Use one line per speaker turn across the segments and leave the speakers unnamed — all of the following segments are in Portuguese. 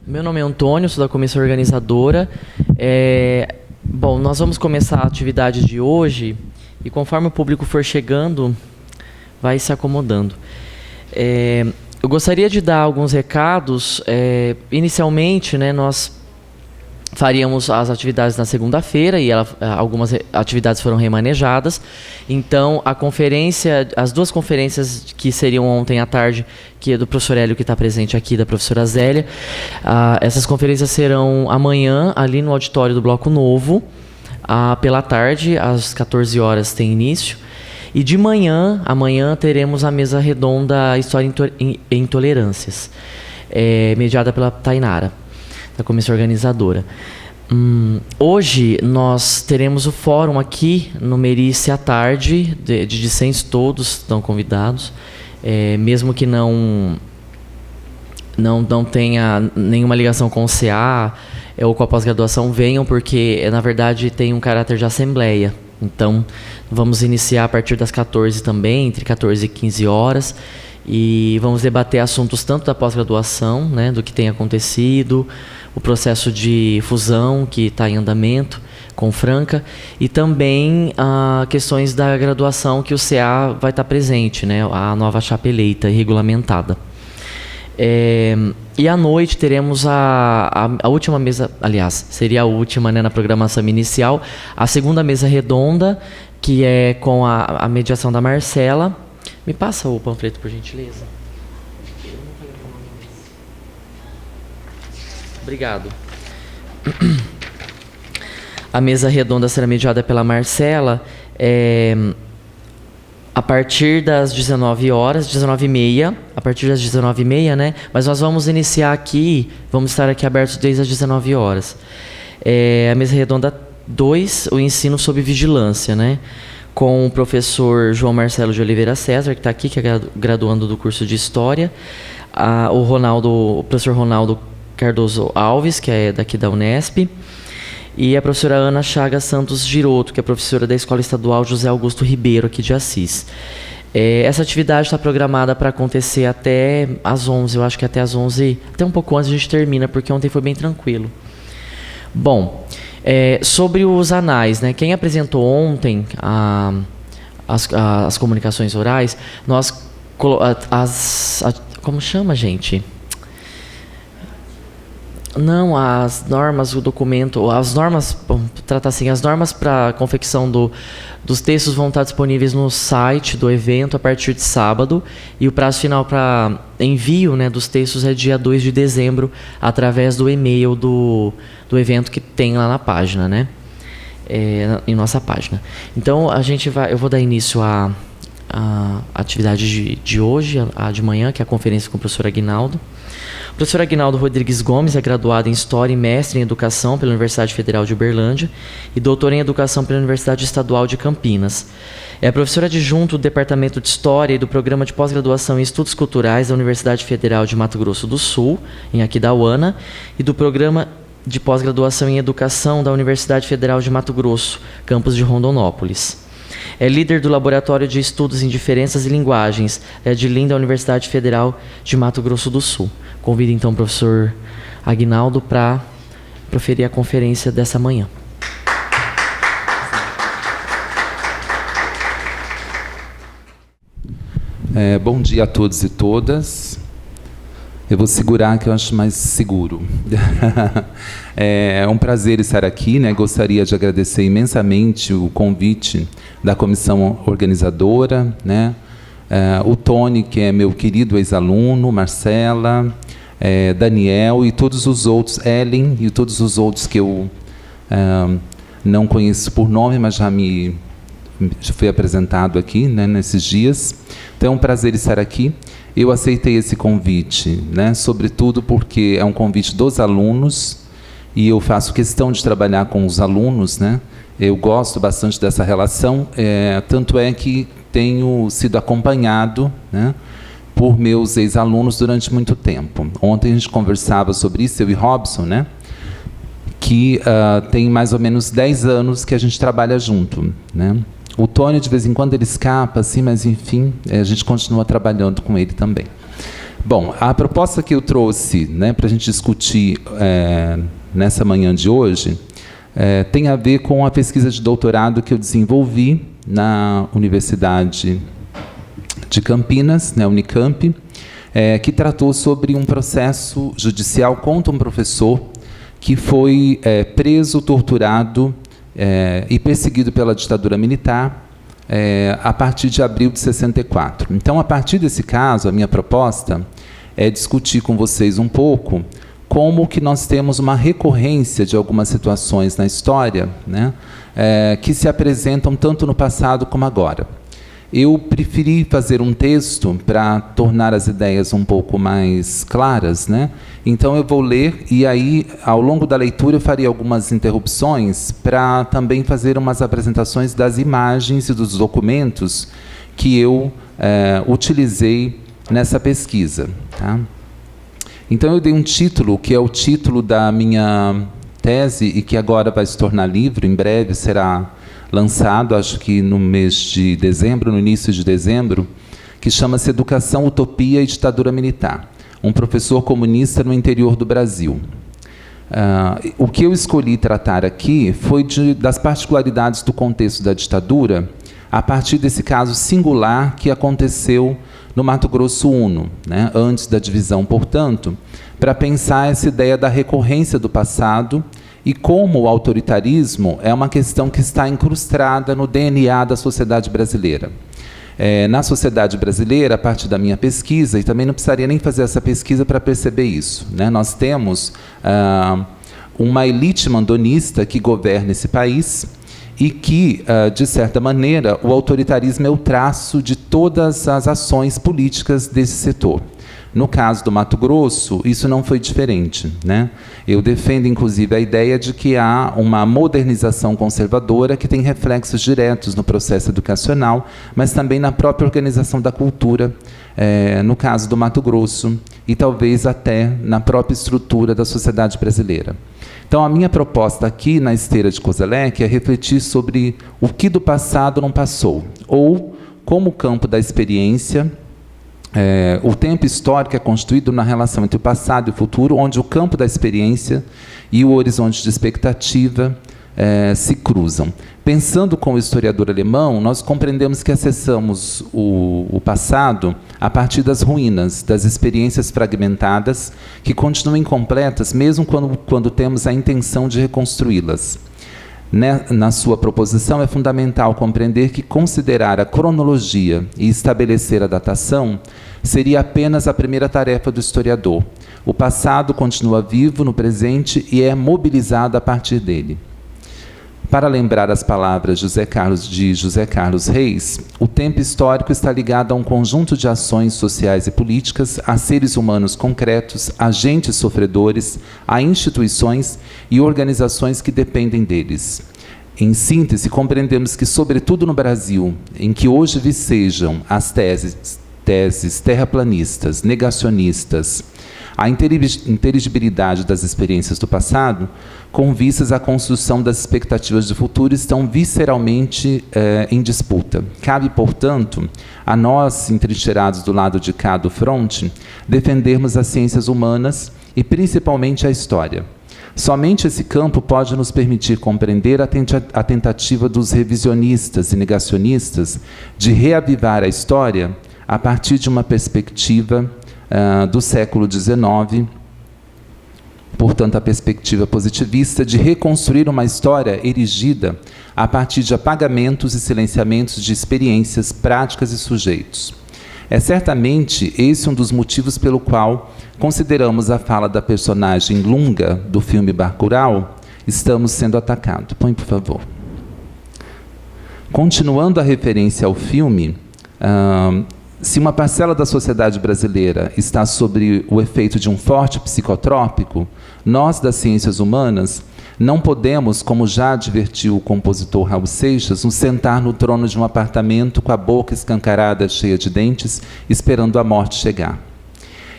Meu nome é Antônio, sou da comissão organizadora. Bom, nós vamos começar a atividade de hoje e conforme o público for chegando, vai se acomodando. Eu gostaria de dar alguns recados. Inicialmente, né, nós faríamos as atividades na segunda-feira e algumas atividades foram remanejadas. Então, as duas conferências que seriam ontem à tarde, que é do professor Hélio, que está presente aqui, da professora Zélia, essas conferências serão amanhã, ali no auditório do Bloco Novo, pela tarde, às 14 horas tem início. E de manhã, amanhã, teremos a mesa redonda História e Intolerâncias, mediada pela Tainara, da comissão organizadora. Hoje nós teremos o fórum aqui no Merice à tarde, de discentes, todos estão convidados, mesmo que não tenha nenhuma ligação com o CA ou com a pós-graduação, venham, porque na verdade tem um caráter de assembleia. Então vamos iniciar a partir das 14 também, entre 14 e 15 horas, e vamos debater assuntos tanto da pós-graduação, né, do que tem acontecido, o processo de fusão que está em andamento com Franca, e também questões da graduação que o CA vai estar presente, né, a nova chapa eleita e regulamentada. E à noite teremos a última mesa, aliás, seria a última, né, na programação inicial, a segunda mesa redonda, que é com a mediação da Marcela. Me passa o panfleto, por gentileza. Obrigado. A mesa redonda será mediada pela Marcela a partir das 19 horas, 19h30, a partir das 19h30, né? Mas nós vamos iniciar aqui, vamos estar aqui abertos desde as 19 horas. A mesa redonda 2, o ensino sob vigilância, né? Com o professor João Marcelo de Oliveira César, que está aqui, que é graduando do curso de História, o professor Ronaldo Cardoso Alves, que é daqui da Unesp, e a professora Ana Chagas Santos Giroto, que é professora da Escola Estadual José Augusto Ribeiro, aqui de Assis. Essa atividade está programada para acontecer até às 11, eu acho que até às 11, até um pouco antes a gente termina, porque ontem foi bem tranquilo. Bom, sobre os anais, né? Quem apresentou ontem as comunicações orais, nós como chama, gente? Não, as normas, o documento, as normas, trata assim, as normas para a confecção dos textos vão estar disponíveis no site do evento a partir de sábado, e o prazo final para envio, né, dos textos é dia 2 de dezembro, através do e-mail do evento que tem lá na página, né, em nossa página. Então, eu vou dar início à atividade de hoje, a de manhã, que é a conferência com o professor Aguinaldo. O professor Aguinaldo Rodrigues Gomes é graduado em História e mestre em Educação pela Universidade Federal de Uberlândia e doutor em Educação pela Universidade Estadual de Campinas. É professor adjunto do Departamento de História e do Programa de Pós-Graduação em Estudos Culturais da Universidade Federal de Mato Grosso do Sul, em Aquidauana, e do Programa de Pós-Graduação em Educação da Universidade Federal de Mato Grosso, campus de Rondonópolis. É líder do Laboratório de Estudos em Diferenças e Linguagens, de da Universidade Federal de Mato Grosso do Sul. Convido então o professor Aguinaldo para proferir a conferência dessa manhã.
Bom dia a todos e todas. Eu vou segurar, que eu acho mais seguro. É um prazer estar aqui, né? Gostaria de agradecer imensamente o convite da comissão organizadora, né? O Tony, que é meu querido ex-aluno, Marcela, Daniel e todos os outros, Ellen e todos os outros que eu não conheço por nome, mas já fui apresentado aqui, né, nesses dias. Então é um prazer estar aqui. Eu aceitei esse convite, né, sobretudo porque é um convite dos alunos e eu faço questão de trabalhar com os alunos, né? Eu gosto bastante dessa relação, tanto é que tenho sido acompanhado, né, por meus ex-alunos durante muito tempo. Ontem a gente conversava sobre isso, eu e Robson, né, que tem mais ou menos 10 anos que a gente trabalha junto, né? O Tony, de vez em quando, ele escapa, assim, mas, enfim, a gente continua trabalhando com ele também. Bom, a proposta que eu trouxe, né, para a gente discutir nessa manhã de hoje tem a ver com a pesquisa de doutorado que eu desenvolvi na Universidade de Campinas, né, Unicamp, que tratou sobre um processo judicial contra um professor que foi preso, torturado e perseguido pela ditadura militar a partir de abril de 64. Então, a partir desse caso, a minha proposta é discutir com vocês um pouco como que nós temos uma recorrência de algumas situações na história, né, que se apresentam tanto no passado como agora. Eu preferi fazer um texto para tornar as ideias um pouco mais claras, né? Então eu vou ler e aí, ao longo da leitura, eu farei algumas interrupções para também fazer umas apresentações das imagens e dos documentos que eu utilizei nessa pesquisa. Tá? Então eu dei um título, que é o título da minha tese e que agora vai se tornar livro, em breve será lançado, acho que no mês de dezembro, no início de dezembro, que chama-se Educação, Utopia e Ditadura Militar. Um professor comunista no interior do Brasil. O que eu escolhi tratar aqui foi das particularidades do contexto da ditadura, a partir desse caso singular que aconteceu no Mato Grosso I, né, antes da divisão, portanto, para pensar essa ideia da recorrência do passado e como o autoritarismo é uma questão que está incrustada no DNA da sociedade brasileira. Na sociedade brasileira, a partir da minha pesquisa, e também não precisaria nem fazer essa pesquisa para perceber isso, né? Nós temos uma elite mandonista que governa esse país e que, de certa maneira, o autoritarismo é o traço de todas as ações políticas desse setor. No caso do Mato Grosso, isso não foi diferente, né? Eu defendo, inclusive, a ideia de que há uma modernização conservadora que tem reflexos diretos no processo educacional, mas também na própria organização da cultura, no caso do Mato Grosso, e talvez até na própria estrutura da sociedade brasileira. Então, a minha proposta aqui, na esteira de Koselleck, é refletir sobre o que do passado não passou, ou como o campo da experiência, o tempo histórico é construído na relação entre o passado e o futuro, onde o campo da experiência e o horizonte de expectativa se cruzam. Pensando com o historiador alemão, nós compreendemos que acessamos o passado a partir das ruínas, das experiências fragmentadas, que continuam incompletas, mesmo quando temos a intenção de reconstruí-las. Na sua proposição, é fundamental compreender que considerar a cronologia e estabelecer a datação seria apenas a primeira tarefa do historiador. O passado continua vivo no presente e é mobilizado a partir dele. Para lembrar as palavras de José Carlos Reis, o tempo histórico está ligado a um conjunto de ações sociais e políticas, a seres humanos concretos, agentes sofredores, a instituições e organizações que dependem deles. Em síntese, compreendemos que, sobretudo no Brasil, em que hoje vicejam as teses terraplanistas, negacionistas, a inteligibilidade das experiências do passado, com vistas à construção das expectativas de futuro, estão visceralmente em disputa. Cabe, portanto, a nós, entrincheirados do lado de cá do fronte, defendermos as ciências humanas e, principalmente, a história. Somente esse campo pode nos permitir compreender a tentativa dos revisionistas e negacionistas de reavivar a história a partir de uma perspectiva do século XIX, portanto, a perspectiva positivista de reconstruir uma história erigida a partir de apagamentos e silenciamentos de experiências, práticas e sujeitos. É certamente esse um dos motivos pelo qual consideramos a fala da personagem Lunga, do filme Bacurau, Estamos Sendo Atacados. Põe, por favor. Continuando a referência ao filme, se uma parcela da sociedade brasileira está sob o efeito de um forte psicotrópico, nós, das ciências humanas, não podemos, como já advertiu o compositor Raul Seixas, nos sentar no trono de um apartamento com a boca escancarada, cheia de dentes, esperando a morte chegar.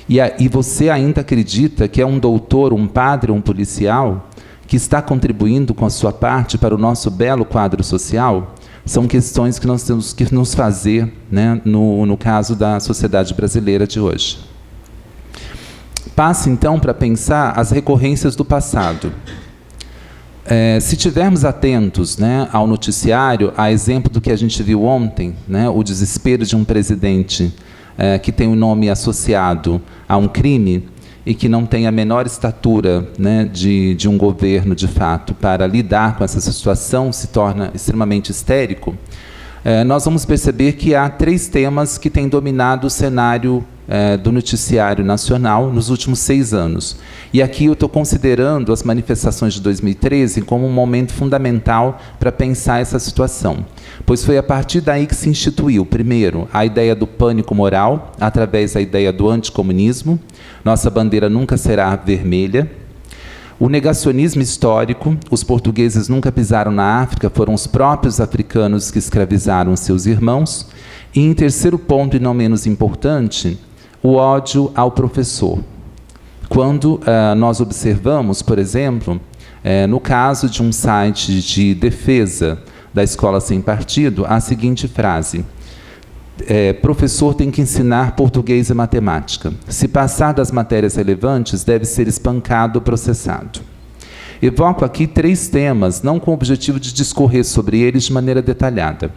E você ainda acredita que é um doutor, um padre, um policial que está contribuindo com a sua parte para o nosso belo quadro social? São questões que nós temos que nos fazer, né, no caso da sociedade brasileira de hoje. Passo, então, para pensar as recorrências do passado. Se estivermos atentos, né, ao noticiário, a exemplo do que a gente viu ontem, né, o desespero de um presidente que tem o nome associado a um crime e que não tem a menor estatura, né, de um governo, de fato, para lidar com essa situação, se torna extremamente histérico, nós vamos perceber que há 3 temas que têm dominado o cenário do noticiário nacional nos últimos 6 anos. E aqui eu estou considerando as manifestações de 2013 como um momento fundamental para pensar essa situação, pois foi a partir daí que se instituiu, primeiro, a ideia do pânico moral, através da ideia do anticomunismo. Nossa bandeira nunca será vermelha. O negacionismo histórico, os portugueses nunca pisaram na África, foram os próprios africanos que escravizaram seus irmãos. E, em terceiro ponto, e não menos importante, o ódio ao professor. Quando nós observamos, por exemplo, no caso de um site de defesa da escola sem partido, a seguinte frase: professor tem que ensinar português e matemática. Se passar das matérias relevantes, deve ser espancado ou processado. Evoco aqui 3 temas, não com o objetivo de discorrer sobre eles de maneira detalhada,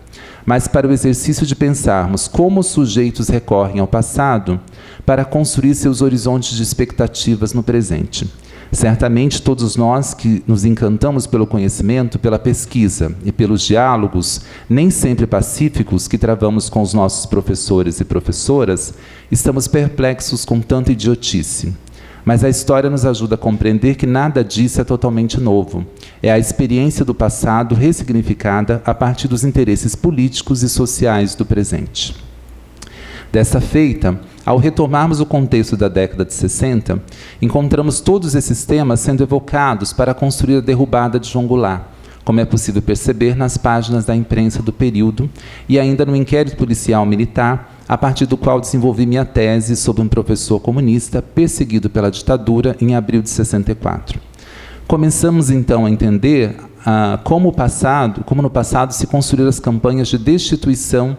mas para o exercício de pensarmos como os sujeitos recorrem ao passado para construir seus horizontes de expectativas no presente. Certamente todos nós que nos encantamos pelo conhecimento, pela pesquisa e pelos diálogos, nem sempre pacíficos, que travamos com os nossos professores e professoras, estamos perplexos com tanta idiotice. Mas a história nos ajuda a compreender que nada disso é totalmente novo. É a experiência do passado ressignificada a partir dos interesses políticos e sociais do presente. Dessa feita, ao retomarmos o contexto da década de 60, encontramos todos esses temas sendo evocados para construir a derrubada de João Goulart, como é possível perceber nas páginas da imprensa do período e ainda no inquérito policial militar, a partir do qual desenvolvi minha tese sobre um professor comunista perseguido pela ditadura em abril de 64. Começamos, então, a entender como no passado se construíram as campanhas de destituição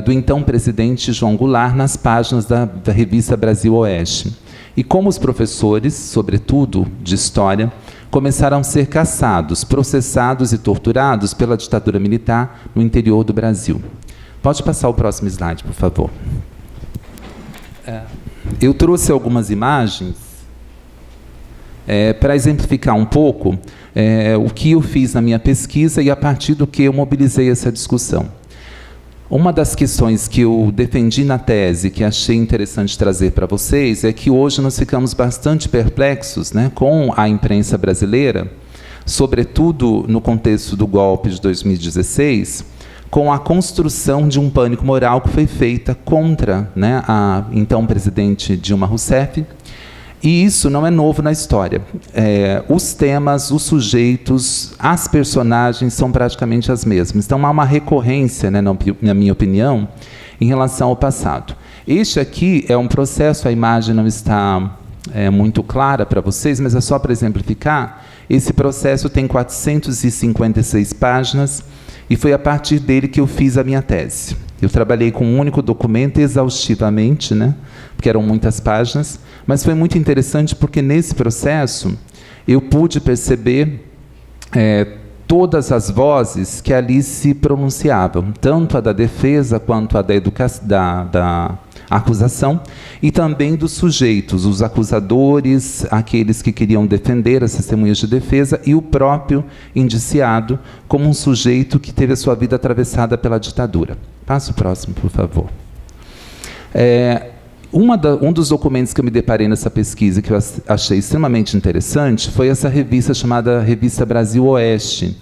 do então presidente João Goulart nas páginas da revista Brasil Oeste. E como os professores, sobretudo de história, começaram a ser caçados, processados e torturados pela ditadura militar no interior do Brasil. Pode passar o próximo slide, por favor. Eu trouxe algumas imagens para exemplificar um pouco o que eu fiz na minha pesquisa e a partir do que eu mobilizei essa discussão. Uma das questões que eu defendi na tese, que achei interessante trazer para vocês, é que hoje nós ficamos bastante perplexos, né, com a imprensa brasileira, sobretudo no contexto do golpe de 2016, com a construção de um pânico moral que foi feita contra, né, a então presidente Dilma Rousseff. E isso não é novo na história. Os temas, os sujeitos, as personagens são praticamente as mesmas. Então, há uma recorrência, né, na minha opinião, em relação ao passado. Este aqui é um processo, a imagem não está muito clara para vocês, mas é só para exemplificar. Esse processo tem 456 páginas e foi a partir dele que eu fiz a minha tese. Eu trabalhei com um único documento exaustivamente, né, porque eram muitas páginas, mas foi muito interessante porque nesse processo eu pude perceber todas as vozes que ali se pronunciavam, tanto a da defesa quanto a da acusação, e também dos sujeitos, os acusadores, aqueles que queriam defender as testemunhas de defesa, e o próprio indiciado como um sujeito que teve a sua vida atravessada pela ditadura. Passa o próximo, por favor. Um dos documentos que eu me deparei nessa pesquisa, que eu achei extremamente interessante, foi essa revista chamada Revista Brasil Oeste.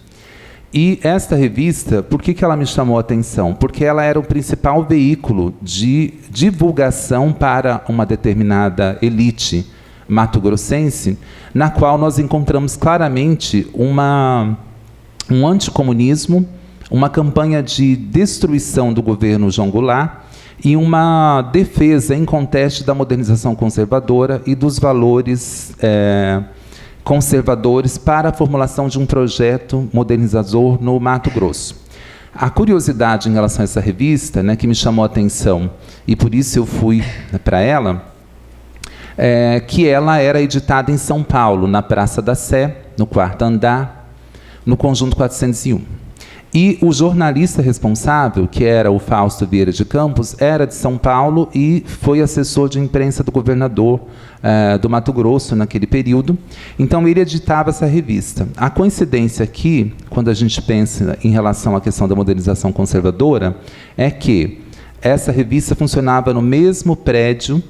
E esta revista, por que ela me chamou a atenção? Porque ela era o principal veículo de divulgação para uma determinada elite mato-grossense, na qual nós encontramos claramente um anticomunismo, uma campanha de destruição do governo João Goulart e uma defesa em conteste da modernização conservadora e dos valores conservadores para a formulação de um projeto modernizador no Mato Grosso. A curiosidade em relação a essa revista, né, que me chamou a atenção, e por isso eu fui para ela, que ela era editada em São Paulo, na Praça da Sé, no 4º andar, no conjunto 401. E o jornalista responsável, que era o Fausto Vieira de Campos, era de São Paulo e foi assessor de imprensa do governador do Mato Grosso naquele período. Então, ele editava essa revista. A coincidência aqui, quando a gente pensa em relação à questão da modernização conservadora, é que essa revista funcionava no mesmo prédio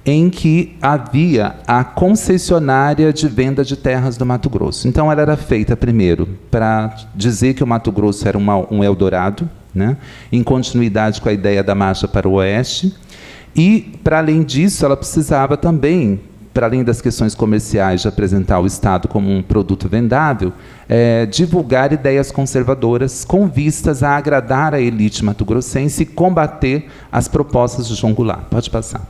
em que havia a concessionária de venda de terras do Mato Grosso. Então, ela era feita, primeiro, para dizer que o Mato Grosso era um Eldorado, né, em continuidade com a ideia da marcha para o Oeste, e, para além disso, ela precisava também, para além das questões comerciais de apresentar o Estado como um produto vendável, divulgar ideias conservadoras com vistas a agradar a elite mato-grossense e combater as propostas de João Goulart. Pode passar.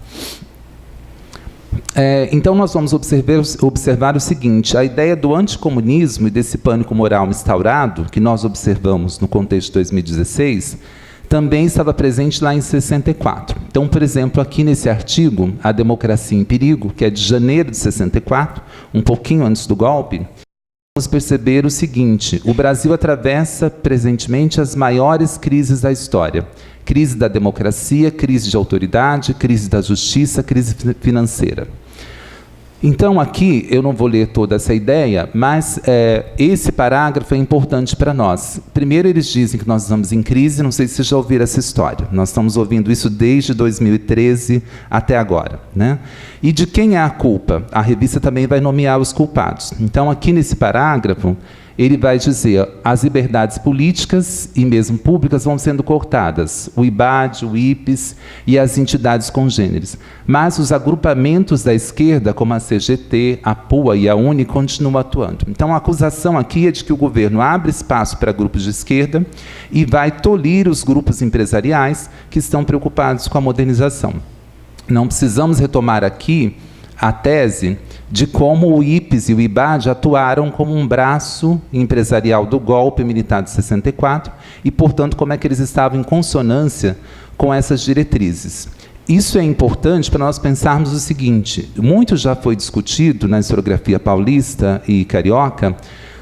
Então, nós vamos observar o seguinte: a ideia do anticomunismo e desse pânico moral instaurado, que nós observamos no contexto de 2016, também estava presente lá em 64. Então, por exemplo, aqui nesse artigo, A Democracia em Perigo, que é de janeiro de 64, um pouquinho antes do golpe, vamos perceber o seguinte: o Brasil atravessa presentemente as maiores crises da história. Crise da democracia, crise de autoridade, crise da justiça, crise financeira. Então, aqui, eu não vou ler toda essa ideia, mas esse parágrafo é importante para nós. Primeiro, eles dizem que nós estamos em crise, não sei se vocês já ouviram essa história. Nós estamos ouvindo isso desde 2013 até agora, né? E de quem é a culpa? A revista também vai nomear os culpados. Então, aqui nesse parágrafo, ele vai dizer: as liberdades políticas e mesmo públicas vão sendo cortadas, o IBAD, o IPES e as entidades congêneres. Mas os agrupamentos da esquerda, como a CGT, a PUA e a UNE, continuam atuando. Então, a acusação aqui é de que o governo abre espaço para grupos de esquerda e vai tolir os grupos empresariais que estão preocupados com a modernização. Não precisamos retomar aqui a tese de como o IPES e o IBAD atuaram como um braço empresarial do golpe militar de 64 e, portanto, como é que eles estavam em consonância com essas diretrizes. Isso é importante para nós pensarmos o seguinte: muito já foi discutido na historiografia paulista e carioca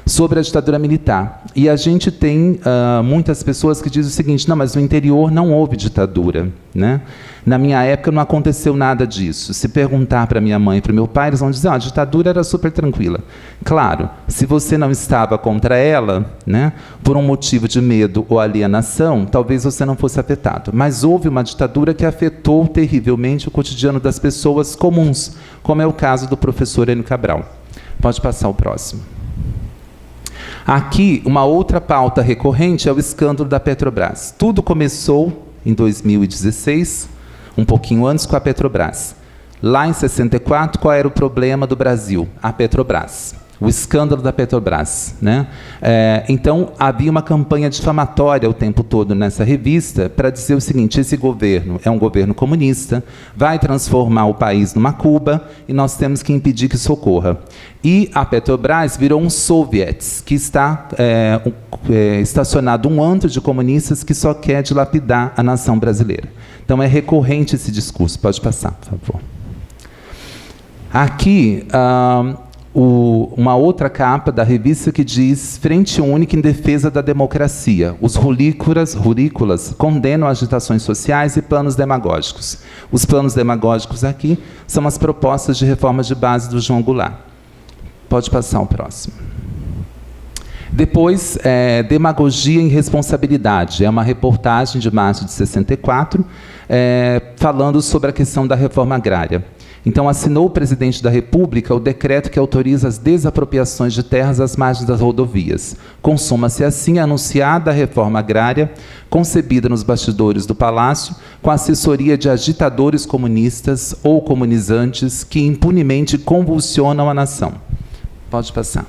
sobre a ditadura militar. E a gente tem muitas pessoas que dizem o seguinte: não, mas no interior não houve ditadura, né? Na minha época não aconteceu nada disso. Se perguntar para minha mãe e para o meu pai, eles vão dizer: a ditadura era super tranquila. Claro, se você não estava contra ela, né, por um motivo de medo ou alienação, talvez você não fosse afetado. Mas houve uma ditadura que afetou terrivelmente o cotidiano das pessoas comuns, como é o caso do professor Enio Cabral. Pode passar o próximo. Aqui, uma outra pauta recorrente é o escândalo da Petrobras. Tudo começou em 2016, um pouquinho antes, com a Petrobras. Lá em 64, qual era o problema do Brasil? A Petrobras. O escândalo da Petrobras, né? Então, havia uma campanha difamatória o tempo todo nessa revista para dizer o seguinte: esse governo é um governo comunista, vai transformar o país numa Cuba e nós temos que impedir que isso ocorra. E a Petrobras virou um soviets, que está estacionado um antro de comunistas que só quer dilapidar a nação brasileira. Então, é recorrente esse discurso. Pode passar, por favor. Aqui, uma outra capa da revista que diz: Frente Única em Defesa da Democracia. Os rurícolas condenam agitações sociais e planos demagógicos. Os planos demagógicos aqui são as propostas de reformas de base do João Goulart. Pode passar o próximo. Depois, Demagogia e Irresponsabilidade. É uma reportagem de março de 64, falando sobre a questão da reforma agrária. Então, assinou o presidente da República o decreto que autoriza as desapropriações de terras às margens das rodovias. Consuma-se assim a anunciada reforma agrária, concebida nos bastidores do Palácio, com a assessoria de agitadores comunistas ou comunizantes que impunemente convulsionam a nação. Pode passar.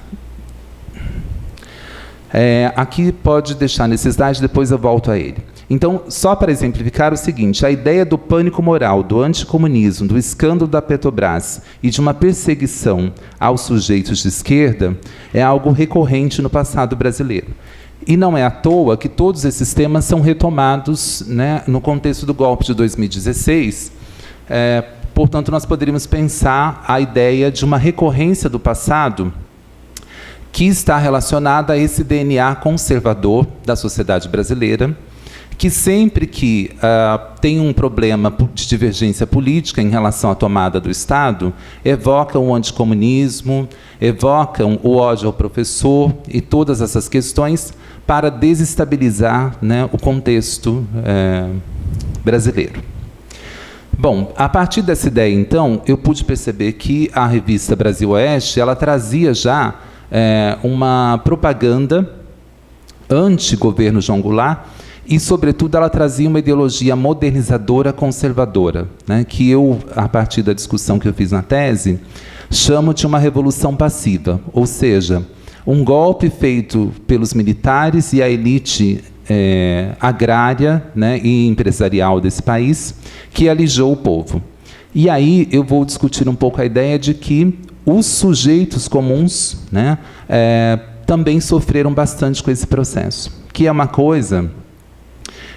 Aqui pode deixar nesse slide, depois eu volto a ele. Então, só para exemplificar o seguinte: a ideia do pânico moral, do anticomunismo, do escândalo da Petrobras e de uma perseguição aos sujeitos de esquerda é algo recorrente no passado brasileiro. E não é à toa que todos esses temas são retomados, né, no contexto do golpe de 2016, Portanto, nós poderíamos pensar a ideia de uma recorrência do passado que está relacionada a esse DNA conservador da sociedade brasileira, que sempre que tem um problema de divergência política em relação à tomada do Estado, evocam o anticomunismo, evocam o ódio ao professor e todas essas questões para desestabilizar, né, o contexto brasileiro. Bom, a partir dessa ideia, então, eu pude perceber que a revista Brasil Oeste, ela trazia já uma propaganda anti-governo João Goulart e, sobretudo, ela trazia uma ideologia modernizadora conservadora, né, que eu, a partir da discussão que eu fiz na tese, chamo de uma revolução passiva, ou seja, um golpe feito pelos militares e a elite agrária, né, e empresarial desse país, que alijou o povo. E aí eu vou discutir um pouco a ideia de que os sujeitos comuns, né, também sofreram bastante com esse processo, que é uma coisa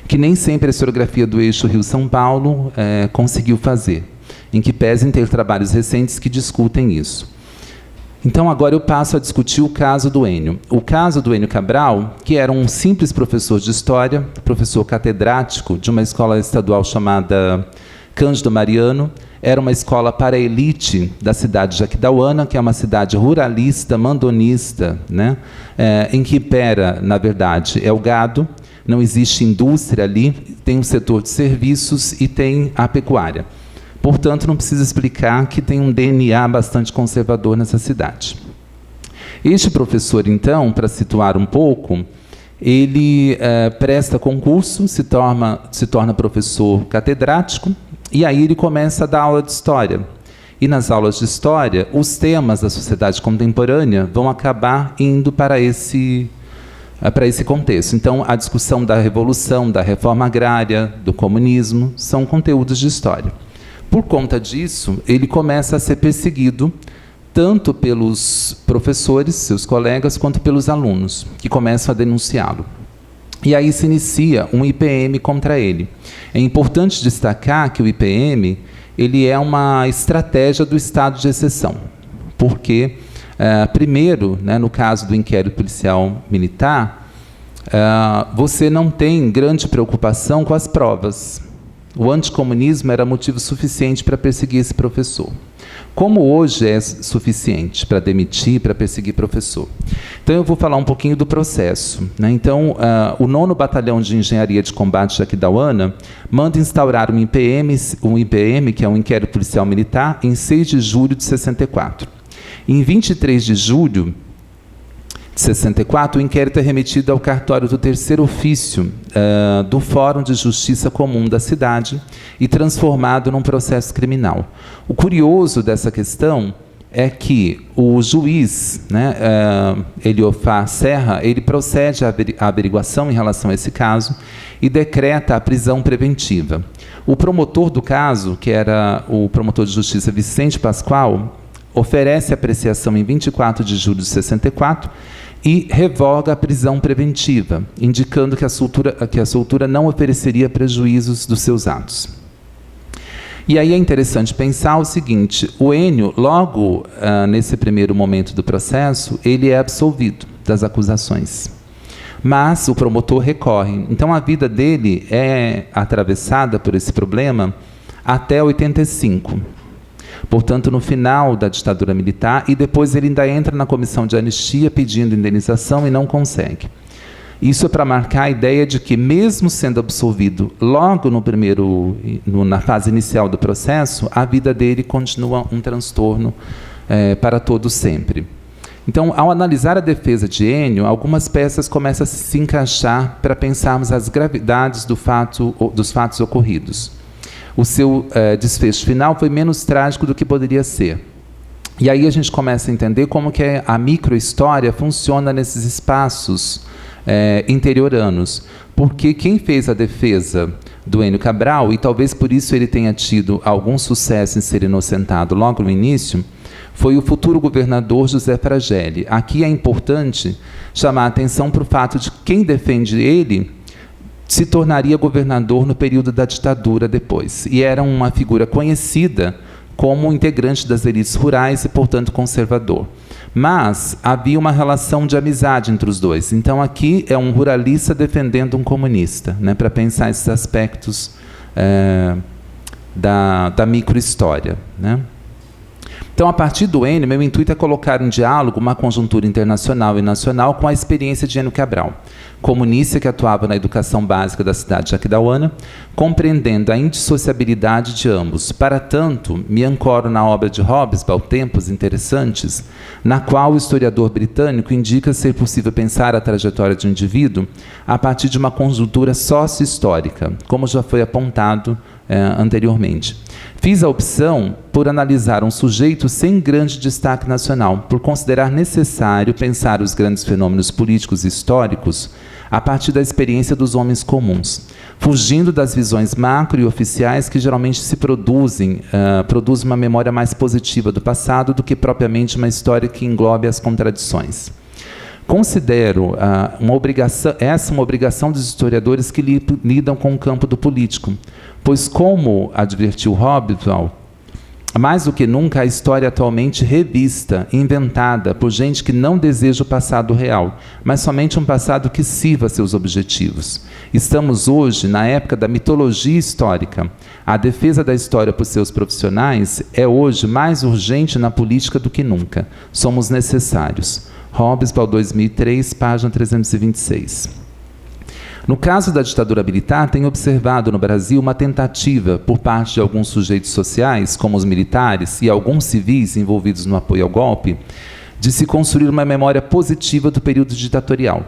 que nem sempre a historiografia do eixo Rio-São Paulo conseguiu fazer, em que pese em ter trabalhos recentes que discutem isso. Então, agora eu passo a discutir o caso do Enio. O caso do Enio Cabral, que era um simples professor de história, professor catedrático de uma escola estadual chamada Cândido Mariano, era uma escola para a elite da cidade de Aquidauana, que é uma cidade ruralista, mandonista, né, em que impera, na verdade, é o gado, não existe indústria ali, tem um setor de serviços e tem a pecuária. Portanto, não precisa explicar que tem um DNA bastante conservador nessa cidade. Este professor, então, para situar um pouco, ele presta concurso, se torna professor catedrático, e aí ele começa a dar aula de história. E nas aulas de história, os temas da sociedade contemporânea vão acabar indo para esse contexto. Então, a discussão da revolução, da reforma agrária, do comunismo, são conteúdos de história. Por conta disso, ele começa a ser perseguido tanto pelos professores, seus colegas, quanto pelos alunos, que começam a denunciá-lo. E aí se inicia um IPM contra ele. É importante destacar que o IPM ele é uma estratégia do estado de exceção, porque, primeiro, né, no caso do inquérito policial militar, você não tem grande preocupação com as provas. O anticomunismo era motivo suficiente para perseguir esse professor. Como hoje é suficiente para demitir, para perseguir professor? Então, eu vou falar um pouquinho do processo, né? Então, o 9º Batalhão de Engenharia de Combate de Aquidauana manda instaurar um IPM, que é um inquérito policial militar, em 6 de julho de 64. Em 23 de julho de 64, o inquérito é remetido ao cartório do 3º ofício do Fórum de Justiça Comum da cidade e transformado num processo criminal. O curioso dessa questão é que o juiz, né, Eliofar Serra, ele procede à averiguação em relação a esse caso e decreta a prisão preventiva. O promotor do caso, que era o promotor de justiça Vicente Pascoal, oferece apreciação em 24 de julho de 64 e revoga a prisão preventiva, indicando que a soltura não ofereceria prejuízos dos seus atos. E aí é interessante pensar o seguinte: o Enio, logo nesse primeiro momento do processo, ele é absolvido das acusações. Mas o promotor recorre. Então a vida dele é atravessada por esse problema até 85. Portanto, no final da ditadura militar, e depois ele ainda entra na comissão de anistia pedindo indenização e não consegue. Isso é para marcar a ideia de que, mesmo sendo absolvido logo na fase inicial do processo, a vida dele continua um transtorno para todo sempre. Então, ao analisar a defesa de Enio, algumas peças começam a se encaixar para pensarmos as gravidades dos fatos ocorridos. O seu desfecho final foi menos trágico do que poderia ser. E aí a gente começa a entender como que a microhistória funciona nesses espaços interioranos. Porque quem fez a defesa do Enio Cabral, e talvez por isso ele tenha tido algum sucesso em ser inocentado logo no início, foi o futuro governador José Fragelli. Aqui é importante chamar a atenção para o fato de que quem defende ele se tornaria governador no período da ditadura depois. E era uma figura conhecida como integrante das elites rurais e, portanto, conservador. Mas havia uma relação de amizade entre os dois. Então, aqui é um ruralista defendendo um comunista, né, para pensar esses aspectos da microhistória, né? Então, a partir do Enio, meu intuito é colocar em diálogo uma conjuntura internacional e nacional com a experiência de Enio Cabral, comunista que atuava na educação básica da cidade de Aquidauana, compreendendo a indissociabilidade de ambos. Para tanto, me ancoro na obra de Hobsbawm, Tempos Interessantes, na qual o historiador britânico indica ser possível pensar a trajetória de um indivíduo a partir de uma conjuntura sócio-histórica, como já foi apontado anteriormente. Fiz a opção por analisar um sujeito sem grande destaque nacional, por considerar necessário pensar os grandes fenômenos políticos e históricos a partir da experiência dos homens comuns, fugindo das visões macro e oficiais que geralmente se produzem uma memória mais positiva do passado do que propriamente uma história que englobe as contradições. Considero essa uma obrigação dos historiadores que lidam com o campo do político, pois, como advertiu Hobsbawm, mais do que nunca a história atualmente revista, inventada por gente que não deseja o passado real, mas somente um passado que sirva a seus objetivos. Estamos hoje na época da mitologia histórica. A defesa da história por seus profissionais é hoje mais urgente na política do que nunca. Somos necessários. Hobsbawm, 2003, página 326. No caso da ditadura militar, tenho observado no Brasil uma tentativa, por parte de alguns sujeitos sociais, como os militares e alguns civis envolvidos no apoio ao golpe, de se construir uma memória positiva do período ditatorial.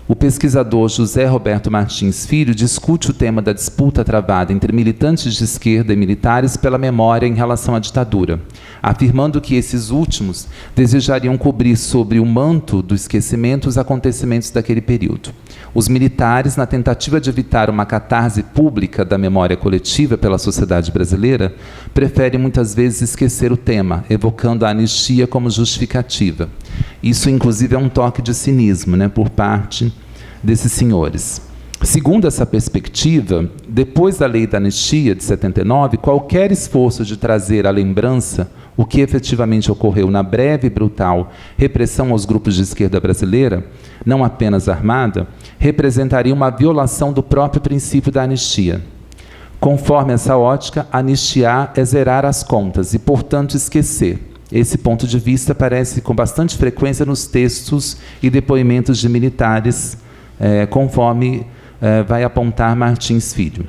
O pesquisador José Roberto Martins Filho discute o tema da disputa travada entre militantes de esquerda e militares pela memória em relação à ditadura, afirmando que esses últimos desejariam cobrir sobre o manto do esquecimento os acontecimentos daquele período. Os militares, na tentativa de evitar uma catarse pública da memória coletiva pela sociedade brasileira, preferem muitas vezes esquecer o tema, evocando a anistia como justificativa. Isso, inclusive, é um toque de cinismo, né, por parte desses senhores. Segundo essa perspectiva, depois da lei da anistia de 79, qualquer esforço de trazer à lembrança o que efetivamente ocorreu na breve e brutal repressão aos grupos de esquerda brasileira, não apenas armada, representaria uma violação do próprio princípio da anistia. Conforme essa ótica, anistiar é zerar as contas e, portanto, esquecer. Esse ponto de vista aparece com bastante frequência nos textos e depoimentos de militares, conforme vai apontar Martins Filho.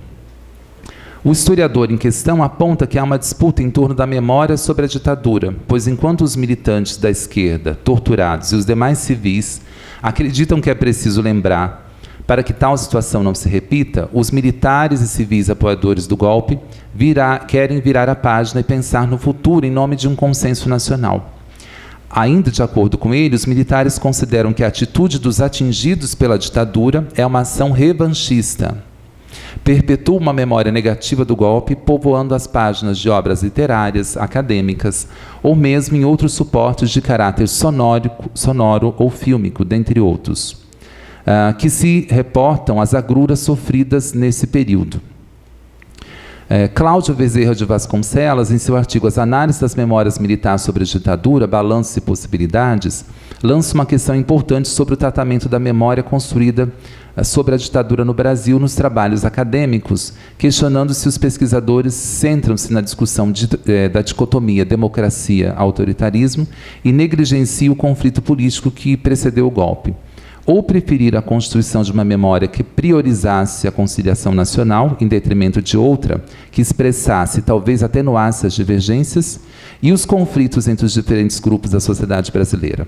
O historiador em questão aponta que há uma disputa em torno da memória sobre a ditadura, pois enquanto os militantes da esquerda, torturados, e os demais civis acreditam que é preciso lembrar para que tal situação não se repita, os militares e civis apoiadores do golpe querem virar a página e pensar no futuro em nome de um consenso nacional. Ainda de acordo com ele, os militares consideram que a atitude dos atingidos pela ditadura é uma ação revanchista. Perpetua uma memória negativa do golpe, povoando as páginas de obras literárias, acadêmicas, ou mesmo em outros suportes de caráter sonoro ou fílmico, dentre outros, que se reportam às agruras sofridas nesse período. Cláudio Bezerra de Vasconcelos, em seu artigo As Análises das Memórias Militares sobre a Ditadura, Balanços e Possibilidades, lança uma questão importante sobre o tratamento da memória construída sobre a ditadura no Brasil nos trabalhos acadêmicos, questionando se os pesquisadores centram-se na discussão da dicotomia democracia-autoritarismo e negligenciam o conflito político que precedeu o golpe. Ou preferir a constituição de uma memória que priorizasse a conciliação nacional, em detrimento de outra, que expressasse e talvez atenuasse as divergências e os conflitos entre os diferentes grupos da sociedade brasileira.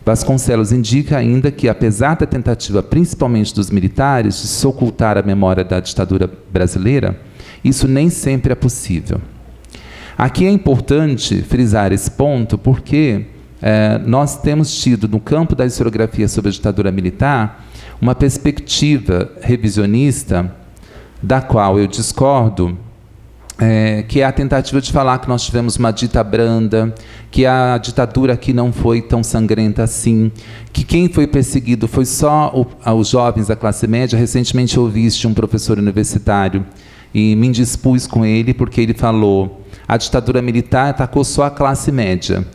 Vasconcelos indica ainda que, apesar da tentativa principalmente dos militares de se ocultar a memória da ditadura brasileira, isso nem sempre é possível. Aqui é importante frisar esse ponto porque nós temos tido, no campo da historiografia sobre a ditadura militar, uma perspectiva revisionista, da qual eu discordo, que é a tentativa de falar que nós tivemos uma dita branda, que a ditadura aqui não foi tão sangrenta assim, que quem foi perseguido foi só os jovens da classe média. Recentemente eu ouvi isso de um professor universitário e me indispus com ele porque ele falou: a ditadura militar atacou só a classe média.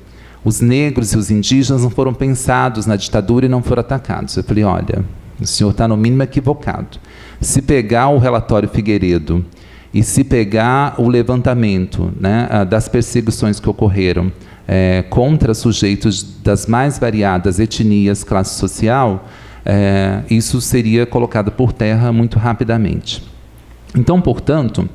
Os negros e os indígenas não foram pensados na ditadura e não foram atacados. Eu falei, olha, o senhor está no mínimo equivocado. Se pegar o relatório Figueiredo e se pegar o levantamento, né, das perseguições que ocorreram contra sujeitos das mais variadas etnias, classe social, isso seria colocado por terra muito rapidamente. Então, portanto,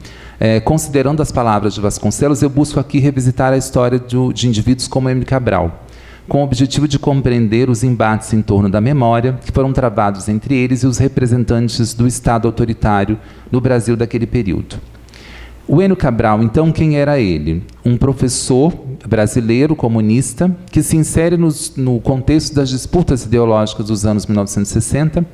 considerando as palavras de Vasconcelos, eu busco aqui revisitar a história de indivíduos como Enio Cabral, com o objetivo de compreender os embates em torno da memória que foram travados entre eles e os representantes do Estado autoritário no Brasil daquele período. O Enio Cabral, então, quem era ele? Um professor brasileiro comunista que se insere no contexto das disputas ideológicas dos anos 1960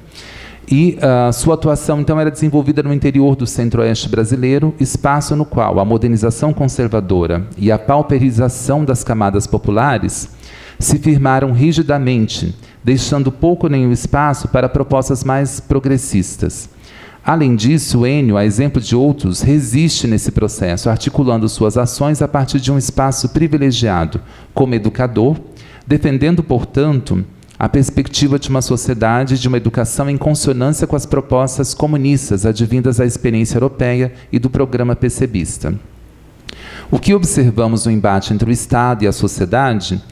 e sua atuação, então, era desenvolvida no interior do centro-oeste brasileiro, espaço no qual a modernização conservadora e a pauperização das camadas populares se firmaram rigidamente, deixando pouco ou nenhum espaço para propostas mais progressistas. Além disso, Enio, a exemplo de outros, resiste nesse processo, articulando suas ações a partir de um espaço privilegiado como educador, defendendo, portanto, a perspectiva de uma sociedade de uma educação em consonância com as propostas comunistas advindas da experiência europeia e do programa PCBista. O que observamos no embate entre o Estado e a sociedade,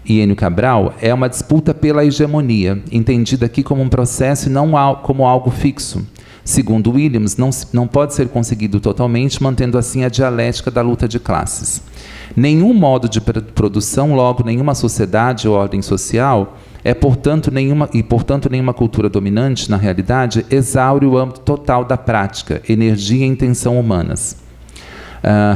e Enio Cabral, é uma disputa pela hegemonia, entendida aqui como um processo e não como algo fixo. Segundo Williams, não pode ser conseguido totalmente, mantendo assim a dialética da luta de classes. Nenhum modo de produção, logo nenhuma sociedade ou ordem social, portanto nenhuma cultura dominante, na realidade, exaure o âmbito total da prática, energia e intenção humanas.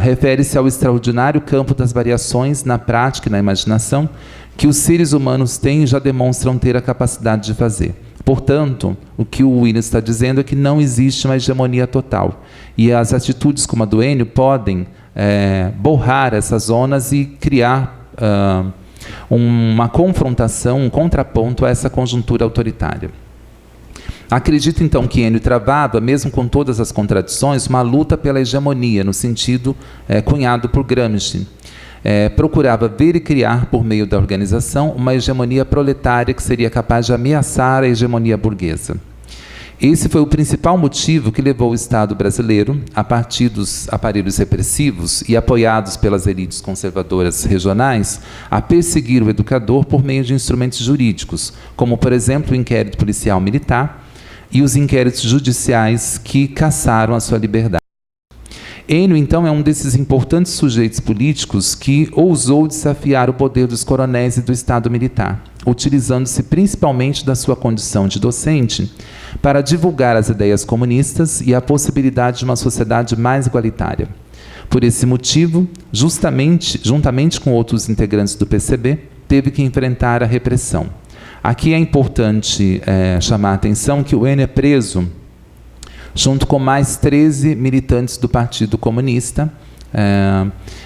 Refere-se ao extraordinário campo das variações na prática e na imaginação que os seres humanos têm e já demonstram ter a capacidade de fazer. Portanto, o que o Williams está dizendo é que não existe uma hegemonia total. E as atitudes como a do Enio podem borrar essas zonas e criar uma confrontação, um contraponto a essa conjuntura autoritária. Acredito, então, que Enio travava, mesmo com todas as contradições, uma luta pela hegemonia, no sentido cunhado por Gramsci. Procurava ver e criar, por meio da organização, uma hegemonia proletária que seria capaz de ameaçar a hegemonia burguesa. Esse foi o principal motivo que levou o Estado brasileiro, a partir dos aparelhos repressivos e apoiados pelas elites conservadoras regionais, a perseguir o educador por meio de instrumentos jurídicos, como, por exemplo, o inquérito policial militar e os inquéritos judiciais que cassaram a sua liberdade. Enio, então, é um desses importantes sujeitos políticos que ousou desafiar o poder dos coronéis e do Estado militar, utilizando-se principalmente da sua condição de docente para divulgar as ideias comunistas e a possibilidade de uma sociedade mais igualitária. Por esse motivo, juntamente com outros integrantes do PCB, teve que enfrentar a repressão. Aqui é importante chamar a atenção que o Enio é preso junto com mais 13 militantes do Partido Comunista,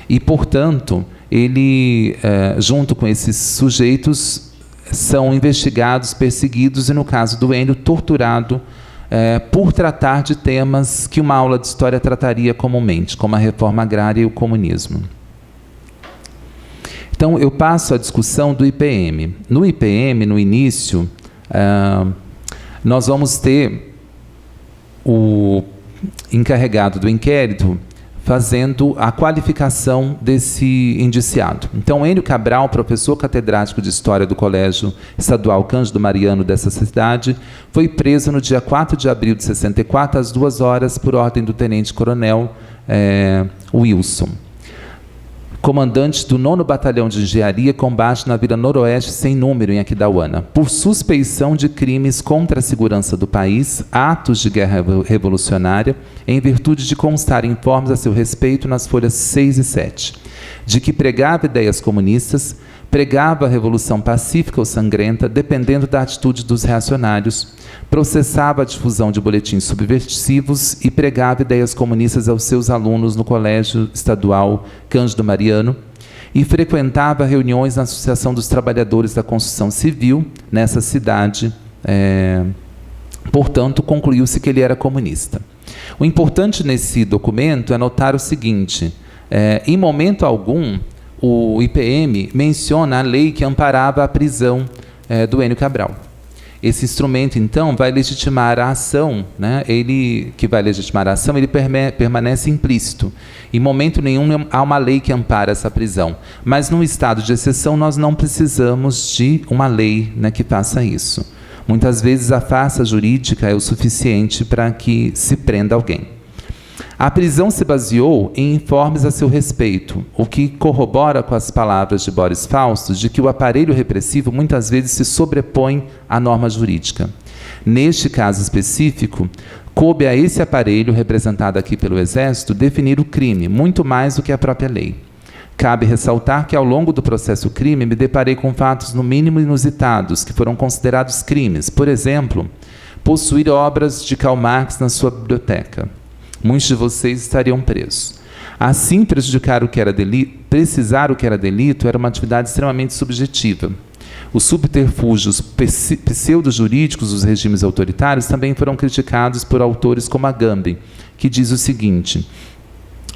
e, portanto, ele, junto com esses sujeitos, são investigados, perseguidos e, no caso do Enio, torturado por tratar de temas que uma aula de história trataria comumente, como a reforma agrária e o comunismo. Então, eu passo à discussão do IPM. No IPM, no início, nós vamos ter o encarregado do inquérito fazendo a qualificação desse indiciado. Então, Enio Cabral, professor catedrático de História do Colégio Estadual Cândido Mariano dessa cidade, foi preso no dia 4 de abril de 64, às 2 horas, por ordem do tenente-coronel Wilson, comandante do 9º Batalhão de Engenharia, combate na Vila Noroeste sem número, em Aquidauana, por suspeição de crimes contra a segurança do país, atos de guerra revolucionária, em virtude de constar informes a seu respeito nas folhas 6 e 7, de que pregava ideias comunistas, pregava a revolução pacífica ou sangrenta, dependendo da atitude dos reacionários, processava a difusão de boletins subversivos e pregava ideias comunistas aos seus alunos no Colégio Estadual Cândido Mariano e frequentava reuniões na Associação dos Trabalhadores da Construção Civil, nessa cidade. Portanto, concluiu-se que ele era comunista. O importante nesse documento é notar o seguinte: Em momento algum, o IPM menciona a lei que amparava a prisão do Enio Cabral. Esse instrumento, então, vai legitimar a ação, né? Ele permanece implícito. Em momento nenhum há uma lei que ampara essa prisão. Mas, num estado de exceção, nós não precisamos de uma lei, né, que faça isso. Muitas vezes a farsa jurídica é o suficiente para que se prenda alguém. A prisão se baseou em informes a seu respeito, o que corrobora com as palavras de Boris Faustus de que o aparelho repressivo muitas vezes se sobrepõe à norma jurídica. Neste caso específico, coube a esse aparelho, representado aqui pelo Exército, definir o crime, muito mais do que a própria lei. Cabe ressaltar que, ao longo do processo crime, me deparei com fatos no mínimo inusitados, que foram considerados crimes. Por exemplo, possuir obras de Karl Marx na sua biblioteca. Muitos de vocês estariam presos. Assim, precisar o que era delito era uma atividade extremamente subjetiva. Os subterfúgios pseudo-jurídicos dos regimes autoritários também foram criticados por autores como Agamben, que diz o seguinte: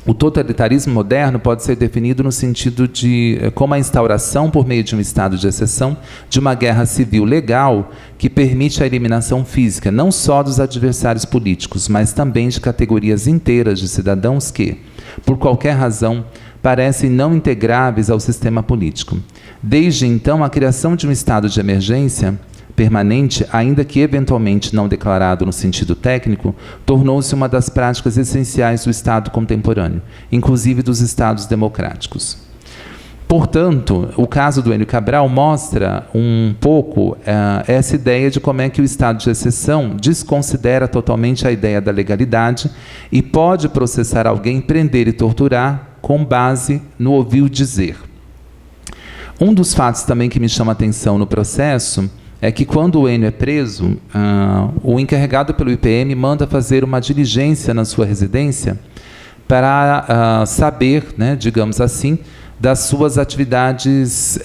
o totalitarismo moderno pode ser definido no sentido de como a instauração, por meio de um estado de exceção, de uma guerra civil legal que permite a eliminação física, não só dos adversários políticos, mas também de categorias inteiras de cidadãos que, por qualquer razão, parecem não integráveis ao sistema político. Desde então, a criação de um estado de emergência permanente, ainda que eventualmente não declarado no sentido técnico, tornou-se uma das práticas essenciais do Estado contemporâneo, inclusive dos Estados democráticos. Portanto, o caso do Enio Cabral mostra um pouco essa ideia de como é que o estado de exceção desconsidera totalmente a ideia da legalidade e pode processar alguém, prender e torturar com base no ouvir dizer. Um dos fatos também que me chama a atenção no processo é que, quando o Enio é preso, o encarregado pelo IPM manda fazer uma diligência na sua residência para saber, né, digamos assim, das suas atividades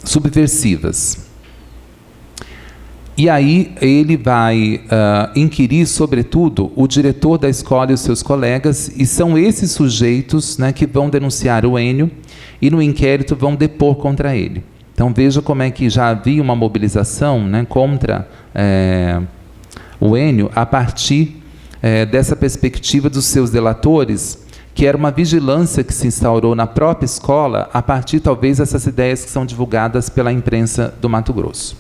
subversivas. E aí ele vai inquirir, sobretudo, o diretor da escola e os seus colegas, e são esses sujeitos, né, que vão denunciar o Enio e, no inquérito, vão depor contra ele. Então, veja como é que já havia uma mobilização, né, contra o Enio a partir dessa perspectiva dos seus delatores, que era uma vigilância que se instaurou na própria escola a partir, talvez, dessas ideias que são divulgadas pela imprensa do Mato Grosso.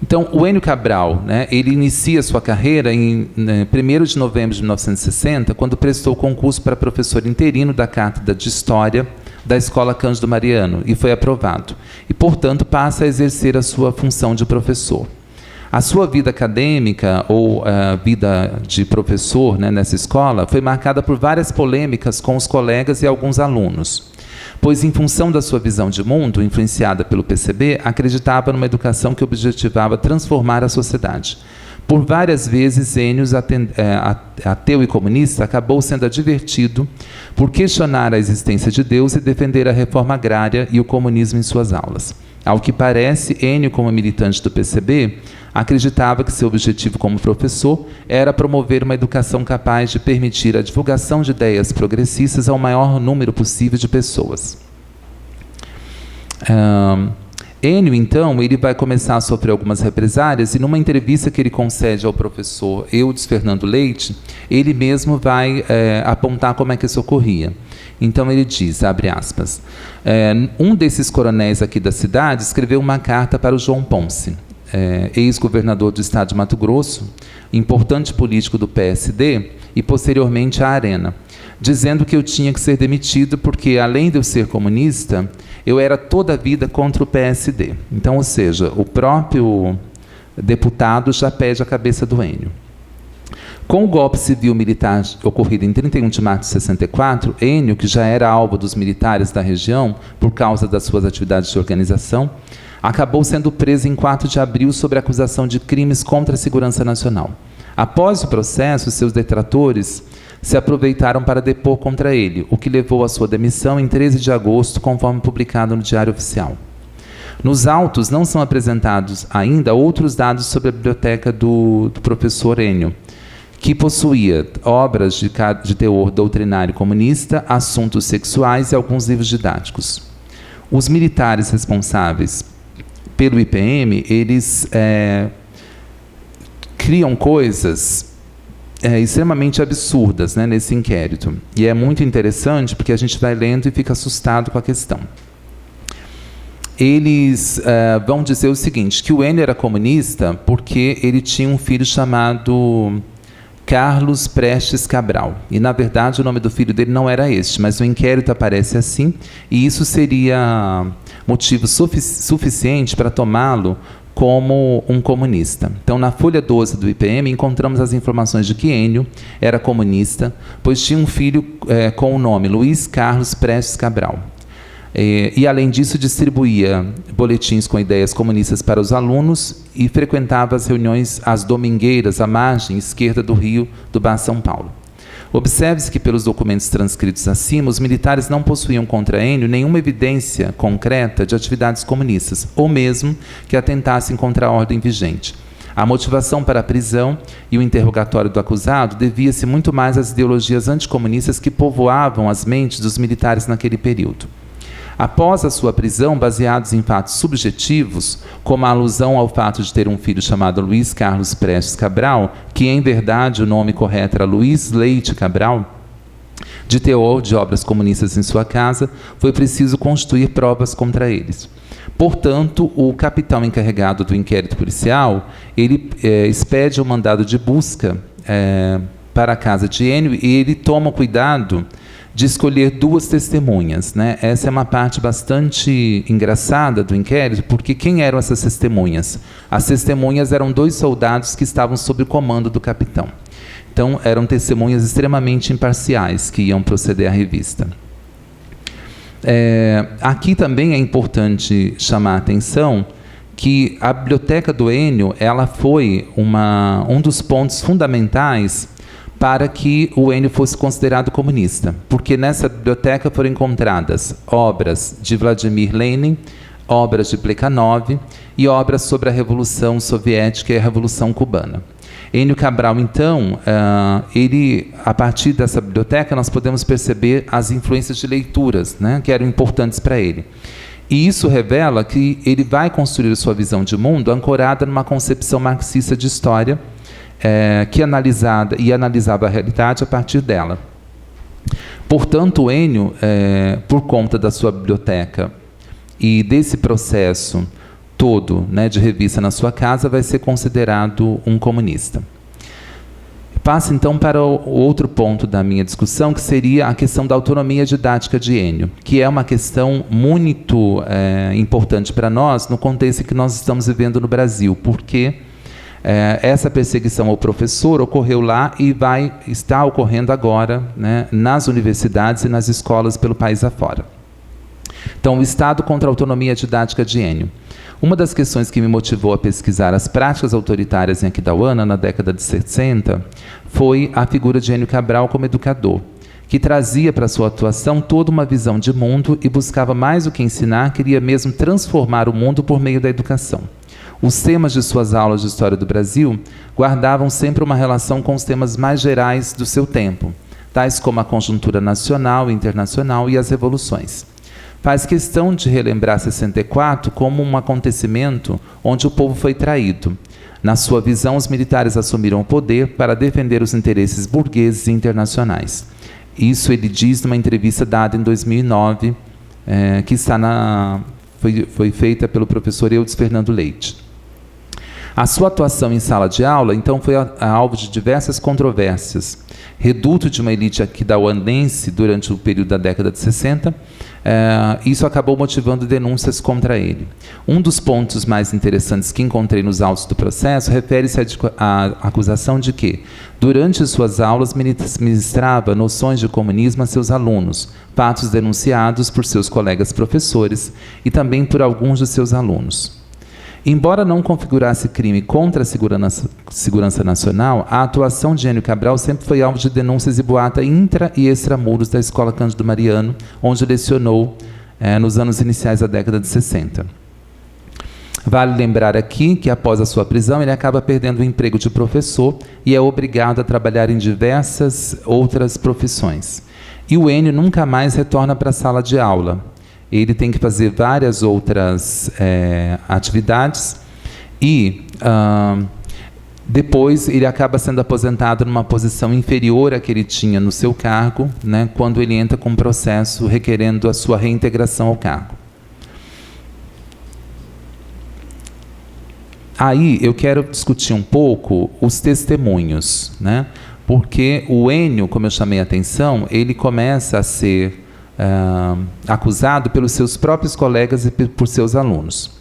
Então, o Enio Cabral, né, ele inicia sua carreira em 1º de novembro de 1960, quando prestou concurso para professor interino da Cátedra de História da Escola Cândido Mariano, e foi aprovado. E, portanto, passa a exercer a sua função de professor. A sua vida acadêmica, ou vida de professor, né, nessa escola, foi marcada por várias polêmicas com os colegas e alguns alunos, pois, em função da sua visão de mundo, influenciada pelo PCB, acreditava numa educação que objetivava transformar a sociedade. Por várias vezes, Enio, ateu e comunista, acabou sendo advertido por questionar a existência de Deus e defender a reforma agrária e o comunismo em suas aulas. Ao que parece, Enio, como militante do PCB, acreditava que seu objetivo como professor era promover uma educação capaz de permitir a divulgação de ideias progressistas ao maior número possível de pessoas. Enio, então, ele vai começar a sofrer algumas represálias, e numa entrevista que ele concede ao professor Eudes Fernando Leite, ele mesmo vai apontar como é que isso ocorria. Então ele diz, abre aspas, um desses coronéis aqui da cidade escreveu uma carta para o João Ponce, ex-governador do estado de Mato Grosso, importante político do PSD, e posteriormente à Arena, dizendo que eu tinha que ser demitido porque, além de eu ser comunista, eu era toda a vida contra o PSD. Então, ou seja, o próprio deputado já pede a cabeça do Enio. Com o golpe civil-militar ocorrido em 31 de março de 64, Enio, que já era alvo dos militares da região por causa das suas atividades de organização, acabou sendo preso em 4 de abril sob acusação de crimes contra a segurança nacional. Após o processo, seus detratores se aproveitaram para depor contra ele, o que levou à sua demissão em 13 de agosto, conforme publicado no Diário Oficial. Nos autos não são apresentados ainda outros dados sobre a biblioteca do professor Enio, que possuía obras de teor doutrinário comunista, assuntos sexuais e alguns livros didáticos. Os militares responsáveis pelo IPM, eles criam coisas extremamente absurdas, né, nesse inquérito. E é muito interessante porque a gente vai lendo e fica assustado com a questão. Eles vão dizer o seguinte, que o Enio era comunista porque ele tinha um filho chamado Carlos Prestes Cabral. E, na verdade, o nome do filho dele não era este, mas no inquérito aparece assim, e isso seria motivo suficiente para tomá-lo como um comunista. Então, na folha 12 do IPM, encontramos as informações de que Enio era comunista, pois tinha um filho com o nome Luiz Carlos Prestes Cabral. E, além disso, distribuía boletins com ideias comunistas para os alunos e frequentava as reuniões às domingueiras, à margem esquerda do rio do Bar São Paulo. Observe-se que, pelos documentos transcritos acima, os militares não possuíam contra Enio nenhuma evidência concreta de atividades comunistas, ou mesmo que atentassem contra a ordem vigente. A motivação para a prisão e o interrogatório do acusado devia-se muito mais às ideologias anticomunistas que povoavam as mentes dos militares naquele período. Após a sua prisão, baseados em fatos subjetivos, como a alusão ao fato de ter um filho chamado Luiz Carlos Prestes Cabral, que em verdade o nome correto era Luiz Leite Cabral, de teor de obras comunistas em sua casa, foi preciso constituir provas contra eles. Portanto, o capitão encarregado do inquérito policial, ele expede um mandado de busca para a casa de Enio e ele toma cuidado de escolher duas testemunhas, né? Essa é uma parte bastante engraçada do inquérito, porque quem eram essas testemunhas? As testemunhas eram 2 soldados que estavam sob o comando do capitão. Então, eram testemunhas extremamente imparciais que iam proceder à revista. Aqui também é importante chamar a atenção que a biblioteca do Enio, ela foi um dos pontos fundamentais para que o Enio fosse considerado comunista, porque nessa biblioteca foram encontradas obras de Vladimir Lenin, obras de Plekhanov e obras sobre a Revolução Soviética e a Revolução Cubana. Enio Cabral, então, a partir dessa biblioteca, nós podemos perceber as influências de leituras, né, que eram importantes para ele. E isso revela que ele vai construir sua visão de mundo ancorada numa concepção marxista de história, que analisava a realidade a partir dela. Portanto, o Enio, por conta da sua biblioteca e desse processo todo, né, de revista na sua casa, vai ser considerado um comunista. Passo então para o outro ponto da minha discussão, que seria a questão da autonomia didática de Enio, que é uma questão muito importante para nós no contexto que nós estamos vivendo no Brasil, porque essa perseguição ao professor ocorreu lá e está ocorrendo agora, né, nas universidades e nas escolas pelo país afora. Então, o Estado contra a autonomia didática de Enio. Uma das questões que me motivou a pesquisar as práticas autoritárias em Aquidauana na década de 60 foi a figura de Enio Cabral como educador, que trazia para sua atuação toda uma visão de mundo e buscava mais do que ensinar, queria mesmo transformar o mundo por meio da educação. Os temas de suas aulas de História do Brasil guardavam sempre uma relação com os temas mais gerais do seu tempo, tais como a conjuntura nacional e internacional e as revoluções. Faz questão de relembrar 64 como um acontecimento onde o povo foi traído. Na sua visão, os militares assumiram o poder para defender os interesses burgueses e internacionais. Isso ele diz numa entrevista dada em 2009, que foi feita pelo professor Eudes Fernando Leite. A sua atuação em sala de aula, então, foi alvo de diversas controvérsias. Reduto de uma elite aquidauanense durante o período da década de 60, isso acabou motivando denúncias contra ele. Um dos pontos mais interessantes que encontrei nos autos do processo refere-se à acusação de que, durante suas aulas, ministrava noções de comunismo a seus alunos, fatos denunciados por seus colegas professores e também por alguns de seus alunos. Embora não configurasse crime contra a segurança nacional, a atuação de Enio Cabral sempre foi alvo de denúncias e boato intra- e extramuros da Escola Cândido Mariano, onde lecionou nos anos iniciais da década de 60. Vale lembrar aqui que, após a sua prisão, ele acaba perdendo o emprego de professor e é obrigado a trabalhar em diversas outras profissões. E o Enio nunca mais retorna para a sala de aula. Ele tem que fazer várias outras atividades e depois ele acaba sendo aposentado numa posição inferior à que ele tinha no seu cargo, né, quando ele entra com um processo requerendo a sua reintegração ao cargo. Aí eu quero discutir um pouco os testemunhos, né? Porque o Enio, como eu chamei a atenção, ele começa a ser acusado pelos seus próprios colegas e por seus alunos.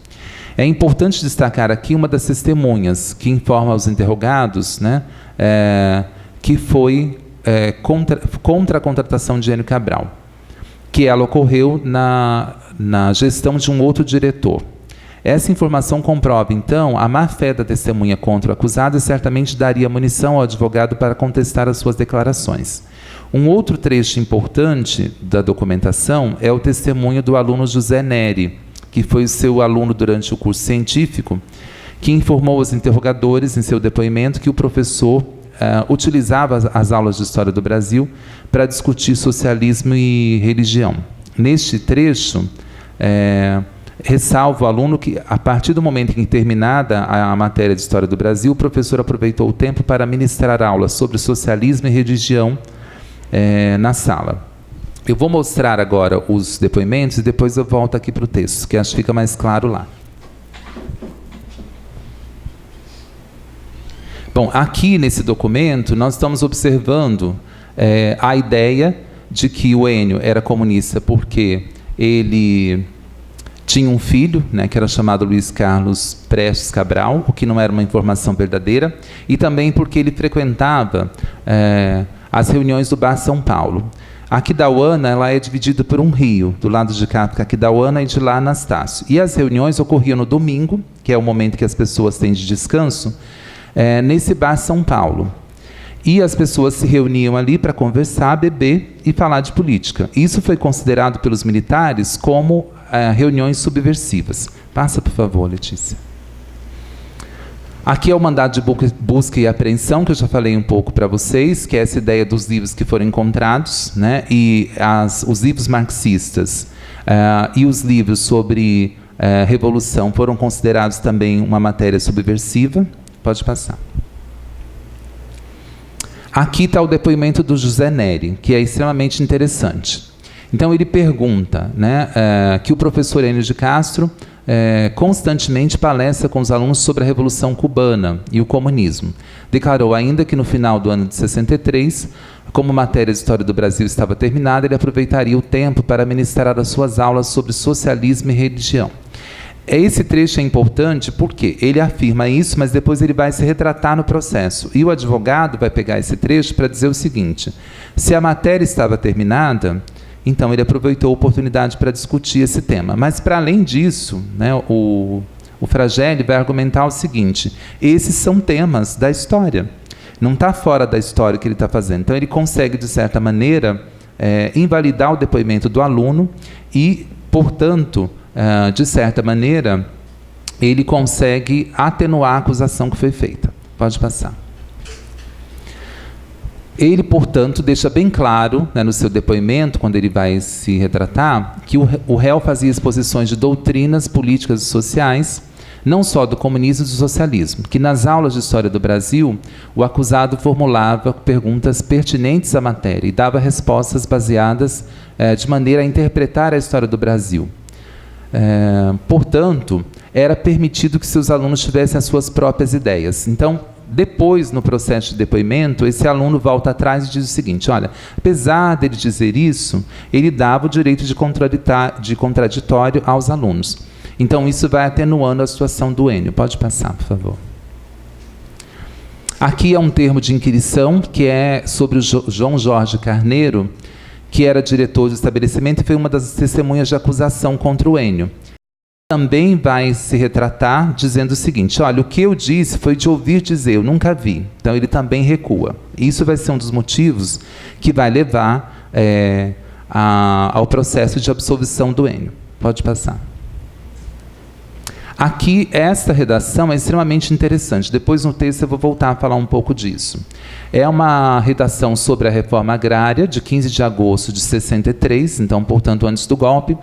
É importante destacar aqui uma das testemunhas que informa aos interrogados, né, que foi contra a contratação de Enio Cabral, que ela ocorreu na gestão de um outro diretor. Essa informação comprova, então, a má-fé da testemunha contra o acusado e certamente daria munição ao advogado para contestar as suas declarações. Um outro trecho importante da documentação é o testemunho do aluno José Neri, que foi o seu aluno durante o curso científico, que informou aos interrogadores, em seu depoimento, que o professor utilizava as aulas de História do Brasil para discutir socialismo e religião. Neste trecho, ressalva o aluno que, a partir do momento em que terminada a matéria de História do Brasil, o professor aproveitou o tempo para ministrar aulas sobre socialismo e religião na sala. Eu vou mostrar agora os depoimentos e depois eu volto aqui para o texto, que acho que fica mais claro lá. Bom, aqui nesse documento nós estamos observando a ideia de que o Enio era comunista porque ele tinha um filho, né, que era chamado Luiz Carlos Prestes Cabral, o que não era uma informação verdadeira, e também porque ele frequentava as reuniões do Bar São Paulo. A Aquidauana, ela é dividida por um rio, do lado de cá Aquidauana e de lá Anastácio. E as reuniões ocorriam no domingo, que é o momento que as pessoas têm de descanso, nesse Bar São Paulo. E as pessoas se reuniam ali para conversar, beber e falar de política. Isso foi considerado pelos militares como reuniões subversivas. Passa, por favor, Letícia. Aqui é o mandado de busca e apreensão, que eu já falei um pouco para vocês, que é essa ideia dos livros que foram encontrados, né? E os livros marxistas e os livros sobre revolução foram considerados também uma matéria subversiva. Pode passar. Aqui está o depoimento do José Neri, que é extremamente interessante. Então, ele pergunta, né, que o professor Enio de Castro constantemente palestra com os alunos sobre a Revolução Cubana e o comunismo. Declarou ainda que no final do ano de 63, como a matéria de História do Brasil estava terminada, ele aproveitaria o tempo para ministrar as suas aulas sobre socialismo e religião. Esse trecho é importante porque ele afirma isso, mas depois ele vai se retratar no processo. E o advogado vai pegar esse trecho para dizer o seguinte: se a matéria estava terminada, então ele aproveitou a oportunidade para discutir esse tema. Mas, para além disso, né, o Fragelli vai argumentar o seguinte: esses são temas da história. Não está fora da história o que ele está fazendo. Então, ele consegue, de certa maneira, invalidar o depoimento do aluno e, portanto, de certa maneira, ele consegue atenuar a acusação que foi feita. Pode passar. Ele, portanto, deixa bem claro, né, no seu depoimento, quando ele vai se retratar, que o réu fazia exposições de doutrinas políticas e sociais, não só do comunismo e do socialismo, que nas aulas de História do Brasil, o acusado formulava perguntas pertinentes à matéria e dava respostas baseadas de maneira a interpretar a história do Brasil. Portanto, era permitido que seus alunos tivessem as suas próprias ideias. Então, depois, no processo de depoimento, esse aluno volta atrás e diz o seguinte: olha, apesar dele dizer isso, ele dava o direito de contraditório aos alunos. Então, isso vai atenuando a situação do Enio. Pode passar, por favor. Aqui é um termo de inquirição, que é sobre o João Jorge Carneiro, que era diretor do estabelecimento e foi uma das testemunhas de acusação contra o Enio. Também vai se retratar dizendo o seguinte: olha, o que eu disse foi de ouvir dizer, eu nunca vi. Então, ele também recua. Isso vai ser um dos motivos que vai levar ao processo de absolvição do Enio. Pode passar. Aqui, esta redação é extremamente interessante. Depois, no texto, eu vou voltar a falar um pouco disso. É uma redação sobre a reforma agrária, de 15 de agosto de 63, então, portanto, antes do golpe.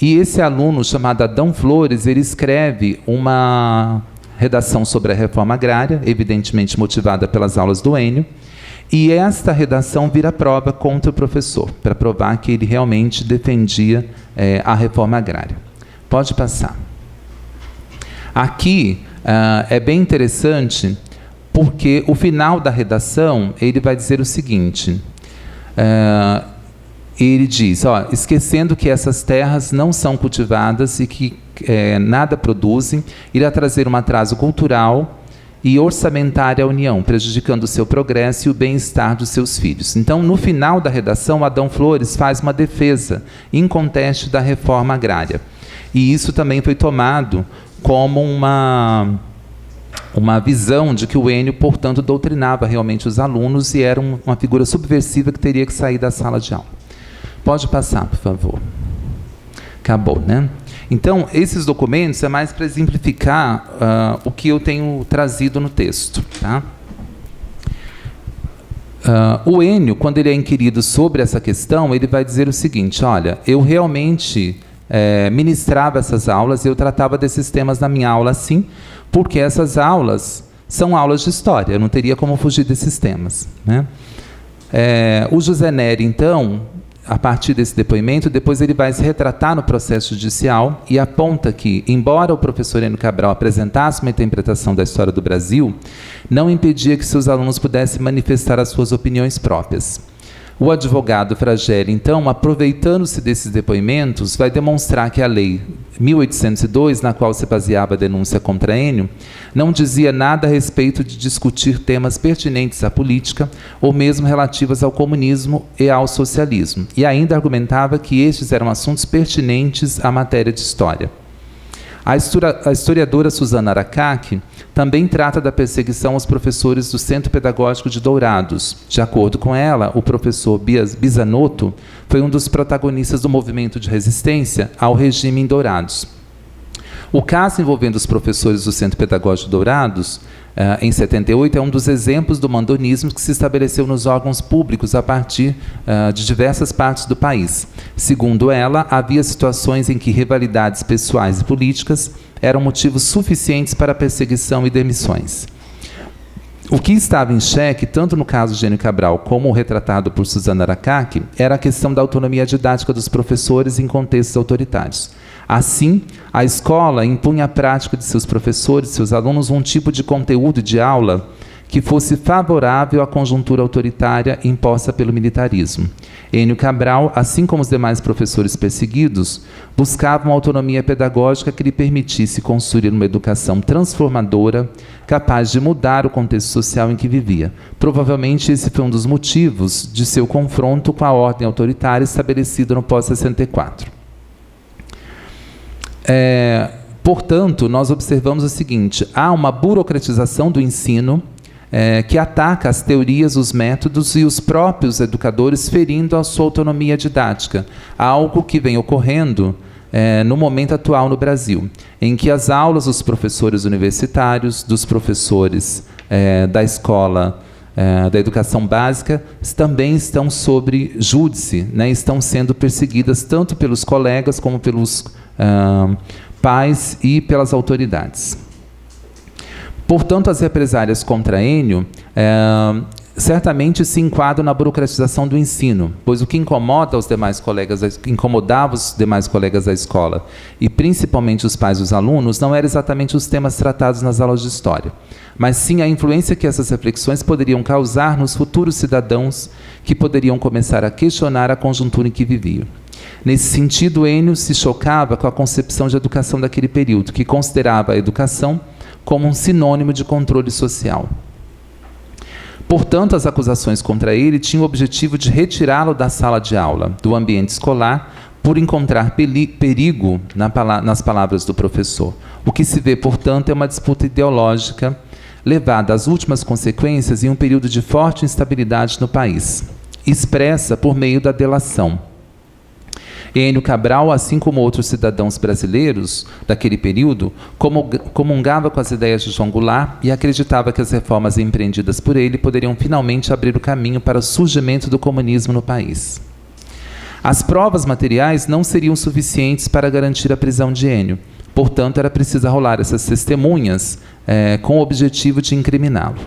E esse aluno, chamado Adão Flores, ele escreve uma redação sobre a reforma agrária, evidentemente motivada pelas aulas do Enio. E esta redação vira prova contra o professor, para provar que ele realmente defendia a reforma agrária. Pode passar. Aqui é bem interessante, porque o final da redação, ele vai dizer o seguinte, ele diz, esquecendo que essas terras não são cultivadas e que nada produzem, irá trazer um atraso cultural e orçamentário à União, prejudicando o seu progresso e o bem-estar dos seus filhos. Então, no final da redação, Adão Flores faz uma defesa inconteste da reforma agrária. E isso também foi tomado como uma visão de que o Enio, portanto, doutrinava realmente os alunos e era uma figura subversiva que teria que sair da sala de aula. Pode passar, por favor. Acabou, né? Então, esses documentos é mais para exemplificar o que eu tenho trazido no texto. Tá? O Enio, quando ele é inquirido sobre essa questão, ele vai dizer o seguinte, olha, eu realmente ministrava essas aulas, eu tratava desses temas na minha aula, sim, porque essas aulas são aulas de história, eu não teria como fugir desses temas. Né? O José Nery, então, a partir desse depoimento, depois ele vai se retratar no processo judicial e aponta que, embora o professor Enio Cabral apresentasse uma interpretação da história do Brasil, não impedia que seus alunos pudessem manifestar as suas opiniões próprias. O advogado Fragelli, então, aproveitando-se desses depoimentos, vai demonstrar que a lei 1802, na qual se baseava a denúncia contra Enio, não dizia nada a respeito de discutir temas pertinentes à política ou mesmo relativos ao comunismo e ao socialismo, e ainda argumentava que estes eram assuntos pertinentes à matéria de história. A historiadora Suzana Aracaki também trata da perseguição aos professores do Centro Pedagógico de Dourados. De acordo com ela, o professor Bizanotto foi um dos protagonistas do movimento de resistência ao regime em Dourados. O caso envolvendo os professores do Centro Pedagógico de Dourados, em 78, é um dos exemplos do mandonismo que se estabeleceu nos órgãos públicos a partir de diversas partes do país. Segundo ela, havia situações em que rivalidades pessoais e políticas eram motivos suficientes para perseguição e demissões. O que estava em xeque, tanto no caso de Enio Cabral como o retratado por Suzana Aracaki, era a questão da autonomia didática dos professores em contextos autoritários. Assim, a escola impunha à prática de seus professores, seus alunos, um tipo de conteúdo de aula que fosse favorável à conjuntura autoritária imposta pelo militarismo. Enio Cabral, assim como os demais professores perseguidos, buscavam uma autonomia pedagógica que lhe permitisse construir uma educação transformadora, capaz de mudar o contexto social em que vivia. Provavelmente esse foi um dos motivos de seu confronto com a ordem autoritária estabelecida no pós-64. Portanto, nós observamos o seguinte, há uma burocratização do ensino que ataca as teorias, os métodos e os próprios educadores, ferindo a sua autonomia didática, algo que vem ocorrendo no momento atual no Brasil, em que as aulas dos professores universitários, dos professores da escola, da educação básica, também estão sob júdice, né? Estão sendo perseguidas tanto pelos colegas como pelos pais e pelas autoridades. Portanto, as represálias contra Enio certamente se enquadram na burocratização do ensino, pois o que incomodava os demais colegas da escola, e principalmente os pais dos alunos, não eram exatamente os temas tratados nas aulas de história, mas sim a influência que essas reflexões poderiam causar nos futuros cidadãos que poderiam começar a questionar a conjuntura em que viviam. Nesse sentido, Enio se chocava com a concepção de educação daquele período, que considerava a educação como um sinônimo de controle social. Portanto, as acusações contra ele tinham o objetivo de retirá-lo da sala de aula, do ambiente escolar, por encontrar perigo nas palavras do professor. O que se vê, portanto, é uma disputa ideológica levada às últimas consequências em um período de forte instabilidade no país, expressa por meio da delação. Enio Cabral, assim como outros cidadãos brasileiros daquele período, comungava com as ideias de João Goulart e acreditava que as reformas empreendidas por ele poderiam finalmente abrir o caminho para o surgimento do comunismo no país. As provas materiais não seriam suficientes para garantir a prisão de Enio. Portanto, era preciso arrolar essas testemunhas com o objetivo de incriminá-lo.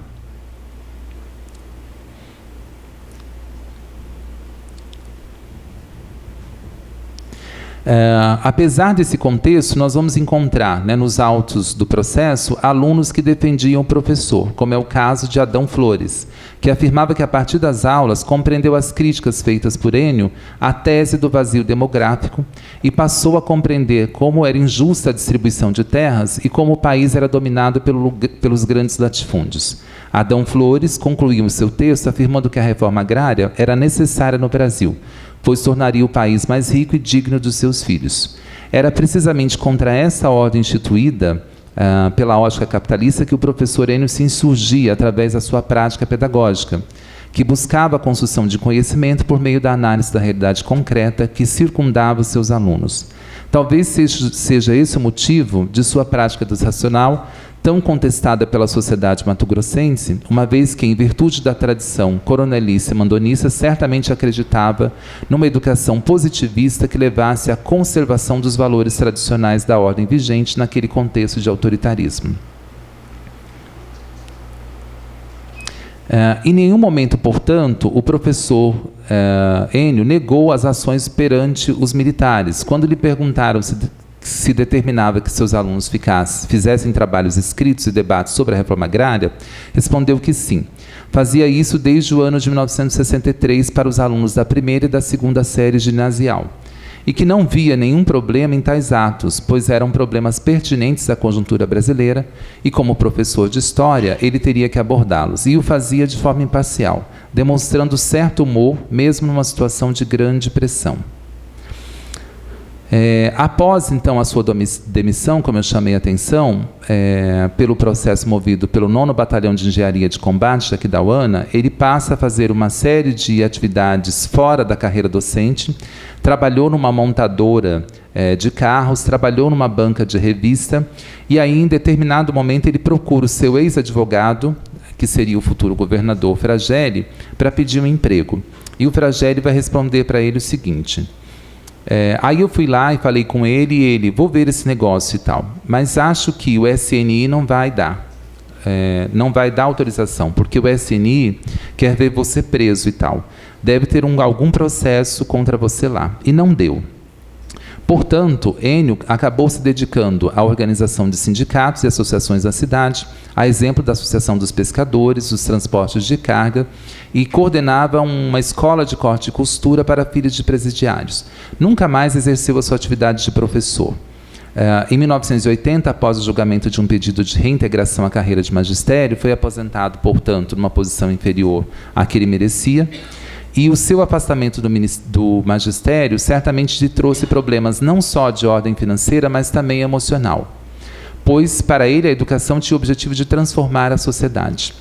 Apesar desse contexto, nós vamos encontrar, nos autos do processo, alunos que defendiam o professor, como é o caso de Adão Flores, que afirmava que, a partir das aulas, compreendeu as críticas feitas por Enio à tese do vazio demográfico e passou a compreender como era injusta a distribuição de terras e como o país era dominado pelos grandes latifúndios. Adão Flores concluiu o seu texto afirmando que a reforma agrária era necessária no Brasil, pois tornaria o país mais rico e digno dos seus filhos. Era precisamente contra essa ordem instituída pela ótica capitalista que o professor Enio se insurgia através da sua prática pedagógica, que buscava a construção de conhecimento por meio da análise da realidade concreta que circundava os seus alunos. Talvez seja esse o motivo de sua prática educacional tão contestada pela sociedade matogrossense, uma vez que, em virtude da tradição coronelista e mandonista, certamente acreditava numa educação positivista que levasse à conservação dos valores tradicionais da ordem vigente naquele contexto de autoritarismo. Em nenhum momento, portanto, o professor Enio negou as ações perante os militares. Quando lhe perguntaram se determinava que seus alunos fizessem trabalhos escritos e debates sobre a reforma agrária, respondeu que sim. Fazia isso desde o ano de 1963 para os alunos da primeira e da segunda série ginasial, e que não via nenhum problema em tais atos, pois eram problemas pertinentes à conjuntura brasileira, e como professor de história, ele teria que abordá-los, e o fazia de forma imparcial, demonstrando certo humor, mesmo numa situação de grande pressão. Após, então, a sua demissão, como eu chamei a atenção, pelo processo movido pelo 9º Batalhão de Engenharia de Combate de Aquidauana, ele passa a fazer uma série de atividades fora da carreira docente, trabalhou numa montadora de carros, trabalhou numa banca de revista, e aí, em determinado momento, ele procura o seu ex-advogado, que seria o futuro governador Fragelli, para pedir um emprego. E o Fragelli vai responder para ele o seguinte: aí eu fui lá e falei com ele, e ele, vou ver esse negócio e tal, mas acho que o SNI não vai dar autorização, porque o SNI quer ver você preso e tal. Deve ter algum processo contra você lá. E não deu. Portanto, Enio acabou se dedicando à organização de sindicatos e associações da cidade, a exemplo da Associação dos Pescadores, dos Transportes de Carga, e coordenava uma escola de corte e costura para filhos de presidiários. Nunca mais exerceu a sua atividade de professor. Em 1980, após o julgamento de um pedido de reintegração à carreira de magistério, foi aposentado, portanto, numa posição inferior à que ele merecia. E o seu afastamento do magistério certamente lhe trouxe problemas não só de ordem financeira, mas também emocional, pois para ele a educação tinha o objetivo de transformar a sociedade.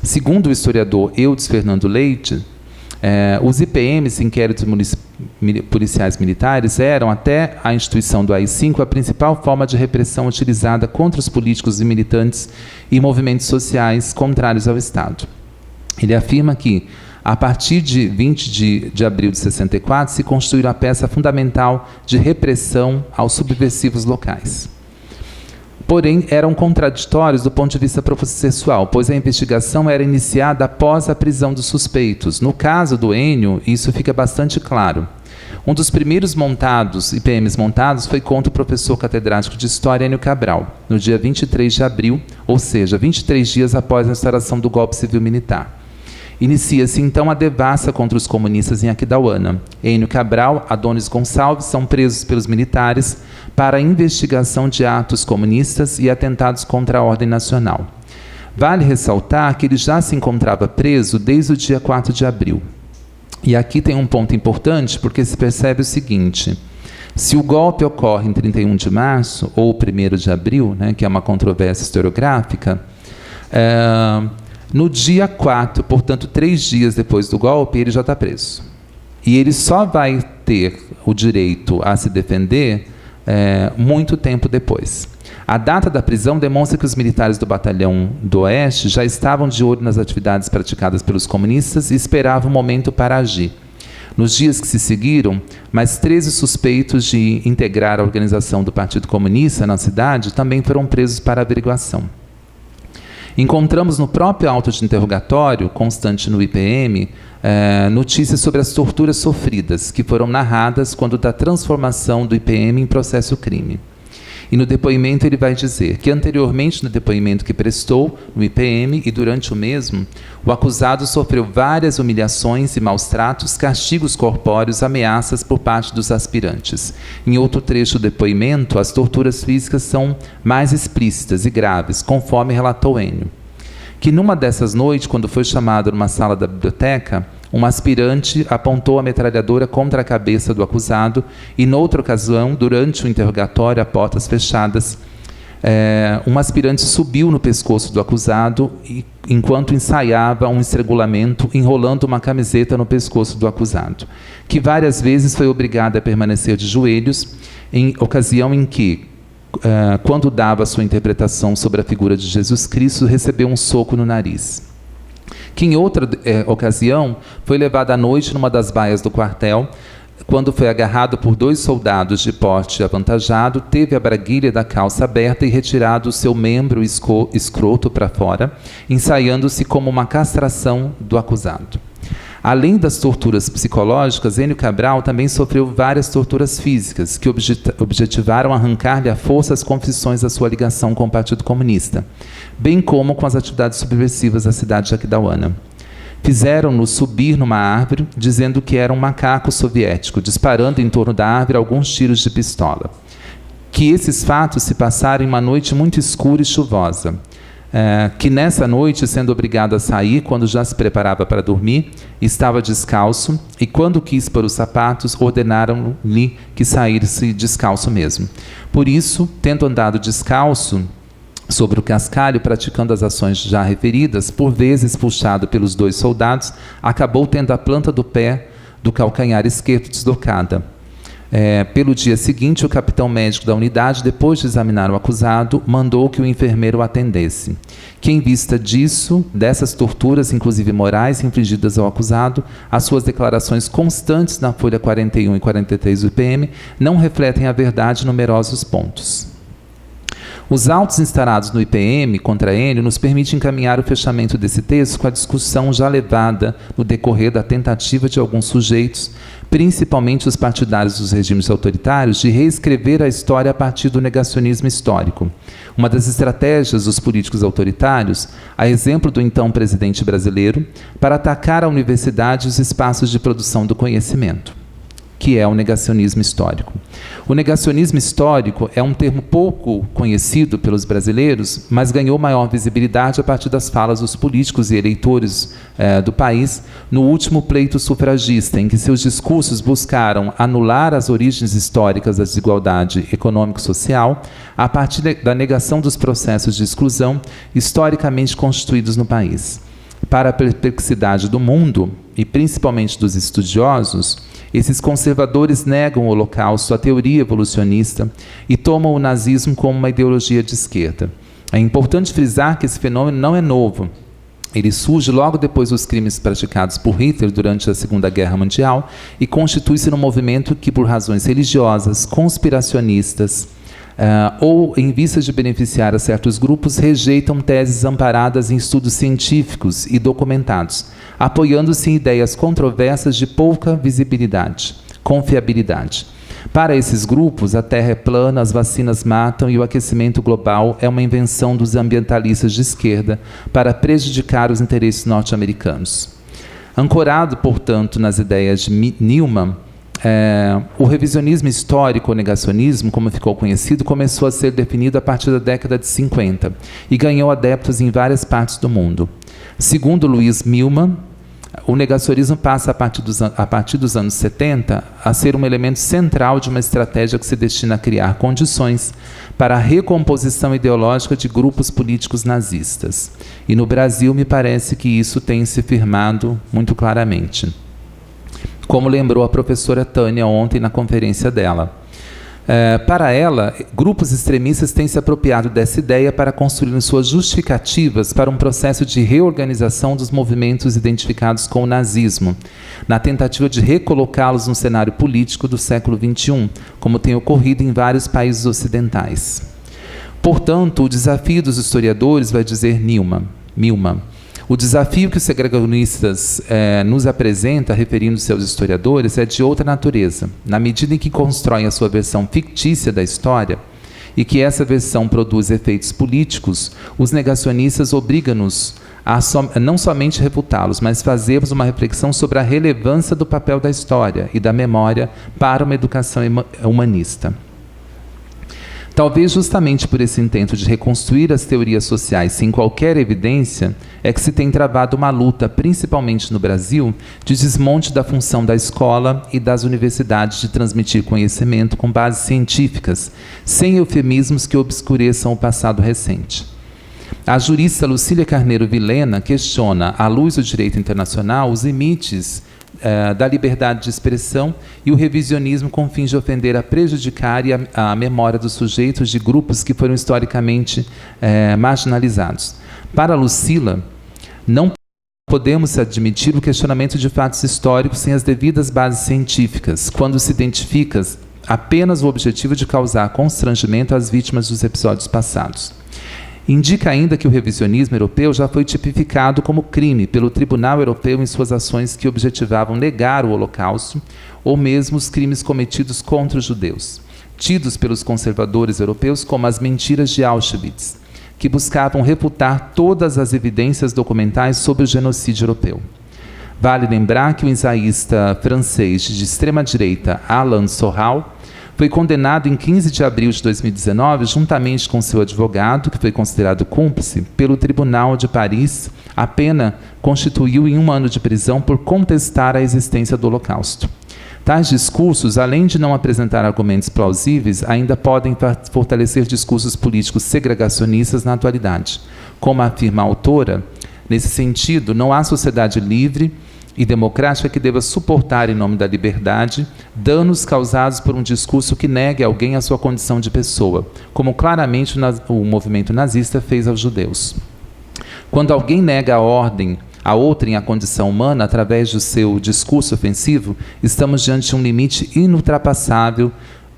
Segundo o historiador Eudes Fernando Leite, os IPMs, inquéritos policiais militares, eram, até a instituição do AI-5, a principal forma de repressão utilizada contra os políticos e militantes e movimentos sociais contrários ao Estado. Ele afirma que, a partir de 20 de abril de 64, se construiu a peça fundamental de repressão aos subversivos locais. Porém, eram contraditórios do ponto de vista processual, pois a investigação era iniciada após a prisão dos suspeitos. No caso do Enio, isso fica bastante claro. Um dos primeiros IPMs montados foi contra o professor catedrático de História, Enio Cabral, no dia 23 de abril, ou seja, 23 dias após a instauração do golpe civil-militar. Inicia-se, então, a devassa contra os comunistas em Aquidauana. Enio Cabral, Adonis Gonçalves são presos pelos militares para a investigação de atos comunistas e atentados contra a ordem nacional. Vale ressaltar que ele já se encontrava preso desde o dia 4 de abril. E aqui tem um ponto importante, porque se percebe o seguinte: se o golpe ocorre em 31 de março, ou 1º de abril, que é uma controvérsia historiográfica, no dia 4, portanto 3 dias depois do golpe, ele já está preso. E ele só vai ter o direito a se defender muito tempo depois. A data da prisão demonstra que os militares do Batalhão do Oeste já estavam de olho nas atividades praticadas pelos comunistas e esperavam o momento para agir. Nos dias que se seguiram, mais 13 suspeitos de integrar a organização do Partido Comunista na cidade também foram presos para averiguação. Encontramos no próprio auto de interrogatório, constante no IPM, notícias sobre as torturas sofridas, que foram narradas quando da transformação do IPM em processo crime. E no depoimento ele vai dizer que anteriormente no depoimento que prestou no IPM e durante o mesmo, o acusado sofreu várias humilhações e maus-tratos, castigos corpóreos, ameaças por parte dos aspirantes. Em outro trecho do depoimento, as torturas físicas são mais explícitas e graves, conforme relatou Enio. Que numa dessas noites, quando foi chamado numa sala da biblioteca, um aspirante apontou a metralhadora contra a cabeça do acusado e, noutra ocasião, durante o interrogatório a portas fechadas, um aspirante subiu no pescoço do acusado enquanto ensaiava um estrangulamento, enrolando uma camiseta no pescoço do acusado, que várias vezes foi obrigado a permanecer de joelhos, em ocasião em que, quando dava sua interpretação sobre a figura de Jesus Cristo, recebeu um soco no nariz. Que em outra ocasião foi levado à noite numa das baias do quartel, quando foi agarrado por 2 soldados de porte avantajado, teve a braguilha da calça aberta e retirado o seu membro escroto para fora, ensaiando-se como uma castração do acusado. Além das torturas psicológicas, Enio Cabral também sofreu várias torturas físicas, que objetivaram arrancar-lhe à força as confissões da sua ligação com o Partido Comunista, bem como com as atividades subversivas da cidade de Aquidauana. Fizeram-no subir numa árvore, dizendo que era um macaco soviético, disparando em torno da árvore alguns tiros de pistola. Que esses fatos se passaram em uma noite muito escura e chuvosa. Que nessa noite, sendo obrigado a sair, quando já se preparava para dormir, estava descalço, e quando quis pôr os sapatos, ordenaram-lhe que saísse descalço mesmo. Por isso, tendo andado descalço sobre o cascalho, praticando as ações já referidas, por vezes puxado pelos 2 soldados, acabou tendo a planta do pé do calcanhar esquerdo deslocada. Pelo dia seguinte, o capitão médico da unidade, depois de examinar o acusado, mandou que o enfermeiro o atendesse. Que, em vista dessas torturas, inclusive morais, infligidas ao acusado, as suas declarações constantes na folha 41 e 43 do IPM não refletem a verdade em numerosos pontos. Os autos instaurados no IPM contra Enio nos permitem encaminhar o fechamento desse texto com a discussão já levada no decorrer da tentativa de alguns sujeitos, principalmente os partidários dos regimes autoritários, de reescrever a história a partir do negacionismo histórico. Uma das estratégias dos políticos autoritários, a exemplo do então presidente brasileiro, para atacar a universidade e os espaços de produção do conhecimento, que é o negacionismo histórico. O negacionismo histórico é um termo pouco conhecido pelos brasileiros, mas ganhou maior visibilidade a partir das falas dos políticos e eleitores do país no último pleito sufragista, em que seus discursos buscaram anular as origens históricas da desigualdade econômico-social a partir da negação dos processos de exclusão historicamente constituídos no país. Para a perplexidade do mundo, e principalmente dos estudiosos, esses conservadores negam o Holocausto, a teoria evolucionista, e tomam o nazismo como uma ideologia de esquerda. É importante frisar que esse fenômeno não é novo. Ele surge logo depois dos crimes praticados por Hitler durante a Segunda Guerra Mundial e constitui-se num movimento que, por razões religiosas, conspiracionistas, ou em vista de beneficiar a certos grupos, rejeitam teses amparadas em estudos científicos e documentados, apoiando-se em ideias controversas de pouca visibilidade, confiabilidade. Para esses grupos, a Terra é plana, as vacinas matam e o aquecimento global é uma invenção dos ambientalistas de esquerda para prejudicar os interesses norte-americanos. Ancorado, portanto, nas ideias de Newman, o revisionismo histórico, ou negacionismo, como ficou conhecido, começou a ser definido a partir da década de 50 e ganhou adeptos em várias partes do mundo. Segundo Louis Milman, o negacionismo passa, a partir dos anos 70, a ser um elemento central de uma estratégia que se destina a criar condições para a recomposição ideológica de grupos políticos nazistas. E no Brasil, me parece que isso tem se firmado muito claramente. como lembrou a professora Tânia ontem na conferência dela. Para ela, grupos extremistas têm se apropriado dessa ideia para construir suas justificativas para um processo de reorganização dos movimentos identificados com o nazismo, na tentativa de recolocá-los no cenário político do século XXI, como tem ocorrido em vários países ocidentais. Portanto, o desafio dos historiadores, vai dizer Milman, o desafio que os segregacionistas nos apresenta, referindo-se aos historiadores, é de outra natureza. Na medida em que constroem a sua versão fictícia da história e que essa versão produz efeitos políticos, os negacionistas obrigam-nos a não somente refutá-los, mas fazermos uma reflexão sobre a relevância do papel da história e da memória para uma educação humanista. Talvez justamente por esse intento de reconstruir as teorias sociais sem qualquer evidência, é que se tem travado uma luta, principalmente no Brasil, de desmonte da função da escola e das universidades de transmitir conhecimento com bases científicas, sem eufemismos que obscureçam o passado recente. A jurista Lucília Carneiro Vilhena questiona, à luz do direito internacional, os limites da liberdade de expressão e o revisionismo com fins de ofender, a prejudicar a memória dos sujeitos de grupos que foram historicamente marginalizados. Para Lucila, não podemos admitir o questionamento de fatos históricos sem as devidas bases científicas, quando se identifica apenas o objetivo de causar constrangimento às vítimas dos episódios passados. Indica ainda que o revisionismo europeu já foi tipificado como crime pelo Tribunal Europeu em suas ações que objetivavam negar o Holocausto ou mesmo os crimes cometidos contra os judeus, tidos pelos conservadores europeus como as mentiras de Auschwitz, que buscavam refutar todas as evidências documentais sobre o genocídio europeu. Vale lembrar que o ensaísta francês de extrema-direita Alain Soral foi condenado em 15 de abril de 2019, juntamente com seu advogado, que foi considerado cúmplice, pelo Tribunal de Paris. A pena constituiu em 1 ano de prisão por contestar a existência do Holocausto. Tais discursos, além de não apresentar argumentos plausíveis, ainda podem fortalecer discursos políticos segregacionistas na atualidade. Como afirma a autora, nesse sentido, não há sociedade livre e democrática que deva suportar, em nome da liberdade, danos causados por um discurso que negue a alguém a sua condição de pessoa, como claramente o movimento nazista fez aos judeus. Quando alguém nega a outrem a condição humana através do seu discurso ofensivo, estamos diante de um limite inultrapassável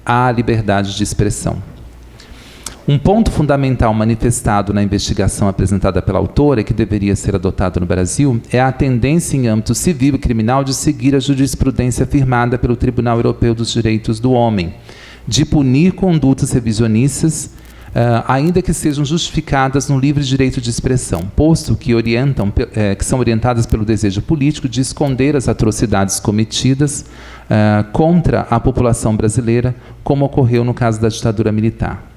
à liberdade de expressão. Um ponto fundamental manifestado na investigação apresentada pela autora, que deveria ser adotado no Brasil, é a tendência em âmbito civil e criminal de seguir a jurisprudência afirmada pelo Tribunal Europeu dos Direitos do Homem, de punir condutas revisionistas, ainda que sejam justificadas no livre direito de expressão, posto que são orientadas pelo desejo político de esconder as atrocidades cometidas contra a população brasileira, como ocorreu no caso da ditadura militar.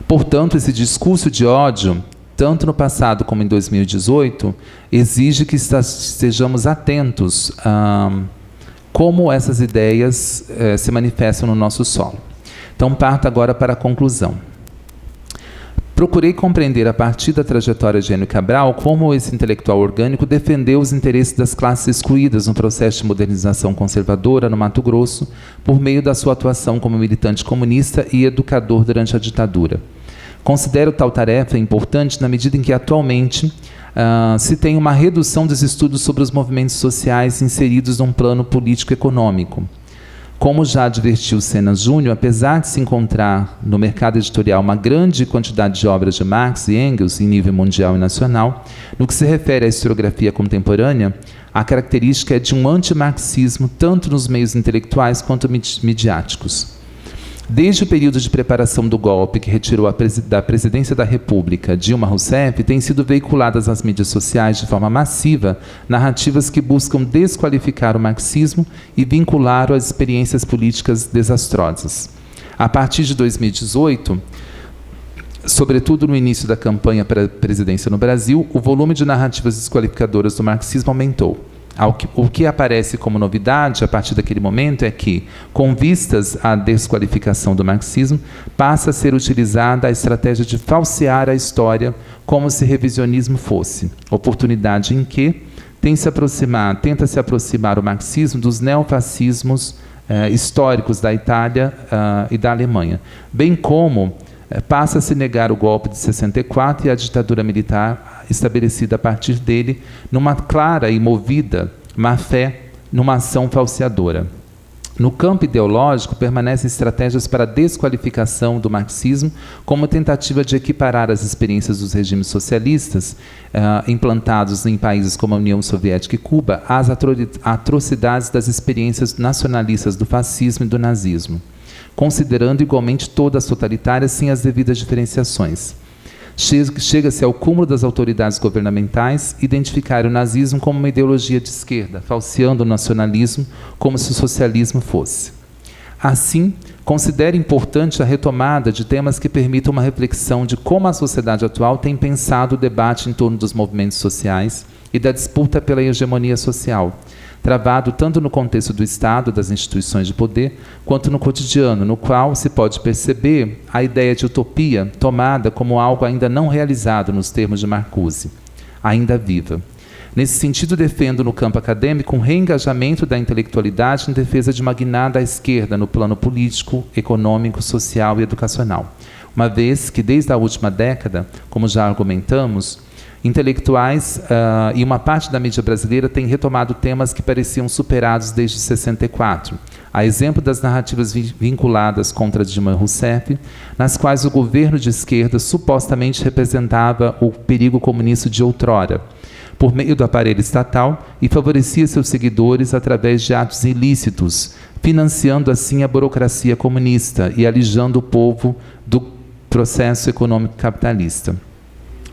Portanto, esse discurso de ódio, tanto no passado como em 2018, exige que estejamos atentos a como essas ideias se manifestam no nosso solo. Então, parto agora para a conclusão. Procurei compreender, a partir da trajetória de Enio Cabral, como esse intelectual orgânico defendeu os interesses das classes excluídas no processo de modernização conservadora no Mato Grosso, por meio da sua atuação como militante comunista e educador durante a ditadura. Considero tal tarefa importante na medida em que, atualmente, se tem uma redução dos estudos sobre os movimentos sociais inseridos num plano político-econômico. Como já advertiu Sena Júnior, apesar de se encontrar no mercado editorial uma grande quantidade de obras de Marx e Engels em nível mundial e nacional, no que se refere à historiografia contemporânea, a característica é de um antimarxismo tanto nos meios intelectuais quanto midiáticos. Desde o período de preparação do golpe que retirou da presidência da República Dilma Rousseff, têm sido veiculadas nas mídias sociais de forma massiva narrativas que buscam desqualificar o marxismo e vincular-o às experiências políticas desastrosas. A partir de 2018, sobretudo no início da campanha para a presidência no Brasil, o volume de narrativas desqualificadoras do marxismo aumentou. O que aparece como novidade a partir daquele momento é que, com vistas à desqualificação do marxismo, passa a ser utilizada a estratégia de falsear a história como se revisionismo fosse, oportunidade em que, tenta se aproximar o marxismo dos neofascismos históricos da Itália e da Alemanha, bem como passa a se negar o golpe de 64 e a ditadura militar estabelecida a partir dele, numa clara e movida má-fé, numa ação falseadora. No campo ideológico, permanecem estratégias para a desqualificação do marxismo, como tentativa de equiparar as experiências dos regimes socialistas implantados em países como a União Soviética e Cuba às atrocidades das experiências nacionalistas do fascismo e do nazismo, considerando igualmente todas totalitárias sem as devidas diferenciações. Chega-se ao cúmulo das autoridades governamentais identificar o nazismo como uma ideologia de esquerda, falseando o nacionalismo como se o socialismo fosse. Assim, considera importante a retomada de temas que permitam uma reflexão de como a sociedade atual tem pensado o debate em torno dos movimentos sociais e da disputa pela hegemonia social, travado tanto no contexto do Estado, das instituições de poder, quanto no cotidiano, no qual se pode perceber a ideia de utopia tomada como algo ainda não realizado nos termos de Marcuse, ainda viva. Nesse sentido, defendo no campo acadêmico um reengajamento da intelectualidade em defesa de uma guinada à esquerda no plano político, econômico, social e educacional, uma vez que, desde a última década, como já argumentamos, intelectuais e uma parte da mídia brasileira tem retomado temas que pareciam superados desde 64, a exemplo das narrativas vinculadas contra Dilma Rousseff, nas quais o governo de esquerda supostamente representava o perigo comunista de outrora, por meio do aparelho estatal, e favorecia seus seguidores através de atos ilícitos, financiando assim a burocracia comunista e alijando o povo do processo econômico capitalista.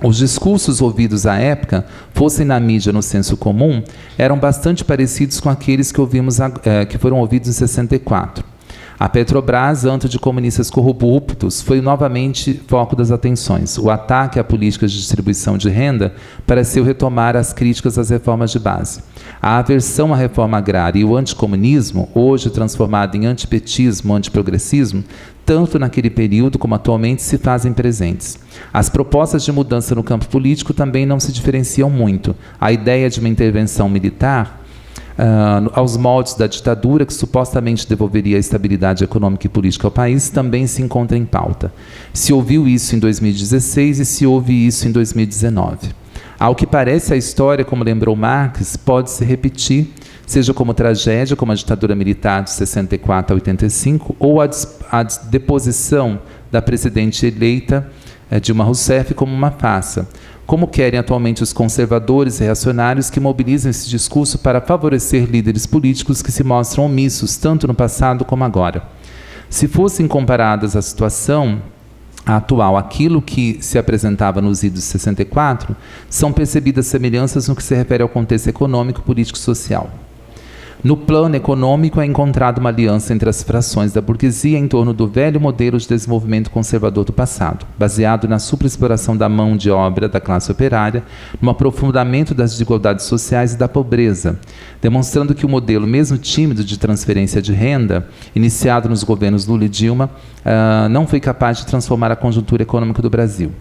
Os discursos ouvidos à época, fossem na mídia no senso comum, eram bastante parecidos com aqueles que foram ouvidos em 64. A Petrobras, antro de comunistas corruptos, foi novamente foco das atenções. O ataque a políticas de distribuição de renda pareceu retomar as críticas às reformas de base. A aversão à reforma agrária e o anticomunismo, hoje transformado em antipetismo, antiprogressismo, tanto naquele período como atualmente se fazem presentes. As propostas de mudança no campo político também não se diferenciam muito. A ideia de uma intervenção militar aos moldes da ditadura, que supostamente devolveria a estabilidade econômica e política ao país, também se encontra em pauta. Se ouviu isso em 2016 e se ouve isso em 2019. Ao que parece, a história, como lembrou Marx, pode se repetir, seja como tragédia, como a ditadura militar de 64 a 85, ou a deposição da presidente eleita Dilma Rousseff como uma farsa, como querem atualmente os conservadores e reacionários que mobilizam esse discurso para favorecer líderes políticos que se mostram omissos, tanto no passado como agora. Se fossem comparadas a situação atual, aquilo que se apresentava nos idos de 64, são percebidas semelhanças no que se refere ao contexto econômico, político e social. No plano econômico, é encontrada uma aliança entre as frações da burguesia em torno do velho modelo de desenvolvimento conservador do passado, baseado na superexploração da mão de obra da classe operária, no aprofundamento das desigualdades sociais e da pobreza, demonstrando que o modelo, mesmo tímido de transferência de renda, iniciado nos governos Lula e Dilma, não foi capaz de transformar a conjuntura econômica do Brasil.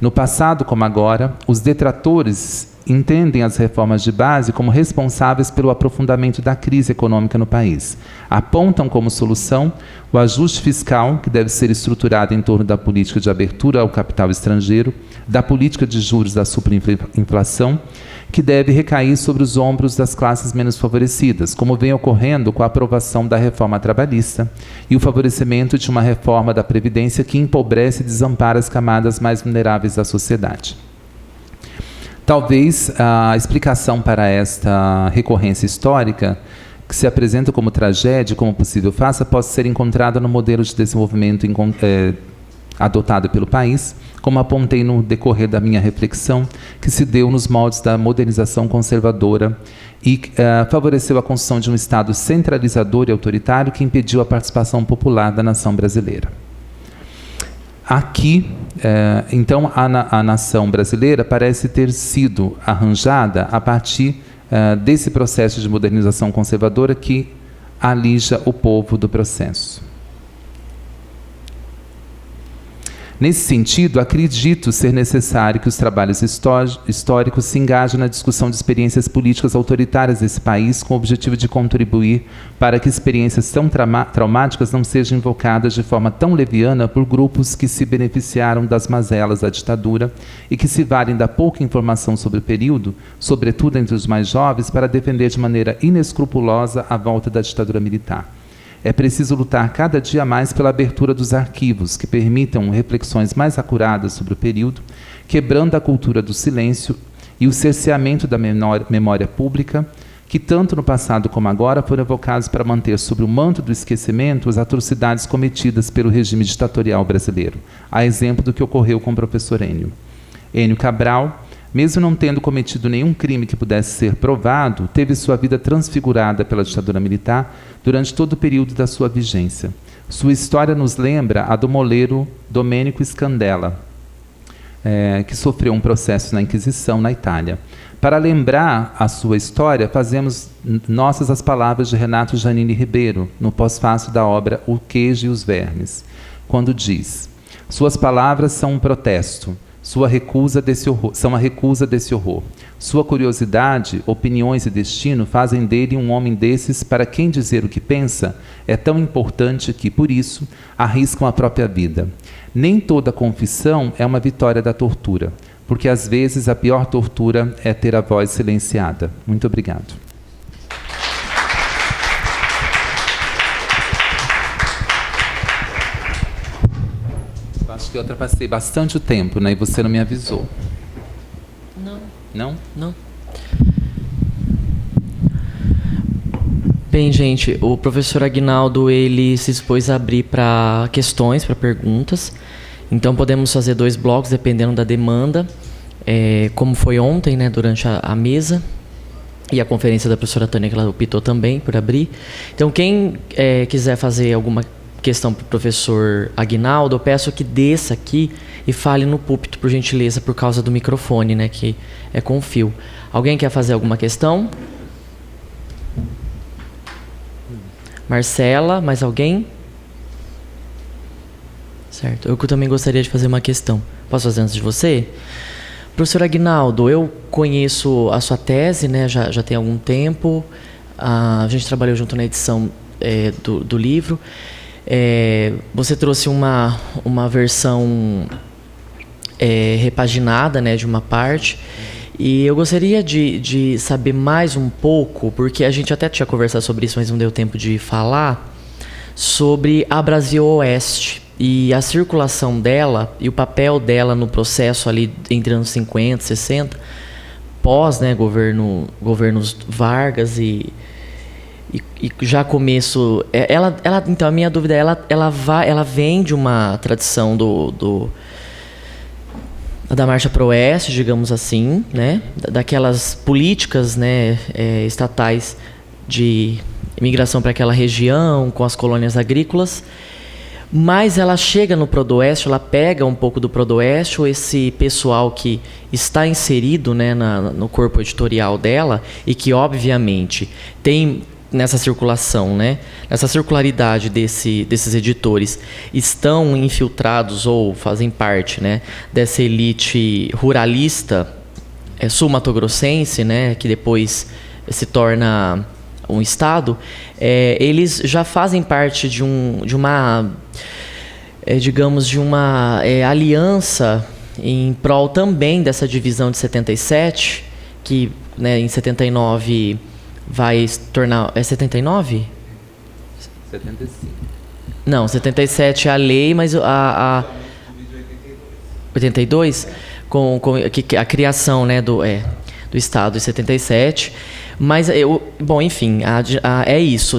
No passado, como agora, os detratores entendem as reformas de base como responsáveis pelo aprofundamento da crise econômica no país. Apontam como solução o ajuste fiscal, que deve ser estruturado em torno da política de abertura ao capital estrangeiro, da política de juros da superinflação, que deve recair sobre os ombros das classes menos favorecidas, como vem ocorrendo com a aprovação da reforma trabalhista e o favorecimento de uma reforma da Previdência que empobrece e desampara as camadas mais vulneráveis da sociedade. Talvez a explicação para esta recorrência histórica, que se apresenta como tragédia, como possível farsa, possa ser encontrada no modelo de desenvolvimento adotado pelo país, como apontei no decorrer da minha reflexão, que se deu nos moldes da modernização conservadora e favoreceu a construção de um Estado centralizador e autoritário que impediu a participação popular da nação brasileira. Aqui, então, a nação brasileira parece ter sido arranjada a partir desse processo de modernização conservadora que alija o povo do processo. Nesse sentido, acredito ser necessário que os trabalhos históricos se engajem na discussão de experiências políticas autoritárias desse país, com o objetivo de contribuir para que experiências tão traumáticas não sejam invocadas de forma tão leviana por grupos que se beneficiaram das mazelas da ditadura e que se valem da pouca informação sobre o período, sobretudo entre os mais jovens, para defender de maneira inescrupulosa a volta da ditadura militar. É preciso lutar cada dia mais pela abertura dos arquivos, que permitam reflexões mais acuradas sobre o período, quebrando a cultura do silêncio e o cerceamento da memória pública, que tanto no passado como agora foram evocados para manter sob o manto do esquecimento as atrocidades cometidas pelo regime ditatorial brasileiro, a exemplo do que ocorreu com o professor Enio. Enio Cabral, mesmo não tendo cometido nenhum crime que pudesse ser provado, teve sua vida transfigurada pela ditadura militar durante todo o período da sua vigência. Sua história nos lembra a do moleiro Domênico Scandella, que sofreu um processo na Inquisição na Itália. Para lembrar a sua história, fazemos nossas as palavras de Renato Giannini Ribeiro, no pós-fácil da obra O Queijo e os Vermes, quando diz: suas palavras são um protesto, são a recusa desse horror. Sua curiosidade, opiniões e destino fazem dele um homem desses para quem dizer o que pensa é tão importante que, por isso, arriscam a própria vida. Nem toda confissão é uma vitória da tortura, porque às vezes a pior tortura é ter a voz silenciada. Muito obrigado. Acho que eu ultrapassei bastante o tempo, né? E você não me avisou.
Não.
Não?
Não. Bem, gente, o professor Aguinaldo, ele se dispôs a abrir para questões, para perguntas. Então, podemos fazer 2 blocos, dependendo da demanda. Como foi ontem, né, durante a mesa. E a conferência da professora Tânia, que ela optou também por abrir. Então, quem quiser fazer alguma questão para o professor Aguinaldo, eu peço que desça aqui e fale no púlpito, por gentileza, por causa do microfone, né, que é com fio. Alguém quer fazer alguma questão? Marcela, mais alguém? Certo. Eu também gostaria de fazer uma questão. Posso fazer antes de você? Professor Aguinaldo, eu conheço a sua tese, né, já tem algum tempo. A gente trabalhou junto na edição do livro. Você trouxe uma versão repaginada, né, de uma parte, e eu gostaria de saber mais um pouco, porque a gente até tinha conversado sobre isso, mas não deu tempo de falar, sobre a Brasil Oeste e a circulação dela e o papel dela no processo ali entre anos 50, 60, pós, né, governos Vargas e já começo, então a minha dúvida é, ela vem de uma tradição da Marcha pro Oeste, digamos assim, né, daquelas políticas, né, estatais de imigração para aquela região, com as colônias agrícolas, mas ela chega no Prodoeste, ela pega um pouco do Prodoeste, ou esse pessoal que está inserido, né, no corpo editorial dela, e que obviamente tem nessa circulação, né, nessa circularidade desses editores, estão infiltrados ou fazem parte, né, dessa elite ruralista sul-matogrossense, né, que depois se torna um estado. Eles já fazem parte de uma aliança em prol também dessa divisão de 77, que, né, em 79 vai se tornar... É 79?
75.
Não, 77 é a lei, mas a 82? Com a criação, né, do Estado em 77. Mas, bom, enfim, é isso.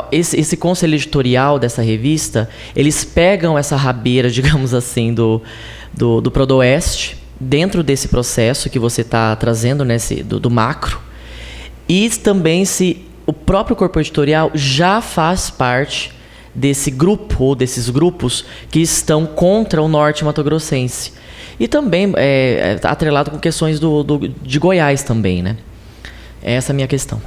Esse conselho editorial dessa revista, eles pegam essa rabeira, digamos assim, do Prodoeste, dentro desse processo que você está trazendo, né, do macro. E também o próprio corpo editorial já faz parte desse grupo, ou desses grupos, que estão contra o norte matogrossense. E também atrelado com questões de Goiás também, né? Essa é a minha questão.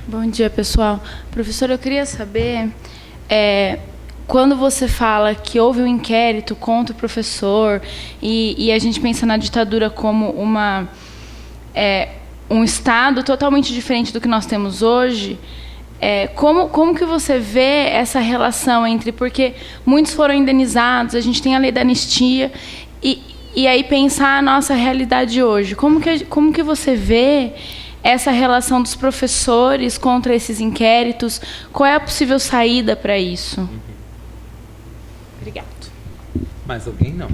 Bom dia, pessoal. Professor, eu queria saber, quando você fala que houve um inquérito contra o professor e a gente pensa na ditadura como um Estado totalmente diferente do que nós temos hoje, como que você vê essa relação entre... Porque muitos foram indenizados, a gente tem a lei da anistia, e aí pensar a nossa realidade hoje. Como que você vê essa relação dos professores contra esses inquéritos? Qual é a possível saída para isso? Obrigado.
Mais alguém? Não.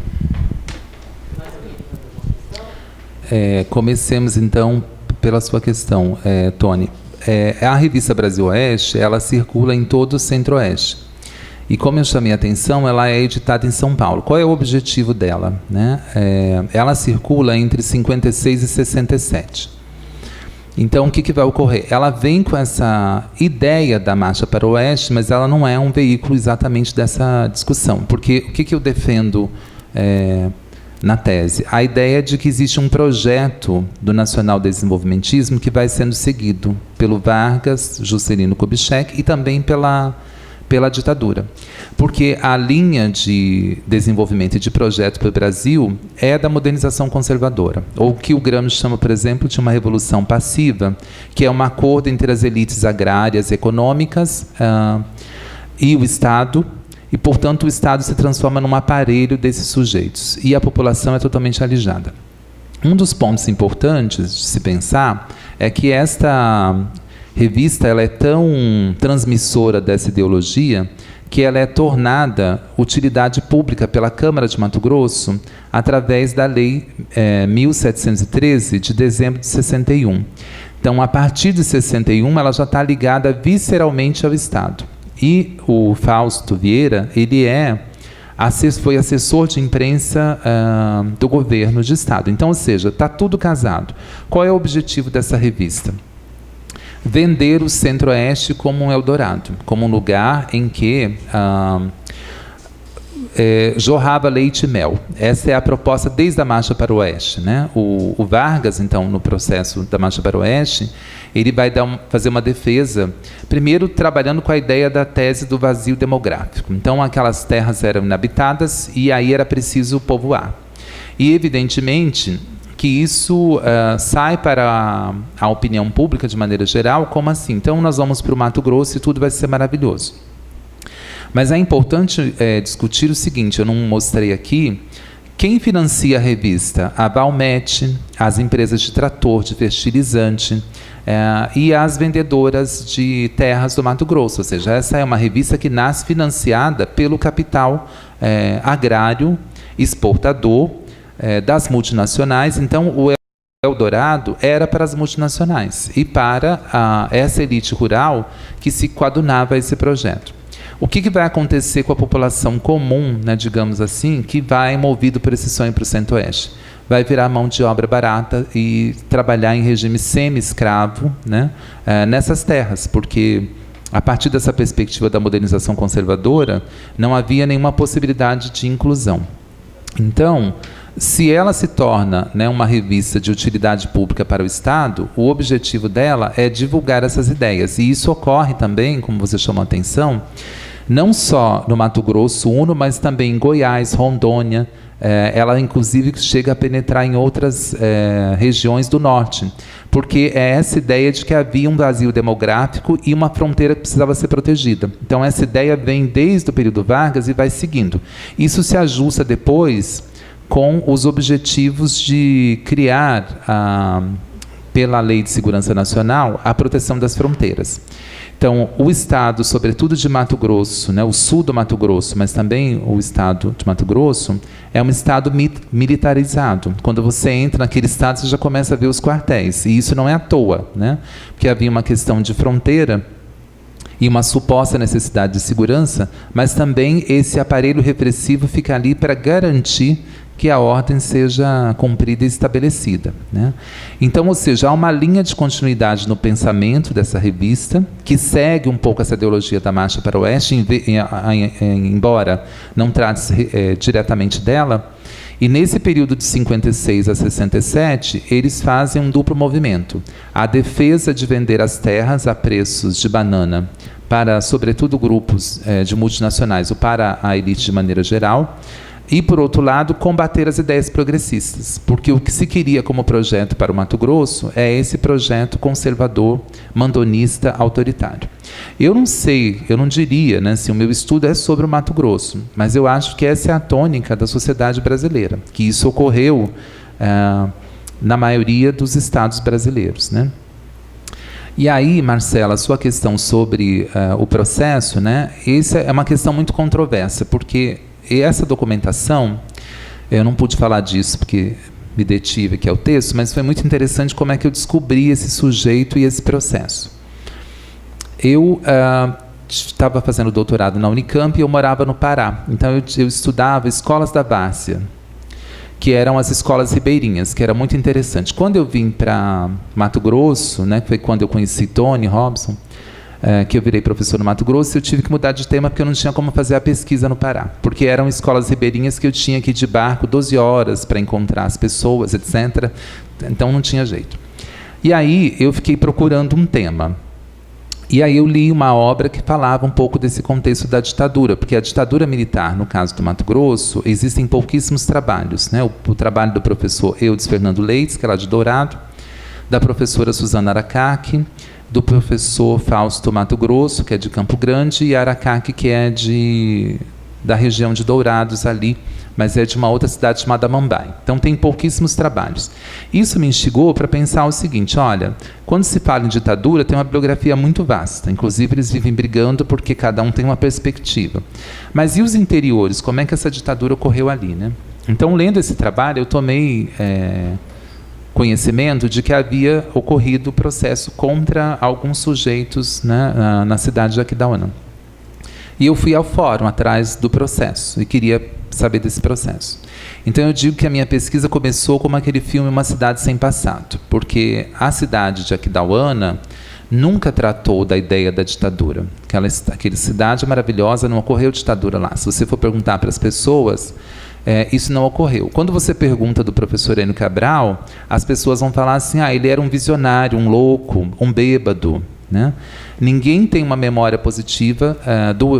Comecemos, então, pela sua questão, Tony. A revista Brasil Oeste, ela circula em todo o Centro-Oeste. E como eu chamei a atenção, ela é editada em São Paulo. Qual é o objetivo dela, né? Ela circula entre 56 e 67. Então, o que vai ocorrer? Ela vem com essa ideia da Marcha para o Oeste, mas ela não é um veículo exatamente dessa discussão. Porque o que eu defendo na tese? A ideia de que existe um projeto do nacional desenvolvimentismo que vai sendo seguido pelo Vargas, Juscelino Kubitschek e também pela ditadura. Porque a linha de desenvolvimento e de projeto para o Brasil é da modernização conservadora, ou que o Gramsci chama, por exemplo, de uma revolução passiva, que é um acordo entre as elites agrárias e econômicas e o Estado, e, portanto, o Estado se transforma num aparelho desses sujeitos, e a população é totalmente alijada. Um dos pontos importantes de se pensar é que esta revista ela é tão transmissora dessa ideologia que ela é tornada utilidade pública pela Câmara de Mato Grosso através da Lei 1713, de dezembro de 61. Então, a partir de 61, ela já está ligada visceralmente ao Estado. E o Fausto Vieira, ele foi assessor de imprensa do governo de Estado. Então, ou seja, está tudo casado. Qual é o objetivo dessa revista? Vender o Centro-Oeste como um Eldorado, como um lugar em que jorrava leite e mel. Essa é a proposta desde a Marcha para o Oeste, né? O Vargas, então, no processo da Marcha para o Oeste, ele vai fazer uma defesa, primeiro trabalhando com a ideia da tese do vazio demográfico. Então, aquelas terras eram inabitadas e aí era preciso povoar. E, evidentemente, que isso sai para a opinião pública de maneira geral, como assim? Então, nós vamos para o Mato Grosso e tudo vai ser maravilhoso. Mas é importante discutir o seguinte, eu não mostrei aqui, quem financia a revista? A Valmet, as empresas de trator, de fertilizante e as vendedoras de terras do Mato Grosso. Ou seja, essa é uma revista que nasce financiada pelo capital agrário, exportador, das multinacionais. Então, o Eldorado era para as multinacionais e para essa elite rural que se coadunava a esse projeto. O que vai acontecer com a população comum, né, digamos assim, que vai movido por esse sonho para o Centro-Oeste? Vai virar mão de obra barata e trabalhar em regime semi-escravo, né, nessas terras, porque a partir dessa perspectiva da modernização conservadora, não havia nenhuma possibilidade de inclusão. Então, se ela se torna, né, uma revista de utilidade pública para o Estado, o objetivo dela é divulgar essas ideias. E isso ocorre também, como você chamou a atenção, não só no Mato Grosso, Uno, mas também em Goiás, Rondônia. Ela, inclusive, chega a penetrar em outras regiões do norte, porque é essa ideia de que havia um vazio demográfico e uma fronteira que precisava ser protegida. Então, essa ideia vem desde o período Vargas e vai seguindo. Isso se ajusta depois com os objetivos de criar, pela Lei de Segurança Nacional, a proteção das fronteiras. Então, o Estado, sobretudo de Mato Grosso, né, o sul do Mato Grosso, mas também o Estado de Mato Grosso, é um Estado militarizado. Quando você entra naquele Estado, você já começa a ver os quartéis. E isso não é à toa, né? Porque havia uma questão de fronteira e uma suposta necessidade de segurança, mas também esse aparelho repressivo fica ali para garantir que a ordem seja cumprida e estabelecida, né? Então, ou seja, há uma linha de continuidade no pensamento dessa revista, que segue um pouco essa ideologia da Marcha para o Oeste, embora não trate-se diretamente dela, E nesse período de 56 a 67, eles fazem um duplo movimento. A defesa de vender as terras a preços de banana para, sobretudo, grupos de multinacionais ou para a elite de maneira geral. E, por outro lado, combater as ideias progressistas, porque o que se queria como projeto para o Mato Grosso é esse projeto conservador, mandonista, autoritário. Eu não sei, eu não diria, né, se o meu estudo é sobre o Mato Grosso, mas eu acho que essa é a tônica da sociedade brasileira, que isso ocorreu na maioria dos estados brasileiros, né? E aí, Marcela, a sua questão sobre o processo, né, essa é uma questão muito controversa, porque essa documentação, eu não pude falar disso porque me detive aqui ao texto, mas foi muito interessante como é que eu descobri esse sujeito e esse processo. Eu estava fazendo doutorado na Unicamp e eu morava no Pará. Então eu estudava escolas da Várzea, que eram as escolas ribeirinhas, que era muito interessante. Quando eu vim para Mato Grosso, né, que foi quando eu conheci Tony Robson, que eu virei professor no Mato Grosso, eu tive que mudar de tema porque eu não tinha como fazer a pesquisa no Pará, porque eram escolas ribeirinhas que eu tinha que ir de barco 12 horas para encontrar as pessoas, etc. Então não tinha jeito. E aí eu fiquei procurando um tema. E aí eu li uma obra que falava um pouco desse contexto da ditadura, porque a ditadura militar, no caso do Mato Grosso, existem pouquíssimos trabalhos, né? O trabalho do professor Eudes Fernando Leites, que é lá de Dourado, da professora Suzana Aracaki, do professor Fausto Mato Grosso, que é de Campo Grande, e Aracaki, que é da região de Dourados ali, mas é de uma outra cidade chamada Mambai. Então tem pouquíssimos trabalhos. Isso me instigou para pensar o seguinte: olha, quando se fala em ditadura, tem uma bibliografia muito vasta, inclusive eles vivem brigando porque cada um tem uma perspectiva. Mas e os interiores? Como é que essa ditadura ocorreu ali, né? Então, lendo esse trabalho, eu tomei conhecimento de que havia ocorrido processo contra alguns sujeitos, né, na cidade de Aquidauana. E eu fui ao fórum atrás do processo e queria saber desse processo. Então eu digo que a minha pesquisa começou como aquele filme Uma Cidade Sem Passado, porque a cidade de Aquidauana nunca tratou da ideia da ditadura. Aquela cidade maravilhosa, não ocorreu ditadura lá. Se você for perguntar para as pessoas, isso não ocorreu. Quando você pergunta do professor Enio Cabral, as pessoas vão falar assim: ele era um visionário, um louco, um bêbado, né? Ninguém tem uma memória positiva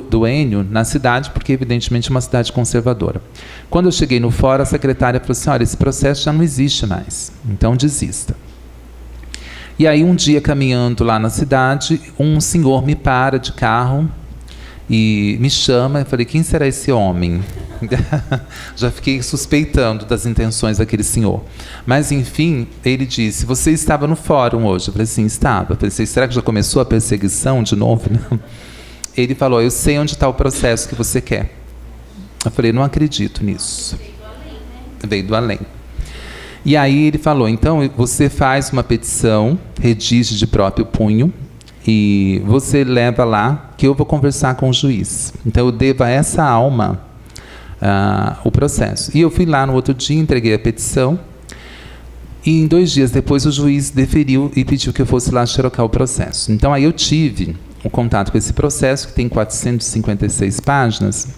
do Enio na cidade, porque evidentemente é uma cidade conservadora. Quando eu cheguei no fórum, a secretária falou assim: olha, esse processo já não existe mais, então desista. E aí um dia, caminhando lá na cidade, um senhor me para de carro e me chama. Eu falei: quem será esse homem? Já fiquei suspeitando das intenções daquele senhor. Mas, enfim, ele disse: você estava no fórum hoje? Eu falei: sim, estava. Eu falei: será que já começou a perseguição de novo? Ele falou: eu sei onde está o processo que você quer. Eu falei: não acredito nisso. Veio do além. E aí ele falou: então você faz uma petição, redige de próprio punho, e você leva lá que eu vou conversar com o juiz. Então eu devo a essa alma o processo. E eu fui lá no outro dia, entreguei a petição, e em 2 dias depois o juiz deferiu e pediu que eu fosse lá xerocar o processo. Então aí eu tive o contato com esse processo, que tem 456 páginas,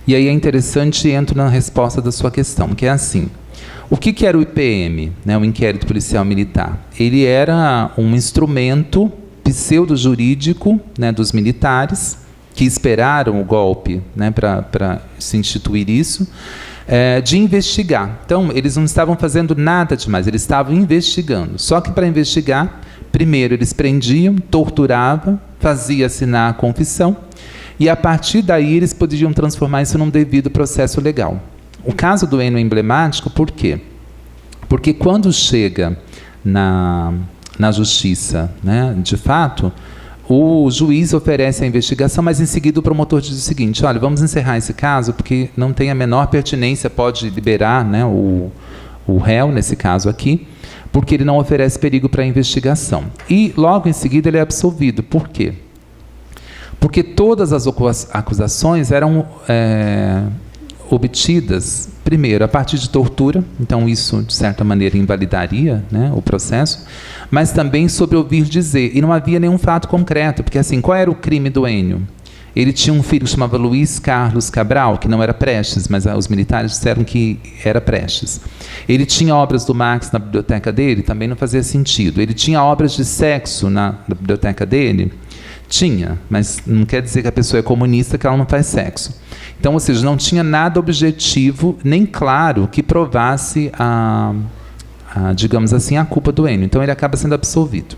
e aí é interessante, entro na resposta da sua questão, que é assim: o que era o IPM, né, o Inquérito Policial Militar? Ele era um instrumento pseudo-jurídico, né, dos militares, que esperaram o golpe, né, para se instituir isso, de investigar. Então, eles não estavam fazendo nada demais, eles estavam investigando. Só que para investigar, primeiro eles prendiam, torturavam, faziam assinar a confissão, e a partir daí eles poderiam transformar isso num devido processo legal. O caso do Enio é emblemático, por quê? Porque quando chega na justiça, né, de fato, o juiz oferece a investigação, mas em seguida o promotor diz o seguinte: olha, vamos encerrar esse caso porque não tem a menor pertinência, pode liberar, né, o réu, nesse caso aqui, porque ele não oferece perigo para a investigação. E logo em seguida ele é absolvido. Por quê? Porque todas as acusações eram obtidas, primeiro, a partir de tortura, então isso, de certa maneira, invalidaria, né, o processo, mas também sobre ouvir dizer, e não havia nenhum fato concreto, porque assim, qual era o crime do Enio? Ele tinha um filho que chamava Luiz Carlos Cabral, que não era Prestes, mas os militares disseram que era Prestes. Ele tinha obras do Marx na biblioteca dele, também não fazia sentido. Ele tinha obras de sexo na biblioteca dele? Tinha, mas não quer dizer que a pessoa é comunista, que ela não faz sexo. Então, ou seja, não tinha nada objetivo, nem claro, que provasse digamos assim, a culpa do Enio. Então, ele acaba sendo absolvido.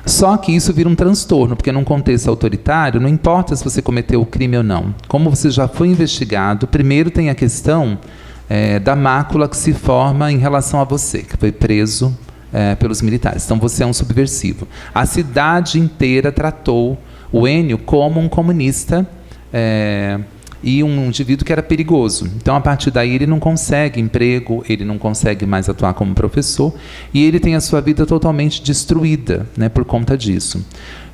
Só que isso vira um transtorno, porque num contexto autoritário, não importa se você cometeu o crime ou não. Como você já foi investigado, primeiro tem a questão da mácula que se forma em relação a você, que foi preso pelos militares. Então você é um subversivo. A cidade inteira tratou o Enio como um comunista e um indivíduo que era perigoso. Então, a partir daí, ele não consegue emprego, ele não consegue mais atuar como professor, e ele tem a sua vida totalmente destruída, né, por conta disso.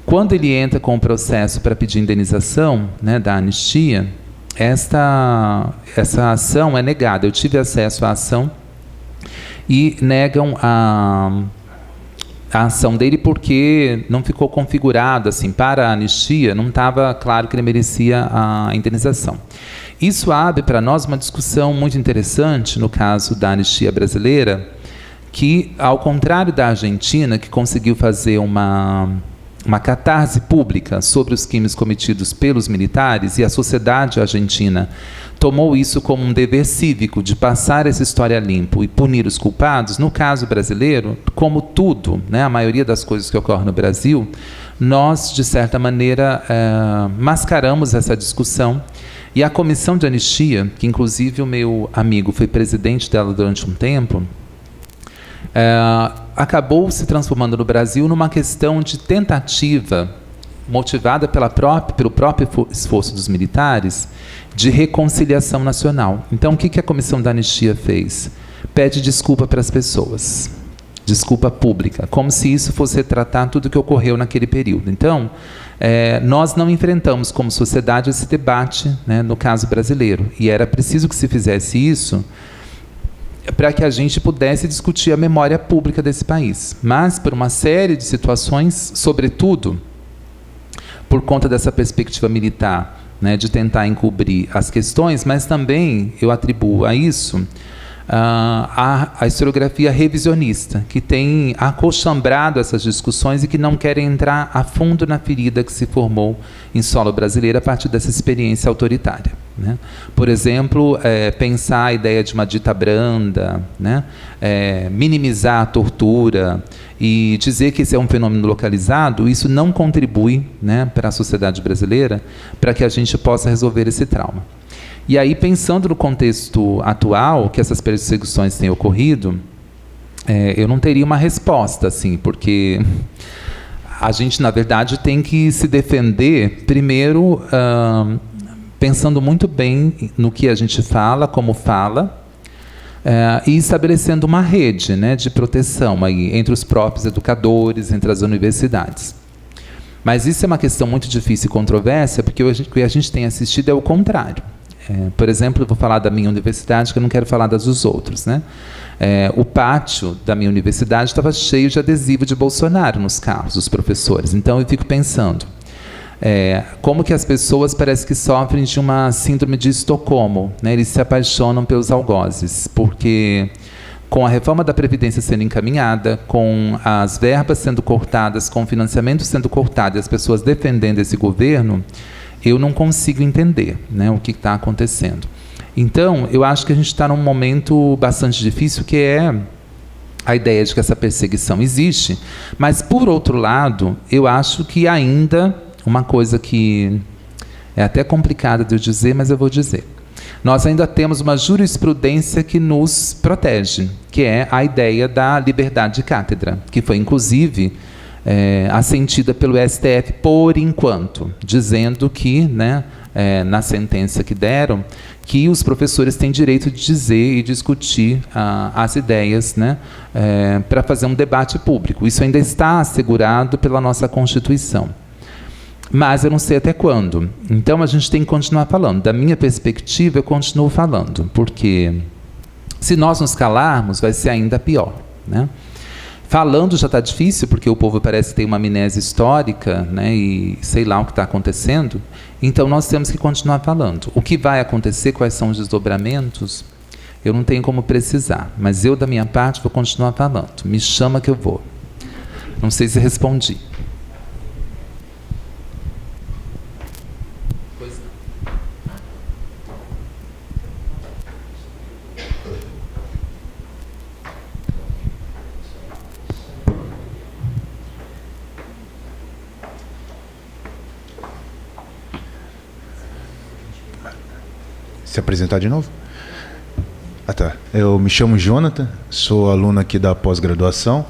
Quando ele entra com o processo para pedir indenização, né, da anistia, essa ação é negada. Eu tive acesso à ação e negam a ação dele porque não ficou configurado assim para a anistia, não estava claro que ele merecia a indenização. Isso abre para nós uma discussão muito interessante no caso da anistia brasileira, que, ao contrário da Argentina, que conseguiu fazer uma catarse pública sobre os crimes cometidos pelos militares, e a sociedade argentina tomou isso como um dever cívico de passar essa história limpo e punir os culpados. No caso brasileiro, como tudo, né, a maioria das coisas que ocorrem no Brasil, nós, de certa maneira, mascaramos essa discussão. E a comissão de anistia, que inclusive o meu amigo foi presidente dela durante um tempo, acabou se transformando no Brasil numa questão de tentativa, motivada pelo próprio esforço dos militares, de reconciliação nacional. Então, o que a Comissão da Anistia fez? Pede desculpa para as pessoas. Desculpa pública, como se isso fosse tratar tudo o que ocorreu naquele período. Então, nós não enfrentamos como sociedade esse debate, né, no caso brasileiro. E era preciso que se fizesse isso para que a gente pudesse discutir a memória pública desse país. Mas, por uma série de situações, sobretudo por conta dessa perspectiva militar, né, de tentar encobrir as questões, mas também eu atribuo a isso a historiografia revisionista, que tem acochambrado essas discussões e que não quer entrar a fundo na ferida que se formou em solo brasileiro a partir dessa experiência autoritária, né? Por exemplo, pensar a ideia de uma dita branda, né? Minimizar a tortura e dizer que esse é um fenômeno localizado, isso não contribui, né, para a sociedade brasileira para que a gente possa resolver esse trauma. E aí, pensando no contexto atual, que essas perseguições têm ocorrido, eu não teria uma resposta, assim, porque a gente, na verdade, tem que se defender, primeiro, pensando muito bem no que a gente fala, como fala, e estabelecendo uma rede, né, de proteção aí, entre os próprios educadores, entre as universidades. Mas isso é uma questão muito difícil e controversa, porque o que a gente tem assistido é o contrário. Por exemplo, eu vou falar da minha universidade, que eu não quero falar das dos outros, né? O pátio da minha universidade estava cheio de adesivo de Bolsonaro nos carros dos professores. Então, eu fico pensando, como que as pessoas parece que sofrem de uma síndrome de Estocolmo, né? Eles se apaixonam pelos algozes, porque com a reforma da Previdência sendo encaminhada, com as verbas sendo cortadas, com o financiamento sendo cortado e as pessoas defendendo esse governo, eu não consigo entender, né, o que está acontecendo. Então, eu acho que a gente está num momento bastante difícil, que é a ideia de que essa perseguição existe, mas, por outro lado, eu acho que ainda, uma coisa que é até complicada de eu dizer, mas eu vou dizer, nós ainda temos uma jurisprudência que nos protege, que é a ideia da liberdade de cátedra, que foi, inclusive, assentida pelo STF por enquanto, dizendo que, né, na sentença que deram, que os professores têm direito de dizer e discutir as ideias, né, para fazer um debate público. Isso ainda está assegurado pela nossa Constituição. Mas eu não sei até quando. Então, a gente tem que continuar falando. Da minha perspectiva, eu continuo falando, porque se nós nos calarmos, vai ser ainda pior, né? Falando já está difícil, porque o povo parece ter uma amnésia histórica, né, e sei lá o que está acontecendo. Então, nós temos que continuar falando. O que vai acontecer, quais são os desdobramentos, eu não tenho como precisar. Mas eu, da minha parte, vou continuar falando. Me chama que eu vou. Não sei se respondi.
Se apresentar de novo? Ah, tá. Eu me chamo Jonathan, sou aluno aqui da pós-graduação.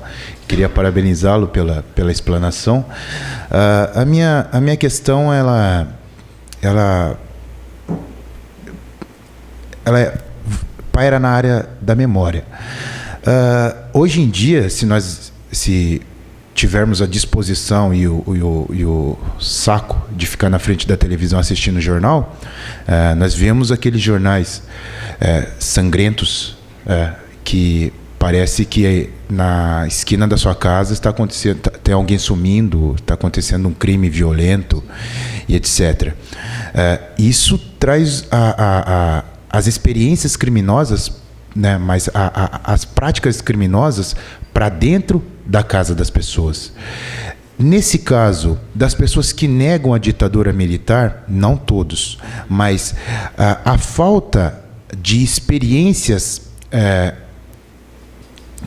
Queria parabenizá-lo pela explanação. A minha questão, ela paira na área da memória. Hoje em dia, se tivermos a disposição e o saco de ficar na frente da televisão assistindo o jornal, nós vemos aqueles jornais sangrentos, que parece que na esquina da sua casa está acontecendo, tem alguém sumindo, está acontecendo um crime violento e etc. Isso traz as experiências criminosas, né, mas as práticas criminosas para dentro da casa das pessoas. Nesse caso, das pessoas que negam a ditadura militar, não todos, mas a falta de experiências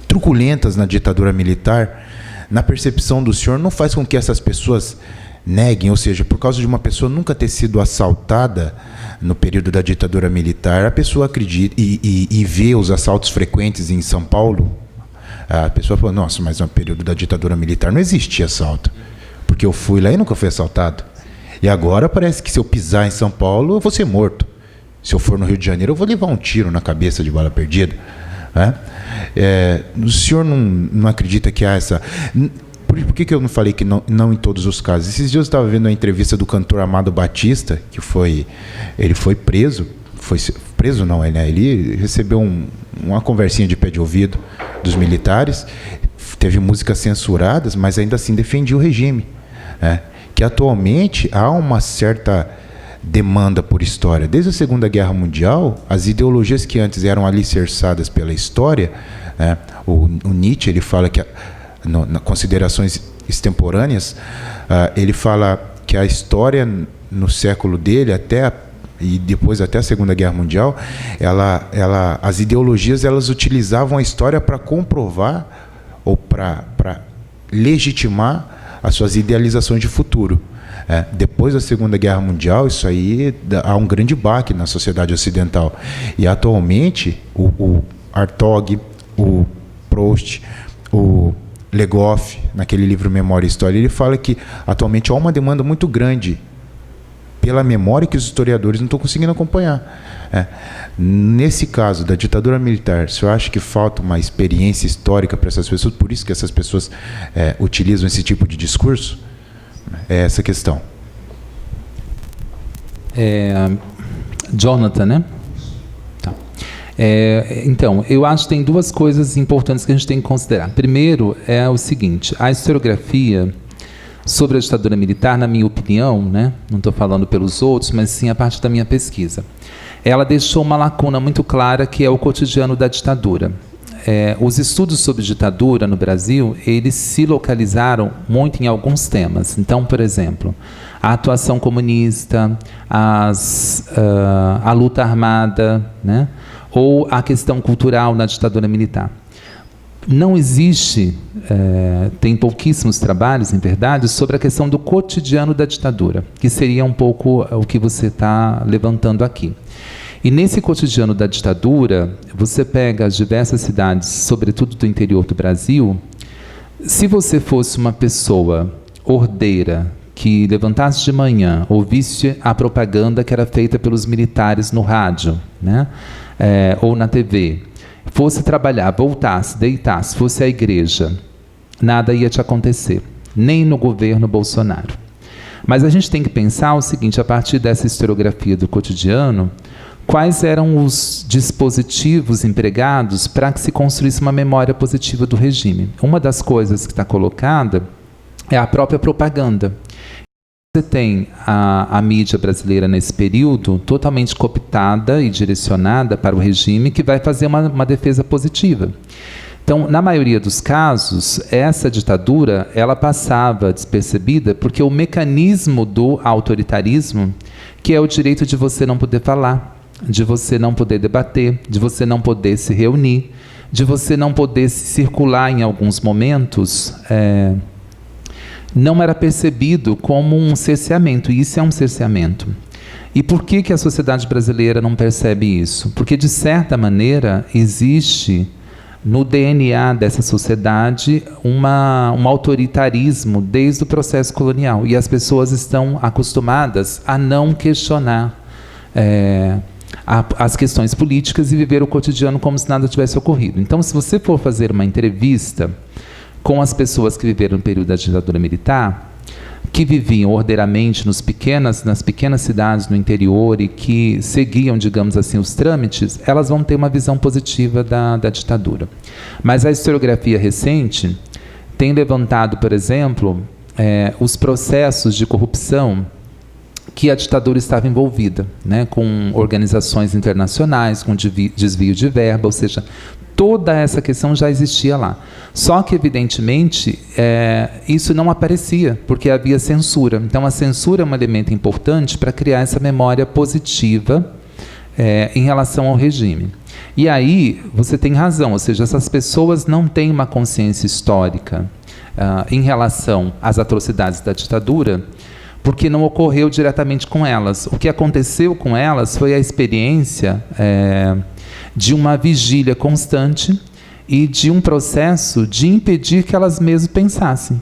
truculentas na ditadura militar, na percepção do senhor, não faz com que essas pessoas neguem, ou seja, por causa de uma pessoa nunca ter sido assaltada no período da ditadura militar, a pessoa acredita e vê os assaltos frequentes em São Paulo. A pessoa fala, nossa, mas no período da ditadura militar não existia assalto, porque eu fui lá e nunca fui assaltado. E agora parece que se eu pisar em São Paulo, eu vou ser morto. Se eu for no Rio de Janeiro, eu vou levar um tiro na cabeça de bala perdida. O senhor não acredita que há essa... Por que eu não falei que não em todos os casos? Esses dias eu estava vendo a entrevista do cantor Amado Batista, que ele foi preso. Preso não, ele recebeu uma conversinha de pé de ouvido dos militares, teve músicas censuradas, mas ainda assim defendia o regime. Que atualmente há uma certa demanda por história. Desde a Segunda Guerra Mundial, as ideologias que antes eram alicerçadas pela história, o Nietzsche, ele fala que, nas considerações extemporâneas, ele fala que a história no século dele, e depois até a Segunda Guerra Mundial, as ideologias elas utilizavam a história para comprovar ou para legitimar as suas idealizações de futuro. Depois da Segunda Guerra Mundial, isso aí há um grande baque na sociedade ocidental. E atualmente, o Hartog, o Proust, o Legoff, naquele livro Memória e História, ele fala que atualmente há uma demanda muito grande pela memória que os historiadores não estão conseguindo acompanhar. Nesse caso da ditadura militar, o senhor acha que falta uma experiência histórica para essas pessoas, por isso que essas pessoas utilizam esse tipo de discurso? É essa a questão.
Jonathan, né? Tá. Então, eu acho que tem duas coisas importantes que a gente tem que considerar. Primeiro é o seguinte: a historiografia sobre a ditadura militar, na minha opinião, né, não estou falando pelos outros, mas sim a partir da minha pesquisa, ela deixou uma lacuna muito clara, que é o cotidiano da ditadura. Os estudos sobre ditadura no Brasil, eles se localizaram muito em alguns temas. Então, por exemplo, a atuação comunista, a luta armada, né, ou a questão cultural na ditadura militar. Não existe, tem pouquíssimos trabalhos, em verdade, sobre a questão do cotidiano da ditadura, que seria um pouco o que você está levantando aqui. E nesse cotidiano da ditadura, você pega as diversas cidades, sobretudo do interior do Brasil. Se você fosse uma pessoa ordeira, que levantasse de manhã, ouvisse a propaganda que era feita pelos militares no rádio, né, ou na TV, fosse trabalhar, voltasse, deitasse, fosse à igreja, nada ia te acontecer, nem no governo Bolsonaro. Mas a gente tem que pensar o seguinte, a partir dessa historiografia do cotidiano, quais eram os dispositivos empregados para que se construísse uma memória positiva do regime. Uma das coisas que está colocada é a própria propaganda. Você tem a mídia brasileira nesse período totalmente cooptada e direcionada para o regime, que vai fazer uma defesa positiva. Então, na maioria dos casos, essa ditadura ela passava despercebida porque o mecanismo do autoritarismo, que é o direito de você não poder falar, de você não poder debater, de você não poder se reunir, de você não poder circular em alguns momentos, não era percebido como um cerceamento, e isso é um cerceamento. E por que a sociedade brasileira não percebe isso? Porque, de certa maneira, existe no DNA dessa sociedade um autoritarismo desde o processo colonial, e as pessoas estão acostumadas a não questionar as questões políticas e viver o cotidiano como se nada tivesse ocorrido. Então, se você for fazer uma entrevista com as pessoas que viveram no período da ditadura militar, que viviam ordeiramente nas pequenas cidades no interior e que seguiam, digamos assim, os trâmites, elas vão ter uma visão positiva da ditadura. Mas a historiografia recente tem levantado, por exemplo, os processos de corrupção que a ditadura estava envolvida, né, com organizações internacionais, com desvio de verba, ou seja, toda essa questão já existia lá. Só que, evidentemente, isso não aparecia, porque havia censura. Então, a censura é um elemento importante para criar essa memória positiva em relação ao regime. E aí, você tem razão, ou seja, essas pessoas não têm uma consciência histórica em relação às atrocidades da ditadura, porque não ocorreu diretamente com elas. O que aconteceu com elas foi a experiência de uma vigília constante e de um processo de impedir que elas mesmas pensassem.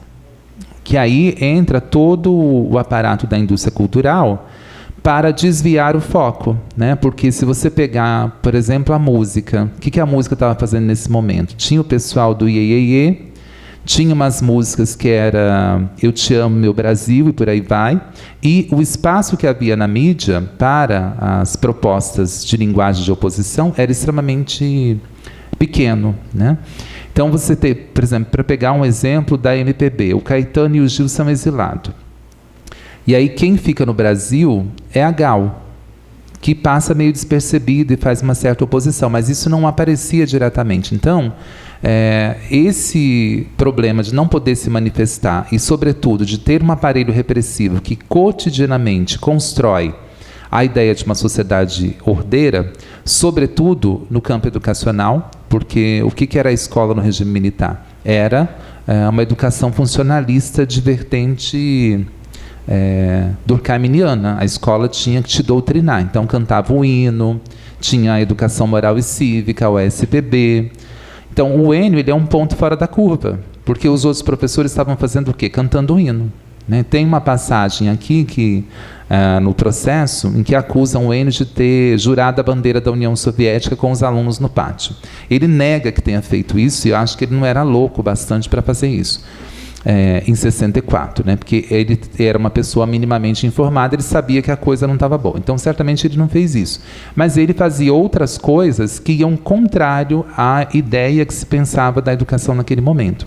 Que aí entra todo o aparato da indústria cultural para desviar o foco, né? Porque se você pegar, por exemplo, a música, o que a música estava fazendo nesse momento? Tinha o pessoal do Iê, Iê, Iê, tinha umas músicas que era Eu Te Amo, Meu Brasil, e por aí vai, e o espaço que havia na mídia para as propostas de linguagem de oposição era extremamente pequeno, né? Então, você tem, por exemplo, para pegar um exemplo da MPB, o Caetano e o Gil são exilados. E aí quem fica no Brasil é a Gal, que passa meio despercebido e faz uma certa oposição, mas isso não aparecia diretamente. Então, esse problema de não poder se manifestar e, sobretudo, de ter um aparelho repressivo que cotidianamente constrói a ideia de uma sociedade ordeira, sobretudo no campo educacional, porque o que era a escola no regime militar? Era uma educação funcionalista de vertente durkheimiana. A escola tinha que te doutrinar, então cantava o hino, tinha a educação moral e cívica, o SPB. Então, o Enio ele é um ponto fora da curva, porque os outros professores estavam fazendo o quê? Cantando o hino. Né? Tem uma passagem aqui que, no processo em que acusam o Enio de ter jurado a bandeira da União Soviética com os alunos no pátio. Ele nega que tenha feito isso e eu acho que ele não era louco bastante para fazer isso. Em 64, né? Porque ele era uma pessoa minimamente informada, ele sabia que a coisa não estava boa. Então, certamente, ele não fez isso. Mas ele fazia outras coisas que iam contrário à ideia que se pensava da educação naquele momento.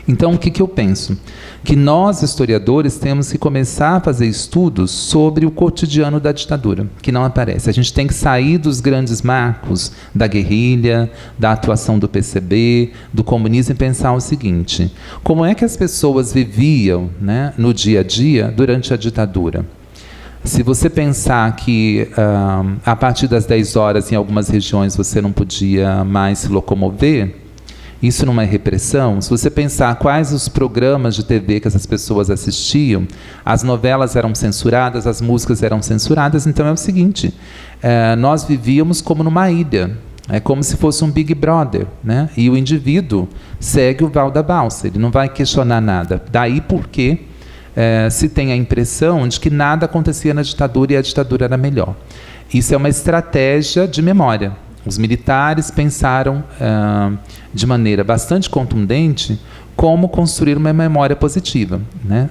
Então, o que eu penso? Que nós, historiadores, temos que começar a fazer estudos sobre o cotidiano da ditadura, que não aparece. A gente tem que sair dos grandes marcos da guerrilha, da atuação do PCB, do comunismo, e pensar o seguinte: como é que as pessoas viviam, né, no dia a dia durante a ditadura? Se você pensar que a partir das 10 horas, em algumas regiões, você não podia mais se locomover, isso não é repressão? Se você pensar quais os programas de TV que essas pessoas assistiam, as novelas eram censuradas, as músicas eram censuradas, então é o seguinte, nós vivíamos como numa ilha, é como se fosse um Big Brother, né? E o indivíduo segue o val da balsa, ele não vai questionar nada. Daí porque se tem a impressão de que nada acontecia na ditadura e a ditadura era melhor. Isso é uma estratégia de memória. Os militares pensaram de maneira bastante contundente como construir uma memória positiva, né?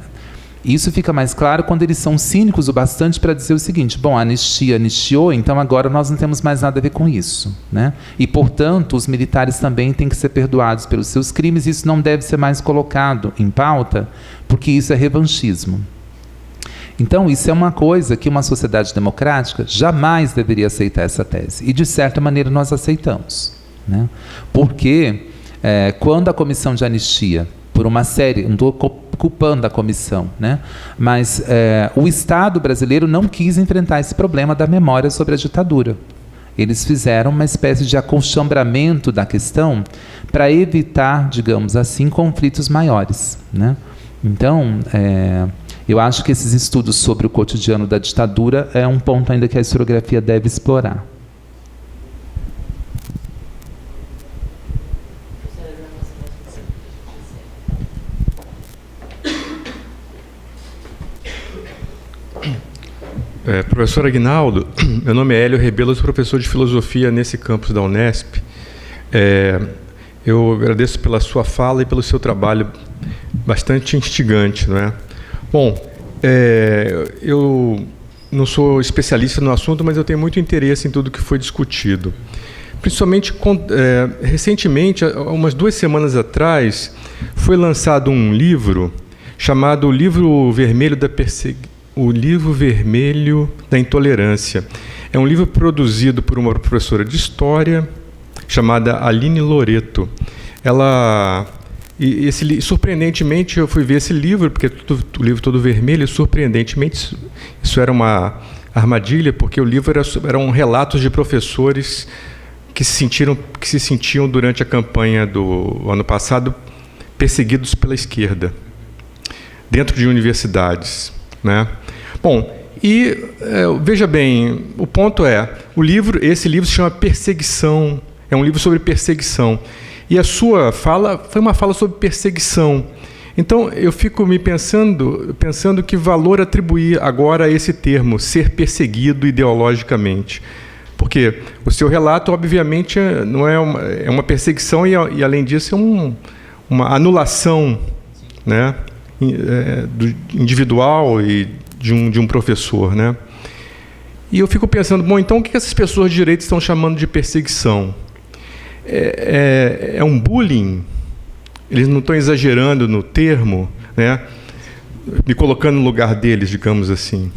Isso fica mais claro quando eles são cínicos o bastante para dizer o seguinte: bom, a anistia anistiou, então agora nós não temos mais nada a ver com isso, né? E, portanto, os militares também têm que ser perdoados pelos seus crimes. Isso não deve ser mais colocado em pauta, porque isso é revanchismo. Então, isso é uma coisa que uma sociedade democrática jamais deveria aceitar essa tese. E, de certa maneira, nós aceitamos, né? Porque, quando a comissão de anistia, por uma série, não estou culpando a comissão, né? Mas o Estado brasileiro não quis enfrentar esse problema da memória sobre a ditadura. Eles fizeram uma espécie de acolchambramento da questão para evitar, digamos assim, conflitos maiores, né? Então, eu acho que esses estudos sobre o cotidiano da ditadura é um ponto ainda que a historiografia deve explorar.
Professor Aguinaldo, meu nome é Hélio Rebelo, sou professor de filosofia nesse campus da Unesp. Eu agradeço pela sua fala e pelo seu trabalho bastante instigante, não é? Bom, eu não sou especialista no assunto, mas eu tenho muito interesse em tudo que foi discutido. Principalmente, recentemente, umas 2 semanas atrás, foi lançado um livro chamado O Livro Vermelho da Intolerância. É um livro produzido por uma professora de História chamada Aline Loreto. Surpreendentemente, eu fui ver esse livro, porque o livro todo vermelho, e surpreendentemente, isso era uma armadilha, porque o livro eram relatos de professores que se sentiam durante a campanha do ano passado perseguidos pela esquerda, dentro de universidades, né? Bom, veja bem, o ponto esse livro se chama Perseguição, é um livro sobre perseguição. E a sua fala foi uma fala sobre perseguição. Então, eu fico pensando que valor atribuir agora a esse termo, ser perseguido ideologicamente. Porque o seu relato, obviamente, não é uma perseguição e, além disso, é uma anulação, né, do individual e de um professor, né? E eu fico pensando, bom, então o que essas pessoas de direito estão chamando de perseguição? É um bullying? Eles não estão exagerando no termo, né? Me colocando no lugar deles, digamos assim.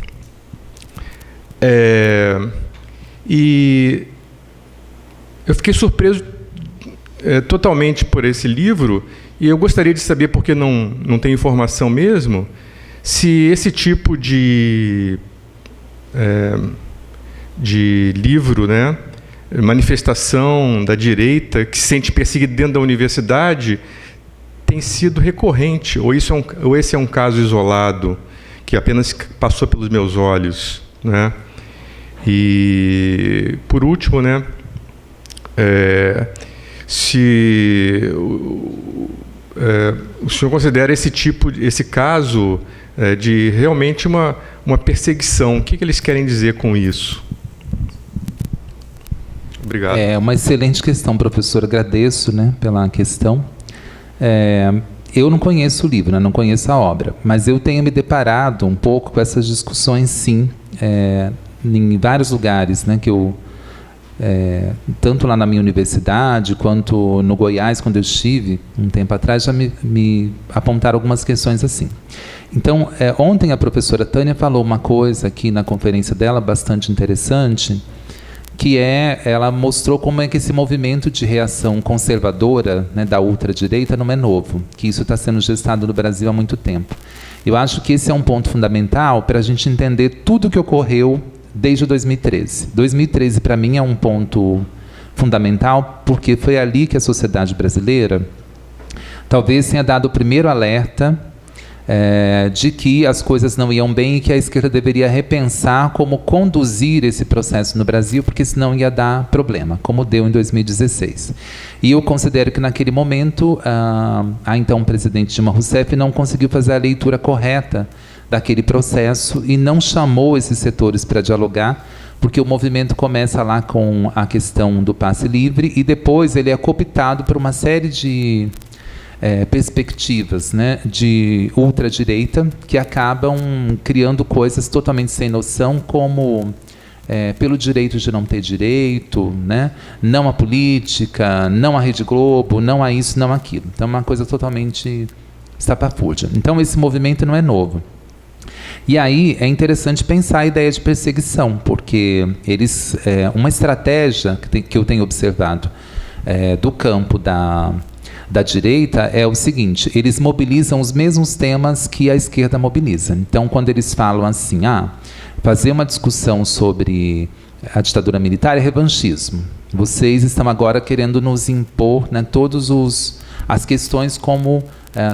E eu fiquei surpreso totalmente por esse livro, e eu gostaria de saber, porque não tem informação mesmo, se esse tipo de livro, né, manifestação da direita que se sente perseguida dentro da universidade, tem sido recorrente, ou esse é um caso isolado que apenas passou pelos meus olhos, né? E, por último, né, se o senhor considera esse caso de realmente uma perseguição, o que eles querem dizer com isso? Obrigado.
É uma excelente questão, professor. Agradeço, né, pela questão. Eu não conheço o livro, né, não conheço a obra, mas eu tenho me deparado um pouco com essas discussões, sim, em vários lugares, né, que eu tanto lá na minha universidade quanto no Goiás, quando eu estive um tempo atrás, já me apontaram algumas questões assim. Então, ontem a professora Tânia falou uma coisa aqui na conferência dela bastante interessante, que ela mostrou como é que esse movimento de reação conservadora, né, da ultradireita não é novo, que isso está sendo gestado no Brasil há muito tempo. Eu acho que esse é um ponto fundamental para a gente entender tudo o que ocorreu desde 2013. 2013, para mim, é um ponto fundamental, porque foi ali que a sociedade brasileira talvez tenha dado o primeiro alerta de que as coisas não iam bem e que a esquerda deveria repensar como conduzir esse processo no Brasil, porque senão ia dar problema, como deu em 2016. E eu considero que, naquele momento, a então presidente Dilma Rousseff não conseguiu fazer a leitura correta daquele processo e não chamou esses setores para dialogar, porque o movimento começa lá com a questão do passe livre e depois ele é cooptado por uma série de perspectivas, né, de ultradireita que acabam criando coisas totalmente sem noção, como pelo direito de não ter direito, né, não à política, não à Rede Globo, não a isso, não aquilo. Então é uma coisa totalmente estapafúrdia. Então esse movimento não é novo. E aí é interessante pensar a ideia de perseguição, porque eles, uma estratégia que eu tenho observado do campo da direita é o seguinte: eles mobilizam os mesmos temas que a esquerda mobiliza. Então, quando eles falam assim, fazer uma discussão sobre a ditadura militar é revanchismo. Vocês estão agora querendo nos impor, né, todas as questões como